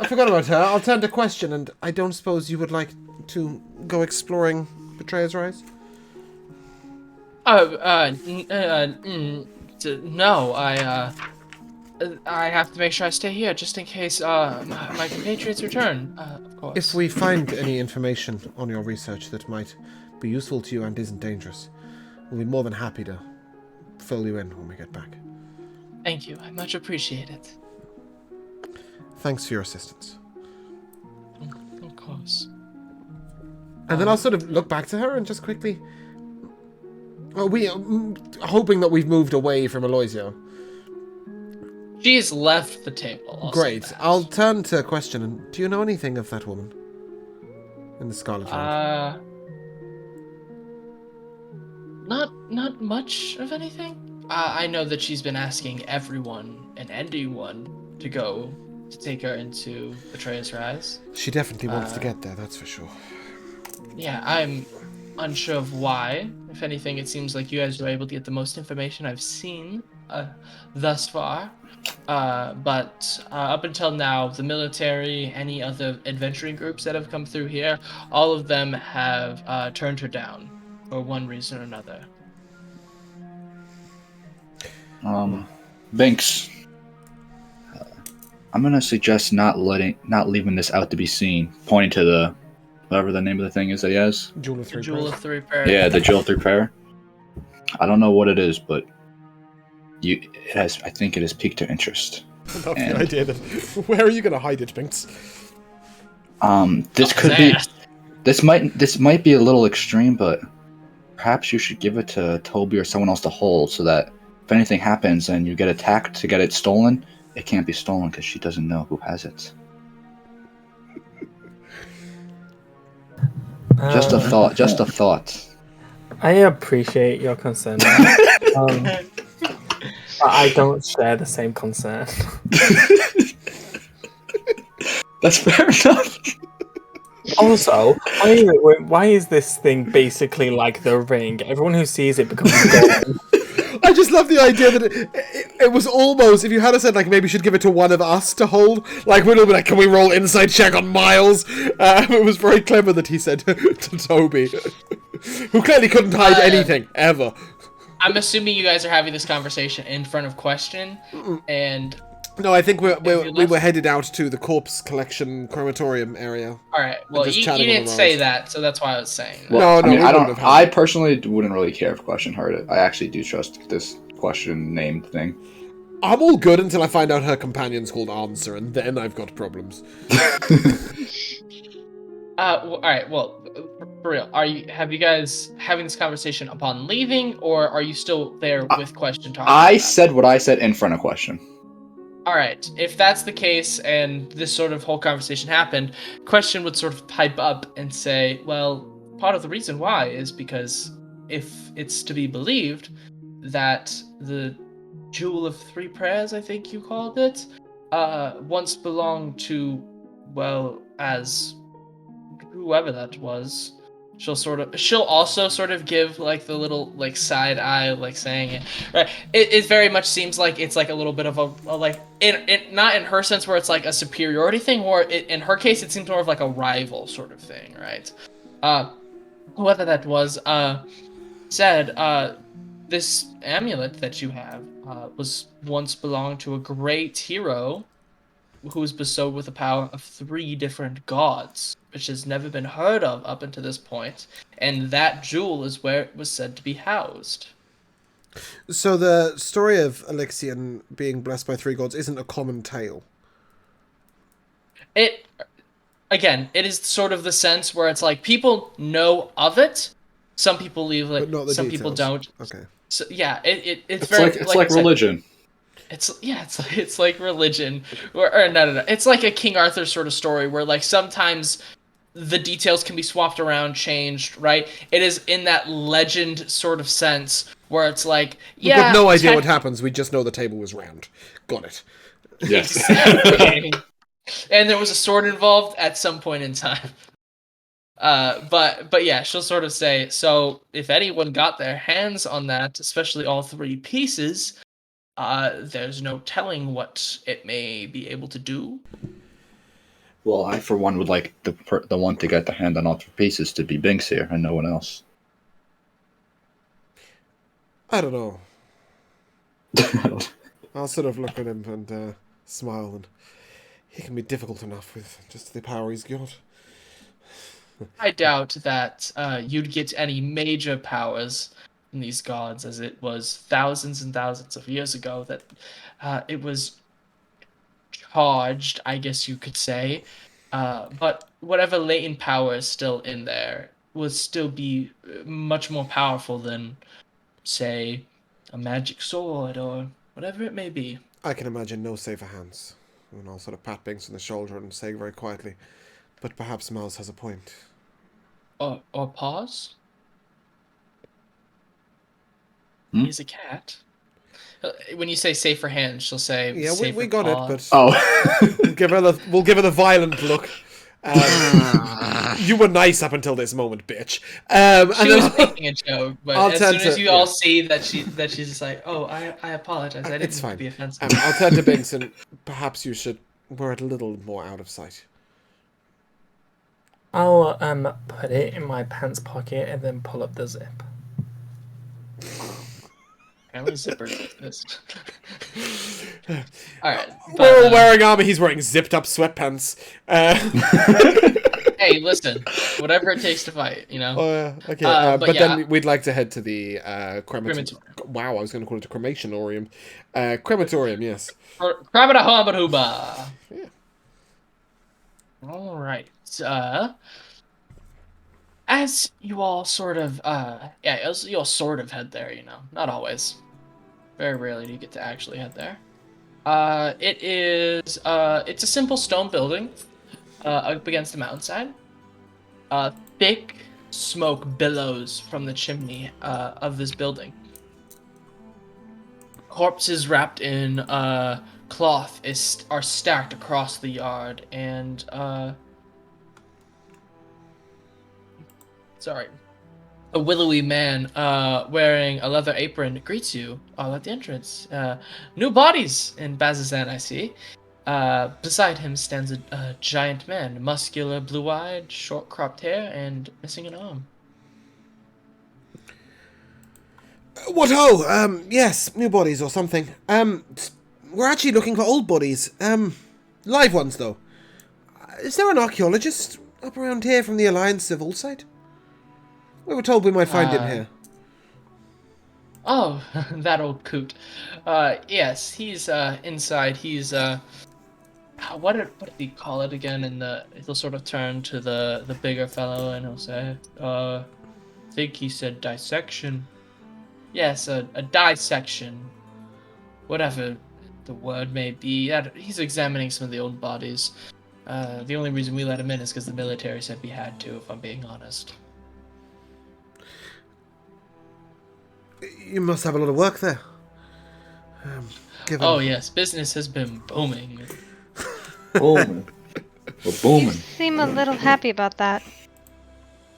forgot about her. I'll turn to question, and I don't suppose you would like to go exploring Betrayer's Rise? No, I have to make sure I stay here just in case my compatriots return. Of course. If we find any information on your research that might be useful to you and isn't dangerous, we'll be more than happy to fill you in when we get back. Thank you. I much appreciate it. Thanks for your assistance. Of course. And then I'll sort of look back to her and just quickly... we hoping that we've moved away from Aloysio. She's left the table. Great. I'll turn to question. And do you know anything of that woman in the Scarlet Robe? Not much of anything. I know that she's been asking everyone and anyone to go to take her into Betrayer's Rise. She definitely wants to get there, that's for sure. Yeah, I'm unsure of why. If anything, it seems like you guys were able to get the most information I've seen thus far. But up until now, the military, any other adventuring groups that have come through here, all of them have turned her down for one reason or another. Binks, I'm gonna suggest not leaving this out to be seen. Pointing to the whatever the name of the thing is that he has. Jewel of Three Prayers. Yeah, the Jewel of Three Prayer. I don't know what it is, but I think it has piqued your interest. I love the idea that... Where are you going to hide it, Binks? This could be... This might be a little extreme, but perhaps you should give it to Toby or someone else to hold, so that if anything happens and you get attacked to get it stolen, it can't be stolen because she doesn't know who has it. Just a thought. Just a thought. I appreciate your concern. But I don't share the same concern. That's fair enough. Also, why is this thing basically like the ring? Everyone who sees it becomes gold. I just love the idea that it was almost, if you had said, like, maybe you should give it to one of us to hold, like, we'd all be like, can we roll insight check on Miles? It was very clever that he said to Toby, who clearly couldn't hide anything, ever. I'm assuming you guys are having this conversation in front of Question, and... No, I think we were headed out to the corpse collection crematorium area. All right. Well, you didn't say that, so that's why I was saying that. Well, I personally wouldn't really care if Question heard it. I actually do trust this Question named thing. I'm all good until I find out her companion's called Answer, and then I've got problems. All right. Well, for real, have you guys having this conversation upon leaving, or are you still there with Question talking? I said what I said in front of Question. All right. If that's the case, and this sort of whole conversation happened, Question would sort of pipe up and say, "Well, part of the reason why is because if it's to be believed that the Jewel of Three Prayers, I think you called it, once belonged to, well, as whoever that was." She'll also sort of give like the little like side eye, like saying it, right? It very much seems like it's like a little bit of a like not in her sense where it's like a superiority thing, or in her case it seems more of like a rival sort of thing, right? Whether that was said, this amulet that you have was once belonged to a great hero who was bestowed with the power of 3 different gods, which has never been heard of up until this point, and that jewel is where it was said to be housed. So the story of Alexian being blessed by 3 gods isn't a common tale? It is sort of the sense where it's like, people know of it, some people believe it, some people don't. Okay. So, yeah, it's very... It's like religion. It's like religion, or no. It's like a King Arthur sort of story where like sometimes the details can be swapped around, changed, right? It is in that legend sort of sense where it's like, We've got no idea what happens. We just know the table was round. Got it. Yes. Exactly. And there was a sword involved at some point in time. But yeah, she'll sort of say, so if anyone got their hands on that, especially all 3 pieces, there's no telling what it may be able to do. Well, I for one would like the one to get the hand on all 3 pieces to be Binks here, and no one else. I don't know. I'll sort of look at him and smile, and he can be difficult enough with just the power he's got. I doubt that you'd get any major powers from these gods, as it was thousands and thousands of years ago that it was charged, I guess you could say. But whatever latent power is still in there would still be much more powerful than, say, a magic sword or whatever it may be. I can imagine no safer hands. And I'll sort of pat Binks on the shoulder and say very quietly, but perhaps Miles has a point. Or paws? He's a cat. When you say safer hands, she'll say Yeah, safer we got paw. it, but Oh. we'll give her the violent look. You were nice up until this moment, bitch. She was making a joke, but I'll as turn soon as to- you all see that she's just like, oh, I apologize. I didn't It's mean fine. to be offensive. I'll turn to Binks and perhaps you should wear it a little more out of sight. I'll put it in my pants pocket and then pull up the zip. Apparently zippers exist. Alright. We're all wearing armor, he's wearing zipped up sweatpants. Hey, listen. Whatever it takes to fight, you know? Okay, but but yeah. then we'd like to head to the crematorium. Crematorium. Wow, I was going to call it a cremationorium. Crematorium, yes. Krabada-hobba-hooba. Yeah. Alright. As you all sort of, as you all sort of head there, you know, not always. Very rarely do you get to actually head there. It's a simple stone building, up against the mountainside. Thick smoke billows from the chimney, of this building. Corpses wrapped in, cloth are stacked across the yard, and, a willowy man wearing a leather apron greets you all at the entrance. New bodies in Bazzoxan, I see. Beside him stands a giant man, muscular, blue-eyed, short-cropped hair, and missing an arm. What ho! Yes, new bodies or something. We're actually looking for old bodies. Live ones, though. Is there an archaeologist up around here from the Alliance of Allsight? We were told we might find him here. Oh, that old coot. Yes, he's inside. He's what did he call it again? And he'll sort of turn to the bigger fellow and he'll say, I think he said dissection. Yes, a dissection. Whatever the word may be. He's examining some of the old bodies. The only reason we let him in is because the military said we had to, if I'm being honest. You must have a lot of work there. Oh yes, business has been booming. Booming. We're booming. You seem a little happy about that.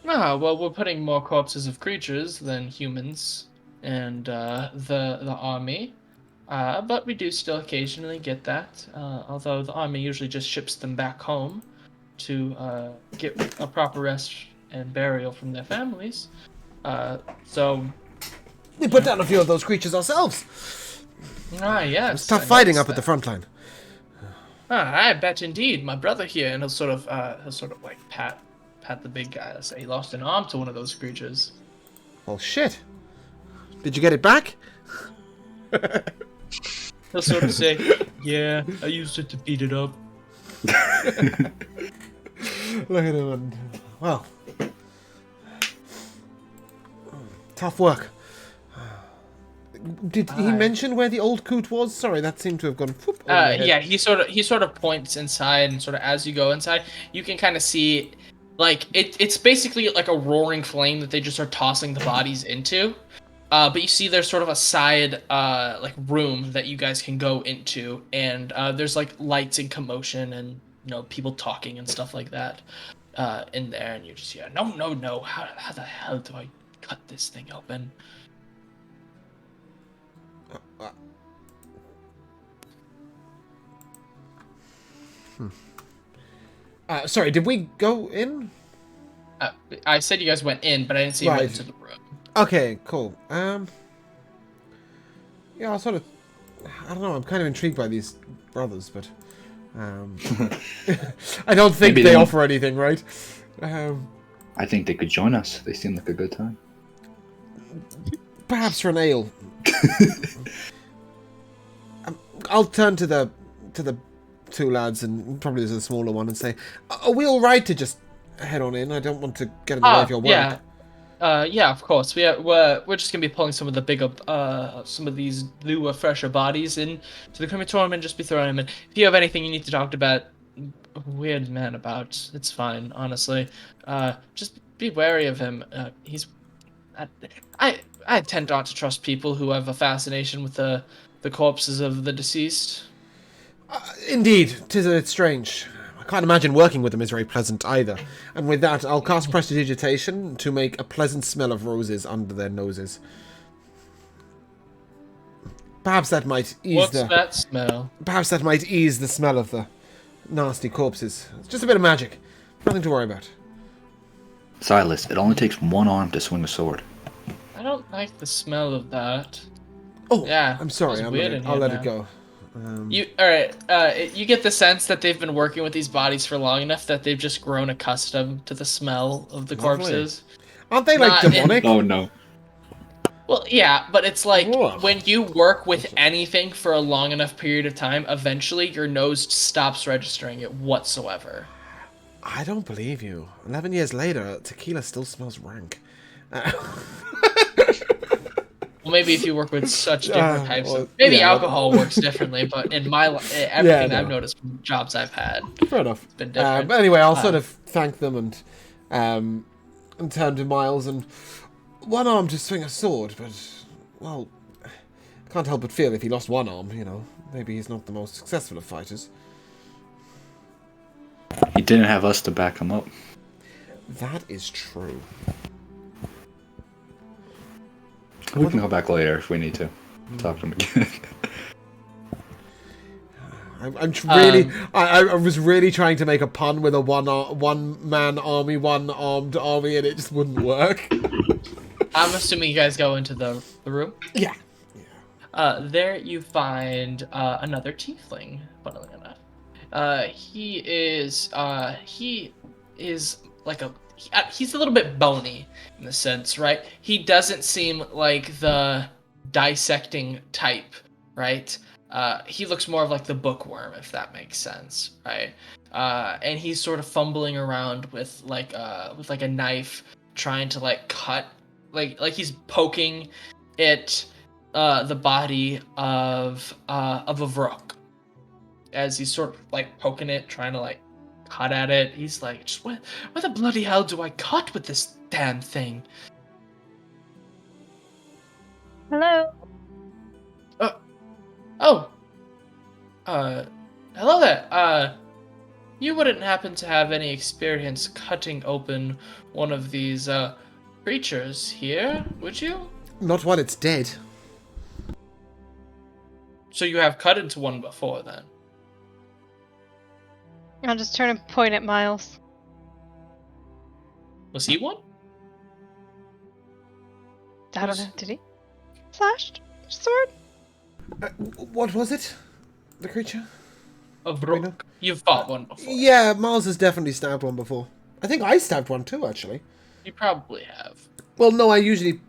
Ah, well, we're putting more corpses of creatures than humans and the army. But we do still occasionally get that. Although the army usually just ships them back home to get a proper rest and burial from their families. So we put down a few of those creatures ourselves. Yes. It was tough fighting up at the front line. I bet indeed. My brother here, and he'll sort of like pat the big guy. Let's say he lost an arm to one of those creatures. Well, shit. Did you get it back? He'll sort of say, "Yeah, I used it to beat it up." Look at him. And, well, tough work. Did he mention where the old coot was? Sorry, that seemed to have gone. Whoop, over my head. Yeah, he sort of points inside, and sort of as you go inside, you can kind of see, like it's basically like a roaring flame that they just are tossing the bodies into. But you see there's sort of a side like room that you guys can go into, and there's like lights and commotion and people talking and stuff like that in there, and you just no, how the hell do I cut this thing open? Sorry, did we go in? I said you guys went in, but I didn't see you Right. went into the room. Okay, cool. Yeah, I'll sort of... I don't know, I'm kind of intrigued by these brothers, but... I don't think Maybe they they- offer anything, right? I think they could join us. They seem like a good time. Perhaps for an ale. I'll turn to the two lads, and probably there's a smaller one, and say, "Are we all right to just head on in? I don't want to get in the way of your work." Yeah, of course. We're just gonna be pulling some of the bigger, some of these newer, fresher bodies in to the crematorium and just be throwing them in. If you have anything you need to talk about, weird man about, it's fine, honestly. Just be wary of him. I tend not to trust people who have a fascination with the corpses of the deceased. Indeed, it's strange. I can't imagine working with them is very pleasant either. And with that, I'll cast prestidigitation to make a pleasant smell of roses under their noses. Perhaps that might ease What's that smell? Perhaps that might ease the smell of the nasty corpses. It's just a bit of magic. Nothing to worry about. Silas, it only takes one arm to swing a sword. I don't like the smell of that. Oh, Yeah, I'm sorry. smells I'll weird let in it, I'll here let now. it go. You get the sense that they've been working with these bodies for long enough that they've just grown accustomed to the smell of the Lovely. corpses. Aren't they like Not- demonic? Oh no. Well, yeah, but it's like Ugh. when you work with anything for a long enough period of time, eventually your nose stops registering it whatsoever. I don't believe you. 11 years later, tequila still smells rank. Well, maybe if you work with such different types well, of... Maybe yeah. alcohol works differently, but in my everything no. I've noticed from jobs I've had, Fair enough. it's been different. But anyway, I'll sort of thank them and turn to Miles and one arm to swing a sword, but, well, can't help but feel if he lost one arm, maybe he's not the most successful of fighters. He didn't have us to back him up. That is true. We can go back later if we need to. Talk to him again. I'm really. I was really trying to make a pun with a one-man army, one-armed army, and it just wouldn't work. I'm assuming you guys go into the room. Yeah. There you find another tiefling, funnily enough. He is like he's a little bit bony in the sense, right? He doesn't seem like the dissecting type, right? He looks more of like the bookworm, if that makes sense, right? And he's sort of fumbling around with like a knife, trying to like cut, like he's poking at the body of a vrook. As he's sort of like poking it, trying to like cut at it, he's like, just where the bloody hell do I cut with this damn thing? Hello. Hello there. You wouldn't happen to have any experience cutting open one of these creatures here, would you? Not while it's dead. So you have cut into one before then? I'll just turn and point at Miles. Was he one? I don't know. Did he? Slashed sword? What was it? The creature? A vrook. You've fought one before. Yeah, Miles has definitely stabbed one before. I think I stabbed one too, actually. You probably have. Well, no, I usually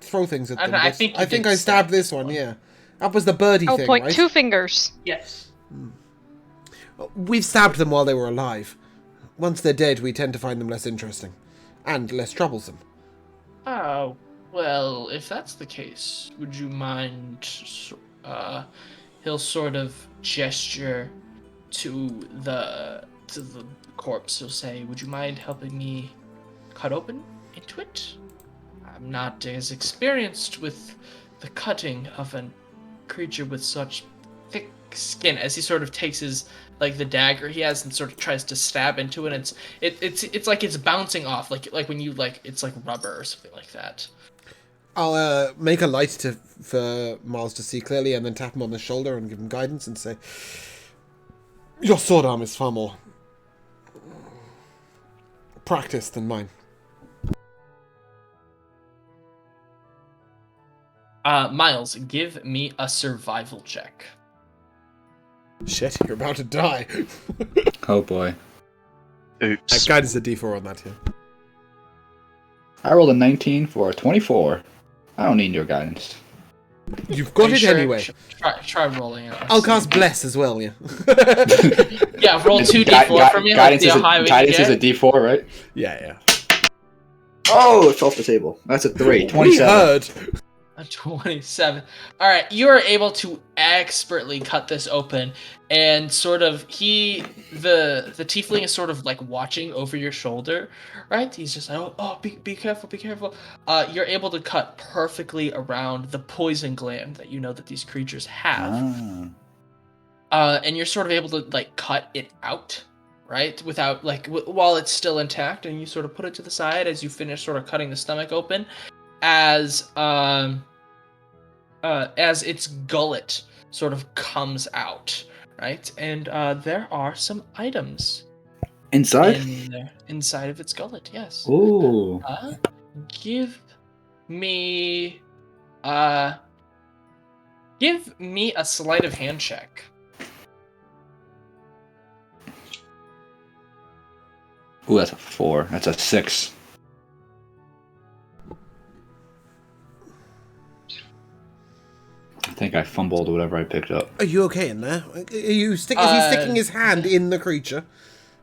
throw things at them. I but think you I think did I stabbed stab this one, yeah. That was the birdie Oh, thing, point right? 2 fingers. Yes. We've stabbed them while they were alive. Once they're dead, we tend to find them less interesting. And less troublesome. Oh, well, if that's the case, would you mind, he'll sort of gesture to the corpse. He'll say, would you mind helping me cut open into it? I'm not as experienced with the cutting of a creature with such thick skin, as he sort of takes his, like, the dagger he has and sort of tries to stab into it. And it's like it's bouncing off, like when you, like, it's like rubber or something like that. I'll make a light for Miles to see clearly and then tap him on the shoulder and give him guidance and say, Your sword arm is far more practiced than mine. Miles, give me a survival check. Shit, you're about to die. Oh boy. Oops. Guidance a D4 on that, yeah. I rolled a 19 for a 24. I don't need your guidance. You've got Are you it sure? anyway. Try rolling it. I'll cast Bless as well, yeah. Yeah, roll 2d4 for me. Guidance, Let's see how high we can guidance is a get. D4, right? Yeah. Oh, it's off the table. That's a 3. We 27. heard. A 27. All right, you are able to expertly cut this open, and sort of the tiefling is sort of like watching over your shoulder, right? He's just like, oh, be careful, be careful. You're able to cut perfectly around the poison gland that you know that these creatures have, and you're sort of able to like cut it out, right? Without like while it's still intact, and you sort of put it to the side as you finish sort of cutting the stomach open, as its gullet sort of comes out, right? And there are some items Inside? inside of its gullet. Yes. Ooh. Give me a sleight of hand check. Ooh, that's a 4. That's a 6. I think I fumbled whatever I picked up. Are you okay in there? Is he sticking his hand in the creature?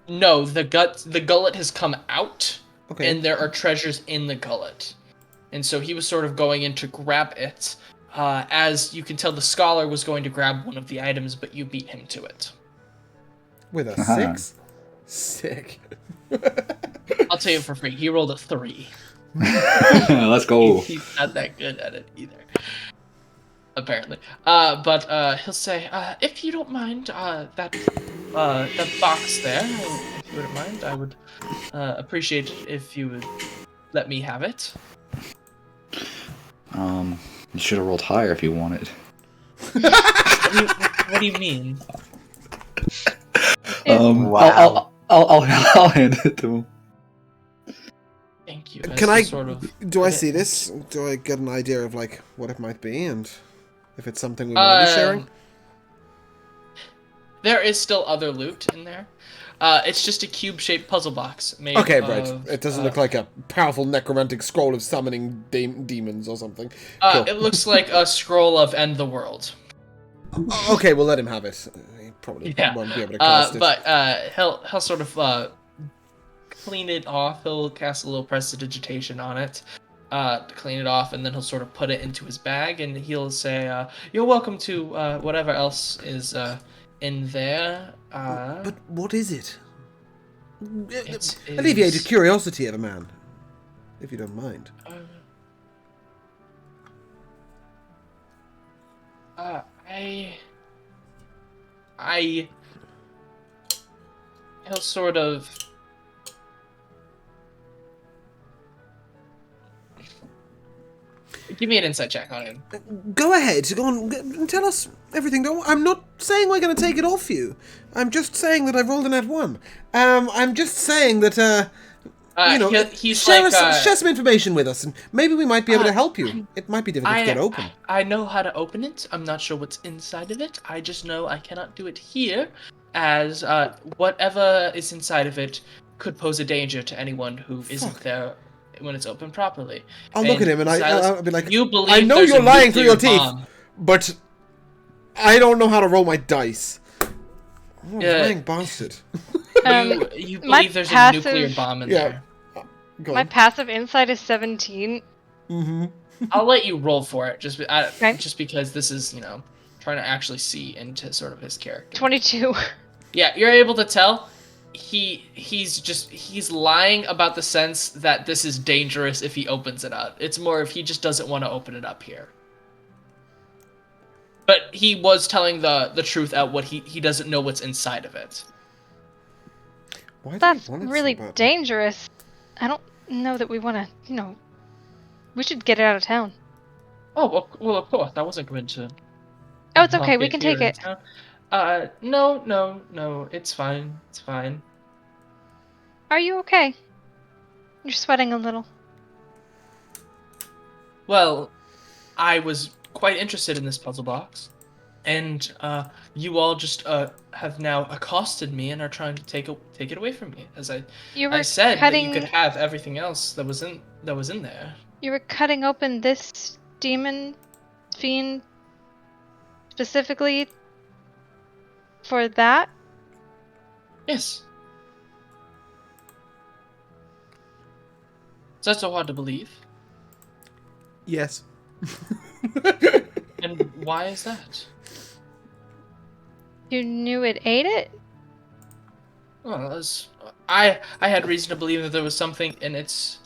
No, the gullet has come out, Okay. and there are treasures in the gullet. And so he was sort of going in to grab it. As you can tell, the scholar was going to grab one of the items, but you beat him to it. With a Uh-huh. 6? Sick. I'll tell you for free, he rolled a 3. Let's go. He's not that good at it either, apparently. But he'll say, if you don't mind, that box there, if you wouldn't mind, I would appreciate it if you would let me have it. You should have rolled higher if you wanted. What do you mean? Wow. I'll hand it to him. Thank you. Can I? Do I put see it this? Do I get an idea of like what it might be and if it's something we want to be sharing? There is still other loot in there. It's just a cube-shaped puzzle box made Okay, of, right. It doesn't look like a powerful necromantic scroll of summoning demons or something. Cool. It looks like a scroll of End the World. Okay, we'll let him have it. He probably won't be able to cast it. But he'll sort of clean it off. He'll cast a little prestidigitation on it to clean it off, and then he'll sort of put it into his bag, and he'll say, "You're welcome to whatever else is in there." But what is it? It Alleviate the is- curiosity of a man, if you don't mind. He'll sort of. Give me an insight check on him. Go ahead. Go on. Tell us everything. I'm not saying we're going to take it off you. I'm just saying that I've rolled a nat 1. I'm just saying that, you know, he's share like, some information with us, and maybe we might be able to help you. It might be difficult to get open. I know how to open it. I'm not sure what's inside of it. I just know I cannot do it here, as whatever is inside of it could pose a danger to anyone who isn't there when it's opened properly. I'll look at him and I'll be like, you believe I know there's you're a lying through your nuclear teeth, bomb. but I don't know how to roll my dice. Oh, Yeah. lying bastard. You my believe there's a passive- nuclear bomb in Yeah. there. Go My on. passive insight is 17. Mm-hmm. I'll let you roll for it, just Okay. just because this is, trying to actually see into sort of his character. 22. Yeah, you're able to tell he's lying about the sense that this is dangerous if he opens it up. It's more if he just doesn't want to open it up here. But he was telling the truth at what he doesn't know what's inside of it. Why do That's you want it so really badly? dangerous. I don't know that we want to, we should get it out of town. Oh, well, of course. I wasn't going to. Oh, it's okay. knock We can here take in it. town. No, it's fine. It's fine. Are you okay? You're sweating a little. Well, I was quite interested in this puzzle box, and you all just have now accosted me and are trying to take it away from me. As You I were said that you could cutting. have everything else that was in there. You were cutting open this demon fiend specifically for that. Yes. Is that so hard to believe? Yes. And why is that? You knew it ate it. Well, I had reason to believe that there was something in its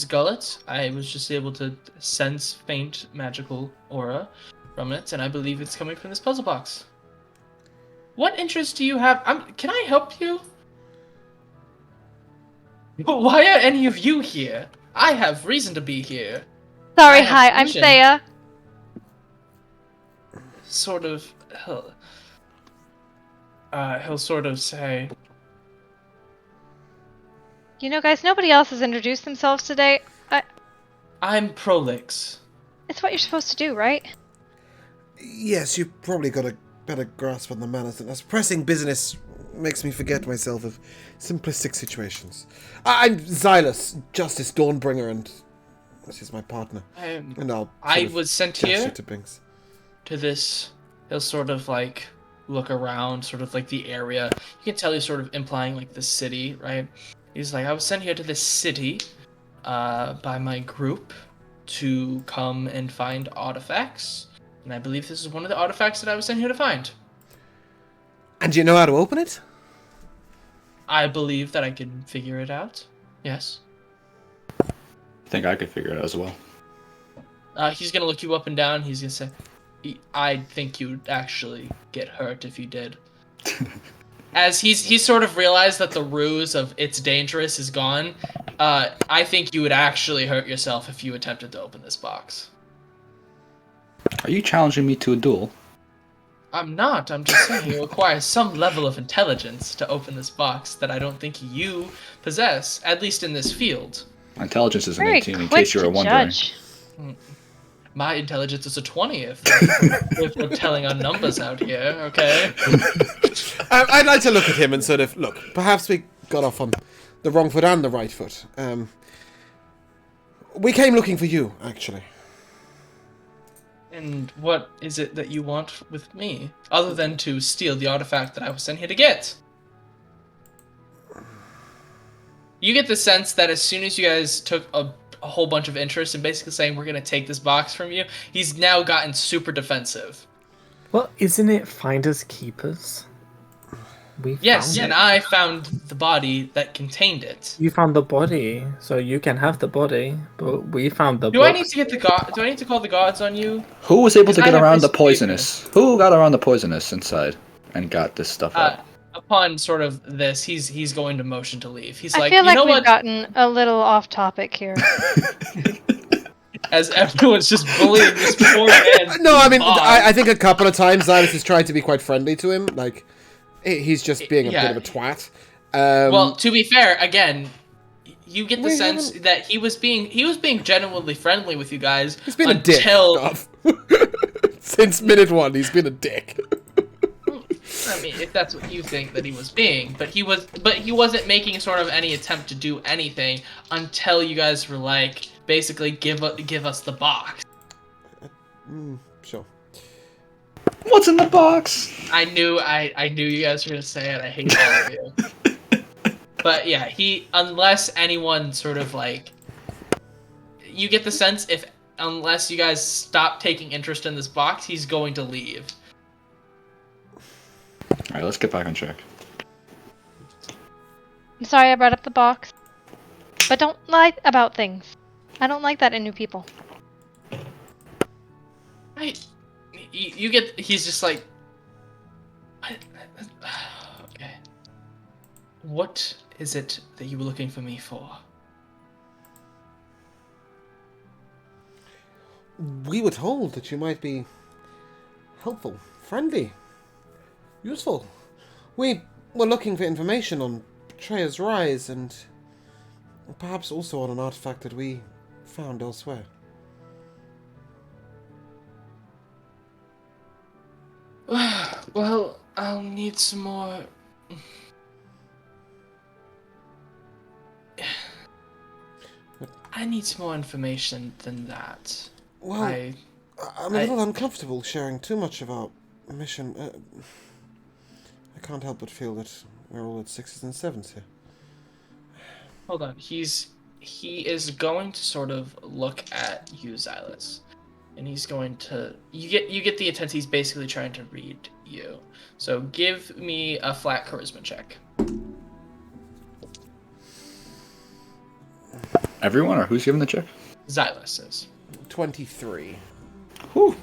gullet. I was just able to sense faint magical aura from it, and I believe it's coming from this puzzle box. What interest do you have? Can I help you? But why are any of you here? I have reason to be here. Sorry, I have hi, I'm vision. Thea. Sort of. He'll sort of say, You know, guys, nobody else has introduced themselves today. "I'm Prolix." It's what you're supposed to do, right? Yes, you've probably got a better grasp on the manners than us. Pressing business makes me forget myself of simplistic situations. I'm Xylus, Justice Dawnbringer, and this is my partner. And I was sent here to Binks. to this. He'll sort of like look around, sort of like the area. You can tell he's sort of implying like the city, right? He's like, I was sent here to this city by my group to come and find artifacts. And I believe this is one of the artifacts that I was sent here to find. And do you know how to open it? I believe that I can figure it out. Yes. I think I could figure it out as well. He's gonna look you up and down. He's gonna say, I think you'd actually get hurt if you did. As he's sort of realized that the ruse of it's dangerous is gone, I think you would actually hurt yourself if you attempted to open this box. Are you challenging me to a duel? I'm not. I'm just saying it requires some level of intelligence to open this box that I don't think you possess, at least in this field. My intelligence is an Very 18, in quick case you were to wondering. judge. My intelligence is a 20 if we're telling our numbers out here, okay? I'd like to look at him and sort of, look, perhaps we got off on the wrong foot and the right foot. We came looking for you, actually. And what is it that you want with me, other than to steal the artifact that I was sent here to get? You get the sense that as soon as you guys took a whole bunch of interest in basically saying we're going to take this box from you, he's now gotten super defensive. Well, isn't it finders keepers? Yes, found and it. I found the body that contained it. You found the body, so you can have the body, but we found the Do book. I need to get the god? Do I need to call the gods on you? Who was able to Because get I have around the this paper. poisonous? Who got around the poisonous inside and got this stuff out? Upon sort of this, he's going to motion to leave. He's I like, feel you like know we've what? gotten a little off topic here. As everyone's just bullying this poor man. No, I mean, I think a couple of times Xylus has tried to be quite friendly to him. Like, he's just being a bit of a twat. Well, to be fair, again, you get the We sense that he was being genuinely friendly with you guys. He's been until, a dick. Since minute one, he's been a dick. I mean, if that's what you think that he was being, but he wasn't making sort of any attempt to do anything until you guys were like, basically give us the box. Sure. What's in the box? I knew you guys were gonna say it. I hate all of you. But yeah, unless anyone sort of like, you get the sense unless you guys stop taking interest in this box, he's going to leave. Alright, let's get back on track. I'm sorry I brought up the box. But don't lie about things. I don't like that in new people. You get, he's just like, okay. What is it that you were looking for me for? We were told that you might be helpful, friendly. Useful. We were looking for information on Betrayer's Rise and perhaps also on an artifact that we found elsewhere. Well, I'll need some more. I need some more information than that. Well, I'm a little uncomfortable sharing too much of our mission. I can't help but feel that we're all at sixes and sevens here. Hold on. He is going to sort of look at you, Xylus, and he's going to. You get the intent. He's basically trying to read you. So give me a flat charisma check. Everyone, or who's giving the check? Xylus is. 23. Whew.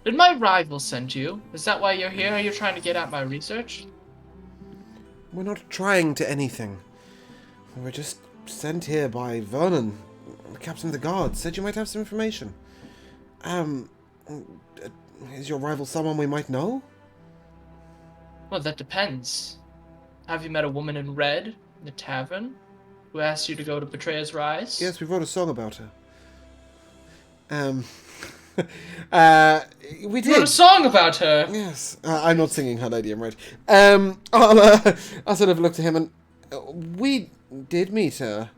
Did my rival send you? Is that why you're here? Are you trying to get at my research? We're not trying to anything. We were just sent here by Vernon, the captain of the guard. Said you might have some information. Is your rival someone we might know? Well, that depends. Have you met a woman in red in the tavern who asked you to go to Betrayer's Rise? Yes, we wrote a song about her. We did. You wrote a song about her? Yes. I'm not singing her lady, I'm right. I'll sort of look to him and... we did meet a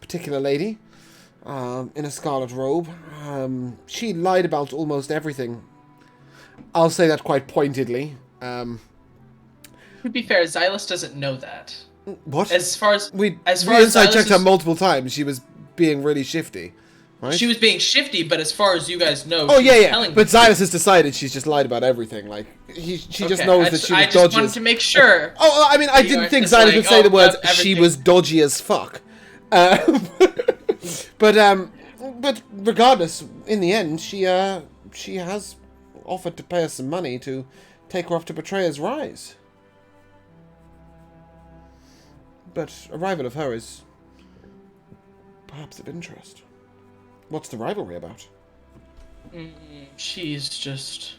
particular lady in a scarlet robe. She lied about almost everything. I'll say that quite pointedly. To be fair, Xylus doesn't know that. What? As far as we Xylus inside checked her is- multiple times. She was being really shifty. Right? She was being shifty, but as far as you guys know, Oh she yeah, was yeah. telling But you. Xylus has decided she's just lied about everything. Like she just knows that she was I just dodgy. wanted to make sure. Oh, I mean, I didn't aren't think just Xylus like, would say the words yep, "she everything." was dodgy as fuck." But regardless, in the end, she has offered to pay us some money to take her off to Betrayer's Rise. But a rival of hers is perhaps of interest. What's the rivalry about? She's just...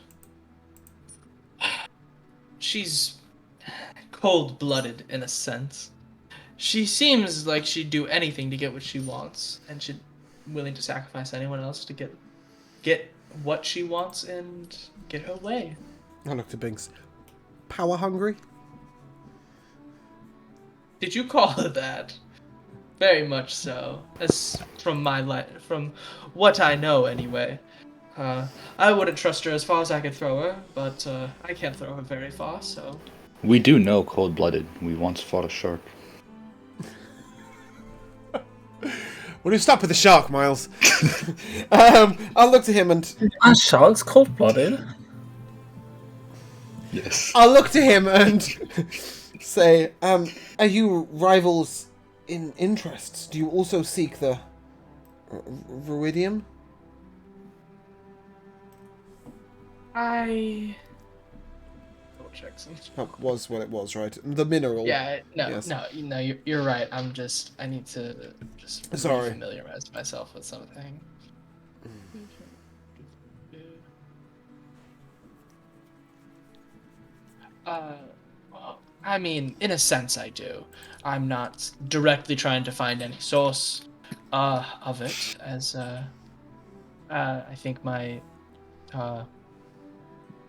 She's cold-blooded, in a sense. She seems like she'd do anything to get what she wants, and she'd willing to sacrifice anyone else to get what she wants and get her way. I look to Binks. Power hungry? Did you call her that? Very much so. As from from what I know, anyway. I wouldn't trust her as far as I could throw her, but I can't throw her very far, so... We do know cold-blooded. We once fought a shark. Will you stop with the shark, Miles? I'll look to him and... Are sharks cold-blooded? Yes. I'll look to him and say, are you rivals in interests? Do you also seek the Viridium? I... Double check something. That was what it was, right? The mineral. Yeah, no, Yes. no, you're right. I need to just Sorry. familiarize myself with something. Well, I mean, in a sense, I do. I'm not directly trying to find any source of it, as I think my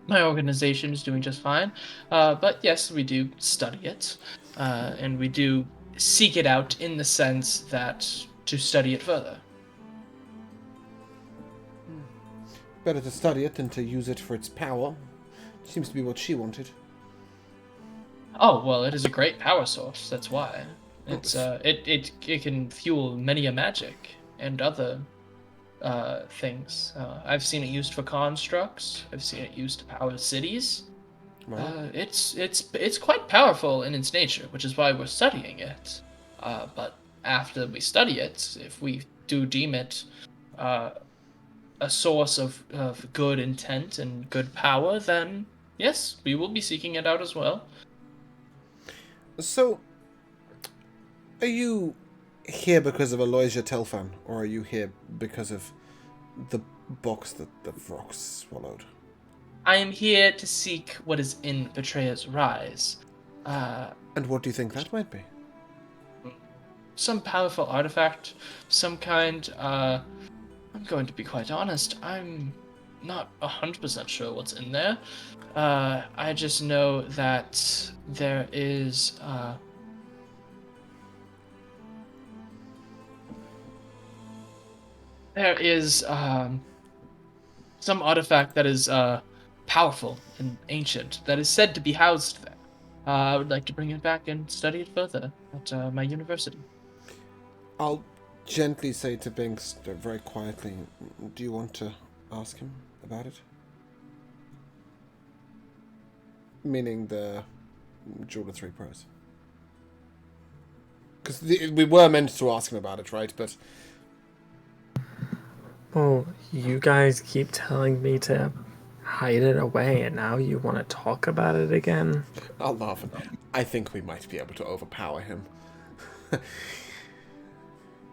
organization is doing just fine. But yes, we do study it, and we do seek it out in the sense that to study it further. Better to study it than to use it for its power. Seems to be what she wanted. Oh well, it is a great power source. That's why it's it can fuel many a magic and other things. I've seen it used for constructs. I've seen it used to power cities. Right. It's quite powerful in its nature, which is why we're studying it. But after we study it, if we do deem it a source of good intent and good power, then yes, we will be seeking it out as well. So, are you here because of Aloysia Telfan, or are you here because of the box that the Vrox swallowed? I am here to seek what is in Betrayer's Rise. And what do you think that might be? Some powerful artifact, some kind. I'm going to be quite honest. I'm not 100% sure what's in there. I just know that there is. There is some artifact that is powerful and ancient that is said to be housed there. I would like to bring it back and study it further at my university. I'll gently say to Binks, very quietly, do you want to ask him about it? Meaning the Jewel of Three Pros. Because we were meant to ask him about it, right? But... Well, you guys keep telling me to hide it away, and now you want to talk about it again? I'll laugh. I think we might be able to overpower him.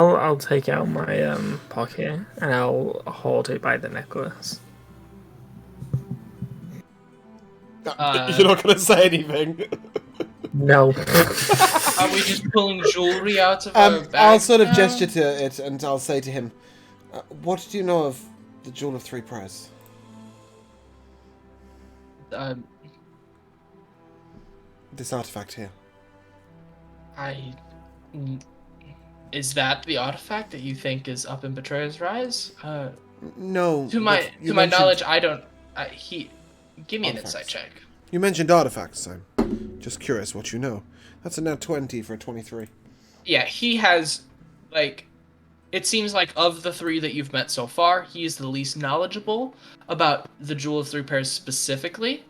I'll take out my pocket and I'll hold it by the necklace. You're not going to say anything. No. Are we just pulling jewelry out of our bag? I'll sort of gesture to it and I'll say to him, what do you know of the Jewel of Three Pros? This artifact here. Is that the artifact that you think is up in Betrayer's Rise? No. To my knowledge, I don't. Give me an Artifacts. insight check. You mentioned artifacts. I'm just curious what you know. That's a nat 20 for a 23. Yeah, he has, like, it seems like of the three that you've met so far, he is the least knowledgeable about the Jewel of Three Pairs specifically.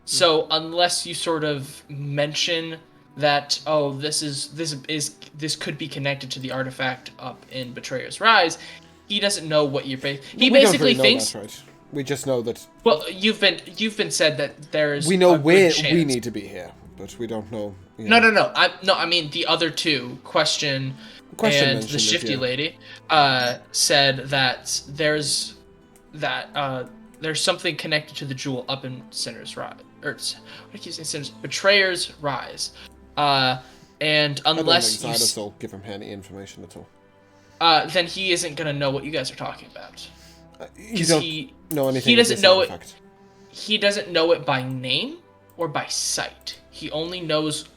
So unless you sort of mention that, oh, this could be connected to the artifact up in Betrayer's Rise, he doesn't know what you're He We don't basically really know thinks. that, right? We just know that. Well, you've been said that there's. We know a good where chance. we need to be here, but we don't know. No. I mean the other two, Question and mentioned the it, Shifty yeah. Lady, said that there's something connected to the jewel up in Sinner's Rise, or what do I keep saying? Sinner's Betrayer's Rise, and I don't unless think you, Xylus will give him any information at all. then he isn't gonna know what you guys are talking about. You don't know anything. He doesn't of this know artifact. He doesn't know it by name or by sight. He only knows.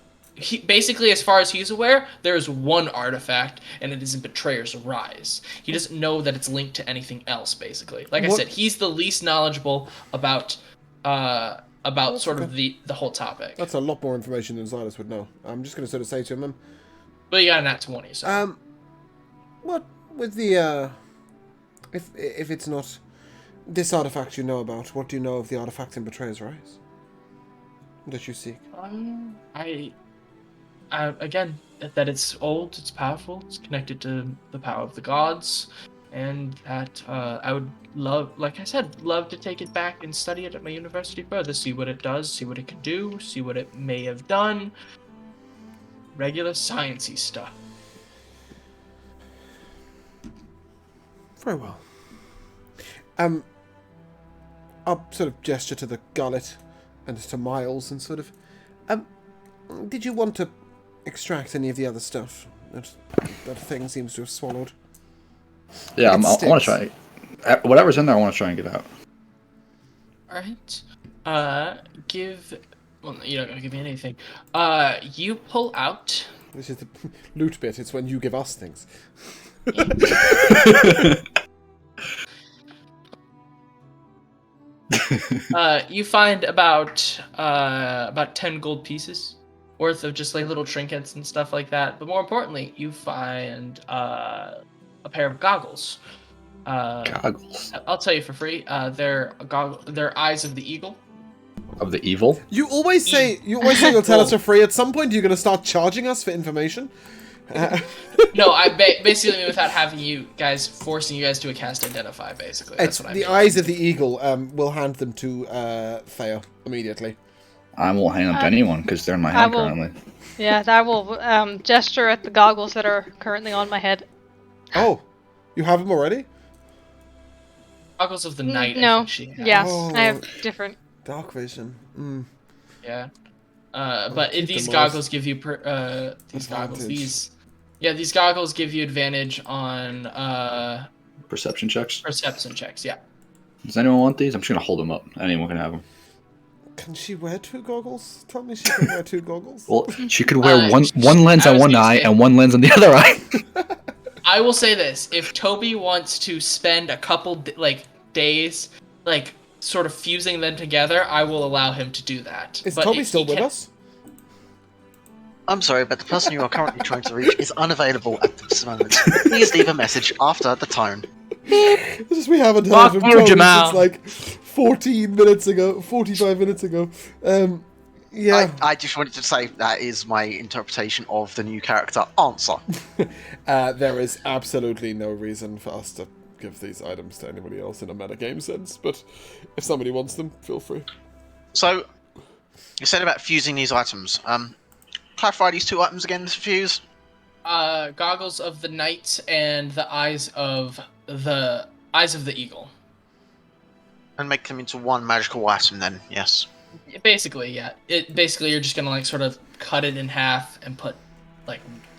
Basically, as far as he's aware, there is one artifact, and it is in Betrayer's Rise. He doesn't know that it's linked to anything else. Basically, like I said, he's the least knowledgeable about sort of the whole topic. That's a lot more information than Xylus would know. I'm just going to sort of say to him, But you got a nat 20, so. what with the if it's not this artifact you know about, what do you know of the artifact in Betrayer's Rise that you seek? Again, that it's old, it's powerful, it's connected to the power of the gods, and that I would love, like I said, love to take it back and study it at my university further, see what it does, see what it can do, see what it may have done. Regular sciencey stuff. Very well. I'll sort of gesture to the gullet and to Miles and sort of, did you want to extract any of the other stuff that thing seems to have swallowed? Yeah, I want to try. Whatever's in there, I want to try and get out. Alright. Well, you're not gonna give me anything. You pull out. This is the loot bit. It's when you give us things. You find about 10 gold pieces worth of just like little trinkets and stuff like that. But more importantly, you find a pair of goggles. Goggles I'll tell you for free. They're eyes of the eagle. of the evil. You always say you'll tell us for free. At some point, you're going to start charging us for information. No, I basically mean without forcing you guys to cast Identify. Basically, that's what I mean. The eyes of the eagle. We'll hand them to Thea immediately. I won't hand them to anyone because they're in my hand currently. Yeah, I will gesture at the goggles that are currently on my head. Oh, you have them already? Goggles of the night. I No. think she has. Yeah, Oh. I have different. Dark vision. Yeah. But keep these them goggles give you these goggles. Advantage. These goggles give you advantage on Perception checks. perception checks. Yeah. Does anyone want these? I'm just gonna hold them up. Anyone can have them. Can she wear 2 goggles? Tell me she can wear 2 goggles. Well, she could wear one lens I on was one gonna eye say- and one lens on the other eye. I will say this: if Toby wants to spend a couple days, sort of fusing them together, I will allow him to do that. Is But Toby if still he with can't- us? I'm sorry, but the person you are currently trying to reach is unavailable at this moment. Please leave a message after the tone. It's just we haven't Fuck heard from you, Toby Jamal. since like 45 minutes ago. Yeah. I just wanted to say that is my interpretation of the new character answer. There is absolutely no reason for us to give these items to anybody else in a metagame sense, but if somebody wants them, feel free. So, you said about fusing these items. Clarify these 2 items again to fuse. Goggles of the night and the eyes of the eagle. And make them into one magical item then, yes. Basically, yeah. Basically you're just gonna sort of cut it in half and put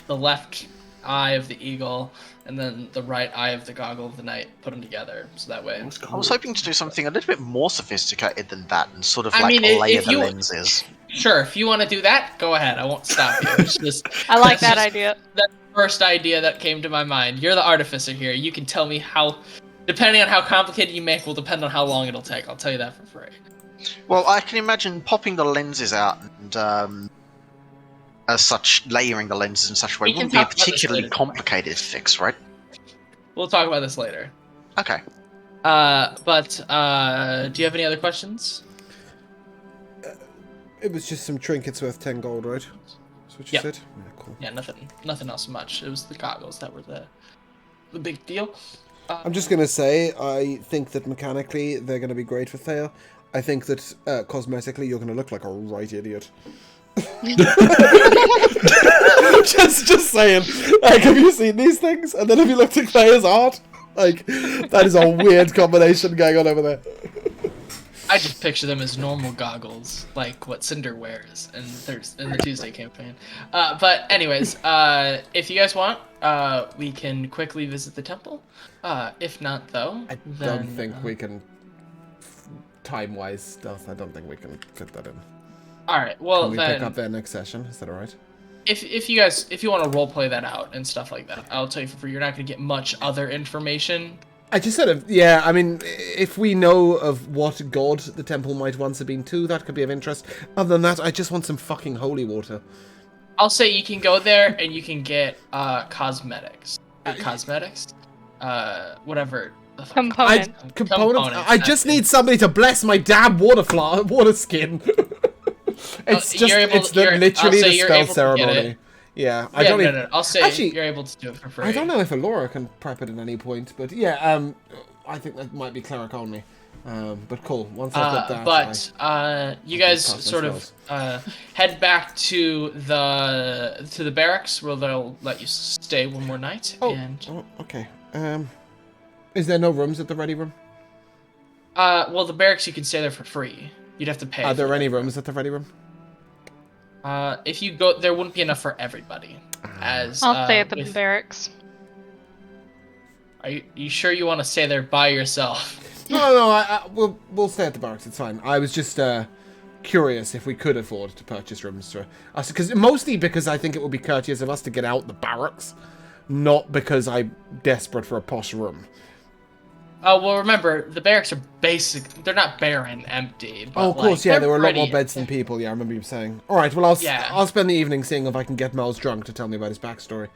the left eye of the eagle and then the right eye of the goggle of the night. Put them together so that way. I was hoping to do something a little bit more sophisticated than that and sort of I mean, layer if the you- lenses. Sure, if you want to do that, go ahead. I won't stop you. It's just I like that's that just idea. the first idea that came to my mind. You're the artificer here. You can tell me how, depending on how complicated you make, will depend on how long it'll take. I'll tell you that for free. Well, I can imagine popping the lenses out and, as such, layering the lenses in such a way We can wouldn't be a talk about this particularly later. complicated fix, right? We'll talk about this later. Okay. But do you have any other questions? It was just some trinkets worth 10 gold, right? That's what you Yep. said? Yeah, cool. Yeah, nothing else much. It was the goggles that were the big deal. I'm just going to say, I think that mechanically they're going to be great for Thea. I think that cosmetically you're going to look like a right idiot. just saying. Like, have you seen these things? And then have you looked at Thea's art? Like, that is a weird combination going on over there. I just picture them as normal goggles, like what Cinder wears in the Tuesday campaign. But anyways, if you guys want, we can quickly visit the temple. If not, though, I don't think we can, time-wise stuff, I don't think we can fit that in. All right. Well, Can we then, pick up there next session? Is that alright? if you want to role play that out and stuff like that, I'll tell you for free. You're not going to get much other information. I just sort of, yeah, I mean, if we know of what god the temple might once have been to, that could be of interest. Other than that, I just want some fucking holy water. I'll say you can go there and you can get cosmetics. Whatever. the fuck- Component. Components? I just that's it. need somebody to bless my damn water skin. It's just, you're able it's to- the, you're- I'll literally say the you're spell able to get ceremony. it. Yeah, I Yeah, don't no, even... no. I'll say Actually, you're able to do it for free. I don't know if Alora can prep it at any point, but yeah, I think that might be cleric only. But cool, once I've got that... But you guys cast my sort of head back to the barracks where they'll let you stay one more night. Oh, okay. Is there no rooms at the ready room? Well, the barracks you can stay there for free. You'd have to pay. Are for there it. any rooms at the ready room? If you go, there wouldn't be enough for everybody. As I'll stay at the with- barracks. Are you sure you want to stay there by yourself? No, we'll stay at the barracks. It's fine. I was just curious if we could afford to purchase rooms for us, mostly because I think it would be courteous of us to get out the barracks, not because I'm desperate for a posh room. Oh well, remember the barracks are basic. They're not barren, empty. But Oh, of course, yeah, they're there were a lot more pretty- beds than people. Yeah, I remember you saying. All right, well, Yeah. I'll spend the evening seeing if I can get Miles drunk to tell me about his backstory.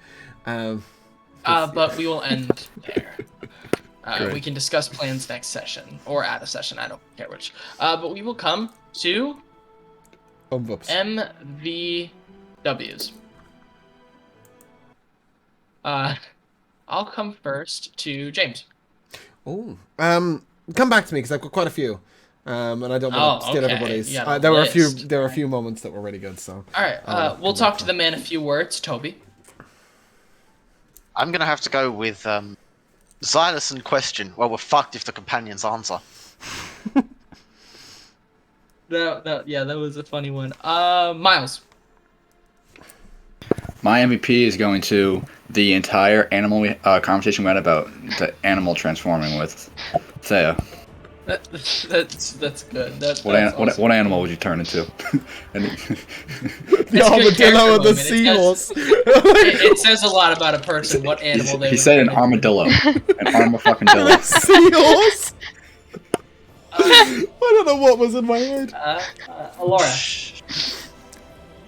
But we will end there. Great. We can discuss plans next session or at a session. I don't care which. But we will come to Whoops. MVWs. I'll come first to James. Oh, come back to me because I've got quite a few, and I don't want to steal okay. everybody's. You got a There were a few. list. There were a few moments that were really good. So. All right. We'll come talk back to them in a few words. Toby. I'm going to have to go with Xylison question. Well, we're fucked if the companions answer. That was a funny one. Miles. My MVP is going to the entire animal conversation we had about the animal transforming with Thea. That's good. What animal would you turn into? The armadillo and the seahorse. It says a lot about a person. What animal they? He said an armadillo, an armadillo. Seahorse. I don't know what was in my head. Laura.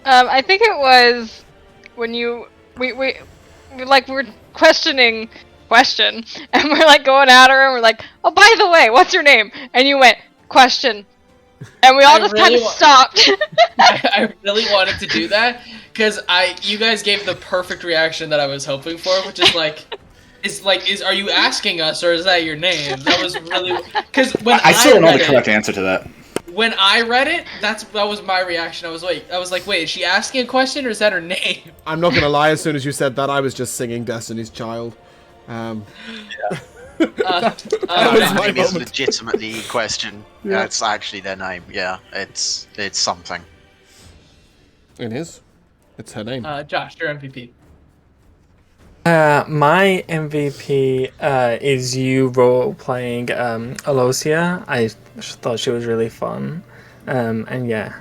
I think it was when we're questioning question, and we're like going at her, and we're like, oh, by the way, what's your name? And you went, question. And we all just kind of stopped. I really wanted to do that, because you guys gave the perfect reaction that I was hoping for, which is are you asking us, or is that your name? That was really, because when I still don't know the correct answer to that. When I read it, that was my reaction. I was like, wait, is she asking a question, or is that her name? I'm not gonna lie. As soon as you said that, I was just singing Destiny's Child. That my name is moment. legitimately question. Yeah. That's actually their name. Yeah, it's something. It is. It's her name. Josh, your MVP. My MVP is you role-playing Alosia. I thought she was really fun. And yeah,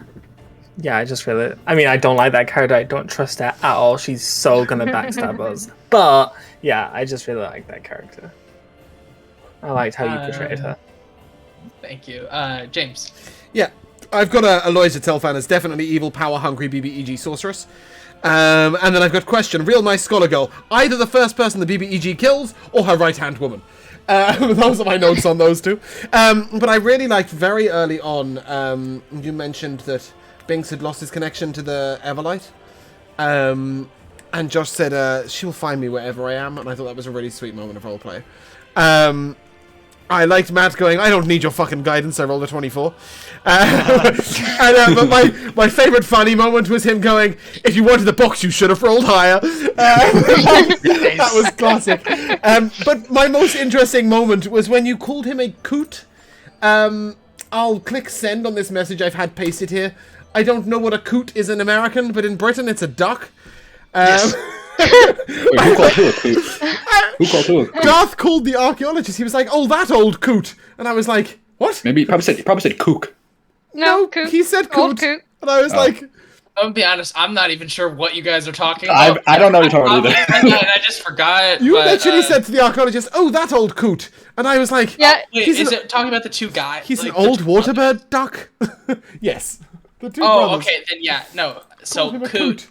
I just really... I mean, I don't like that character. I don't trust her at all. She's so gonna backstab us. But, yeah, I just really like that character. I liked how you portrayed her. Thank you. James. Yeah, I've got Aloysia Telfan as definitely evil, power-hungry BBEG sorceress. And then I've got question, real nice scholar girl. Either the first person the BBEG kills, or her right-hand woman. Those are my notes on those two. But I really liked very early on, you mentioned that Binks had lost his connection to the Everlight. And Josh said, she'll find me wherever I am, and I thought that was a really sweet moment of roleplay. I liked Matt going, I don't need your fucking guidance, I rolled a 24. But my favourite funny moment was him going, if you wanted the box, you should have rolled higher. That was classic. But my most interesting moment was when you called him a coot. I'll click send on this message I've had pasted here. I don't know what a coot is in American, but in Britain it's a duck. Yes. Wait, who called who a coot? Who called who a coot? Darth called the archaeologist. He was like, "Oh, that old coot," and I was like, "What?" Maybe he probably said kook. No, coot. He said Old coot, coot. and I was like, I'm gonna be honest, I'm not even sure what you guys are talking about. I don't know what you're talking about either. I just forgot. "You but, literally said to the archaeologist, oh, that old coot," and I was like, Yeah. Wait, He's is an- it talking about the two guys? "He's like, an the old two water brothers? bird duck." Yes, the two Oh, brothers. okay, then yeah, no. So Called him a coot.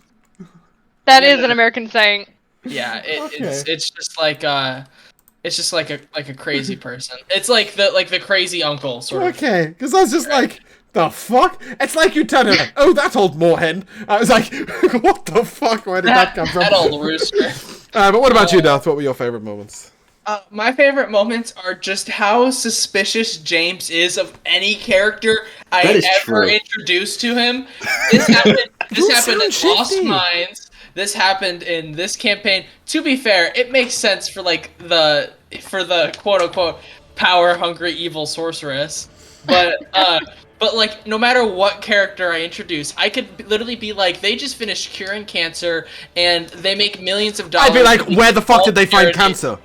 That Yeah, is an American saying. Yeah, Okay. it's just like a crazy person. It's like the crazy uncle sort of. Okay, because I was just like, the fuck? It's like you turned around, oh, that old moorhen. I was like, what the fuck? Where did that come from? That old rooster. But what about you, Darth? What were your favourite moments? My favorite moments are just how suspicious James is of any character I That is ever true. introduced to him. This happened. This You happened in sound Lost shifty. Mines. This happened in this campaign. To be fair, it makes sense for the quote unquote power hungry evil sorceress, but like no matter what character I introduce, I could literally be like, they just finished curing cancer and they make millions of dollars. I'd be like, where the fuck did they find charity." cancer?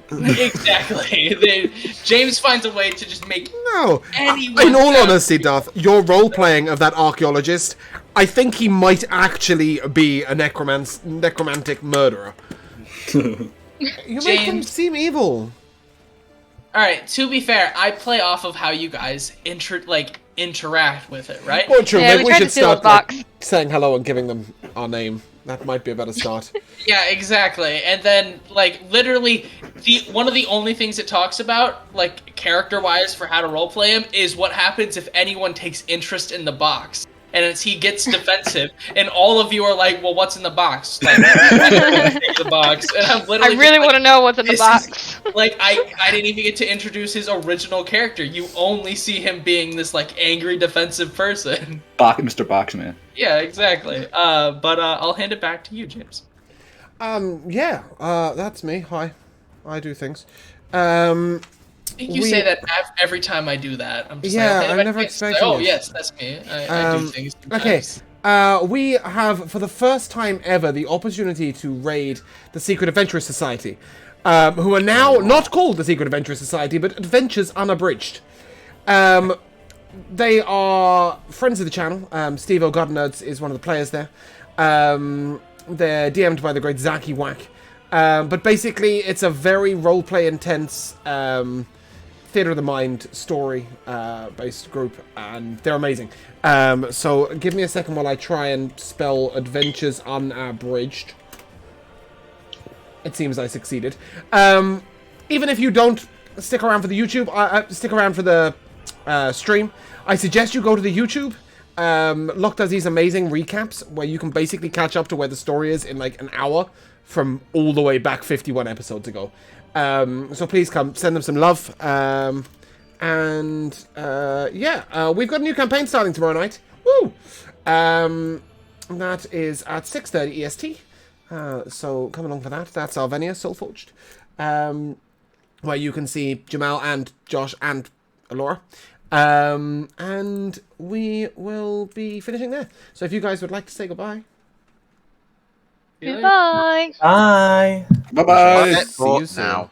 Exactly. James finds a way to just make No. anyone In all sound- honesty, Darth, your role-playing of that archaeologist, I think he might actually be a necromantic murderer. You make him James. seem evil. All right. To be fair, I play off of how you guys interact with it, right? Well, true. Yeah, Maybe we we tried should to steal a start like, box. saying hello and giving them our name. That might be a better start. Yeah, exactly. And then, like, literally, one of the only things it talks about, like, character-wise for how to roleplay him, is what happens if anyone takes interest in the box. And it's he gets defensive, and all of you are like, well, what's in the box? Like, take the box. And I'm I literally really just want to know what's in the this box. like, I didn't even get to introduce his original character. You only see him being this, like, angry, defensive person. Mr. Boxman. Yeah, exactly. But I'll hand it back to you, James. Yeah, that's me. Hi. I do things. I think you say that every time I do that. I'm just Yeah, like, okay, I'm never expecting Oh, it. yes, that's me. I do things Okay, sometimes. we have, for the first time ever, the opportunity to raid the Secret Adventurers Society, who are now not called the Secret Adventurers Society, but Adventures Unabridged. They are friends of the channel. Steve O'Godnerds is one of the players there. They're DM'd by the great Zaki Wack. But basically, it's a very roleplay intense theater of the mind story based group, and they're amazing. So give me a second while I try and spell Adventures Unabridged. It seems I succeeded. Even if you don't stick around for the YouTube, stick around for the stream, I suggest you go to the YouTube. Luck does these amazing recaps where you can basically catch up to where the story is in like an hour from all the way back 51 episodes ago. So please come, send them some love. We've got a new campaign starting tomorrow night. Woo! That is at 6:30 EST. So come along for that. That's Arvenia Soulforged. Where you can see Jamal and Josh and Alora. And we will be finishing there. So if you guys would like to say goodbye. Goodbye. Bye. Bye bye. See you soon. Now.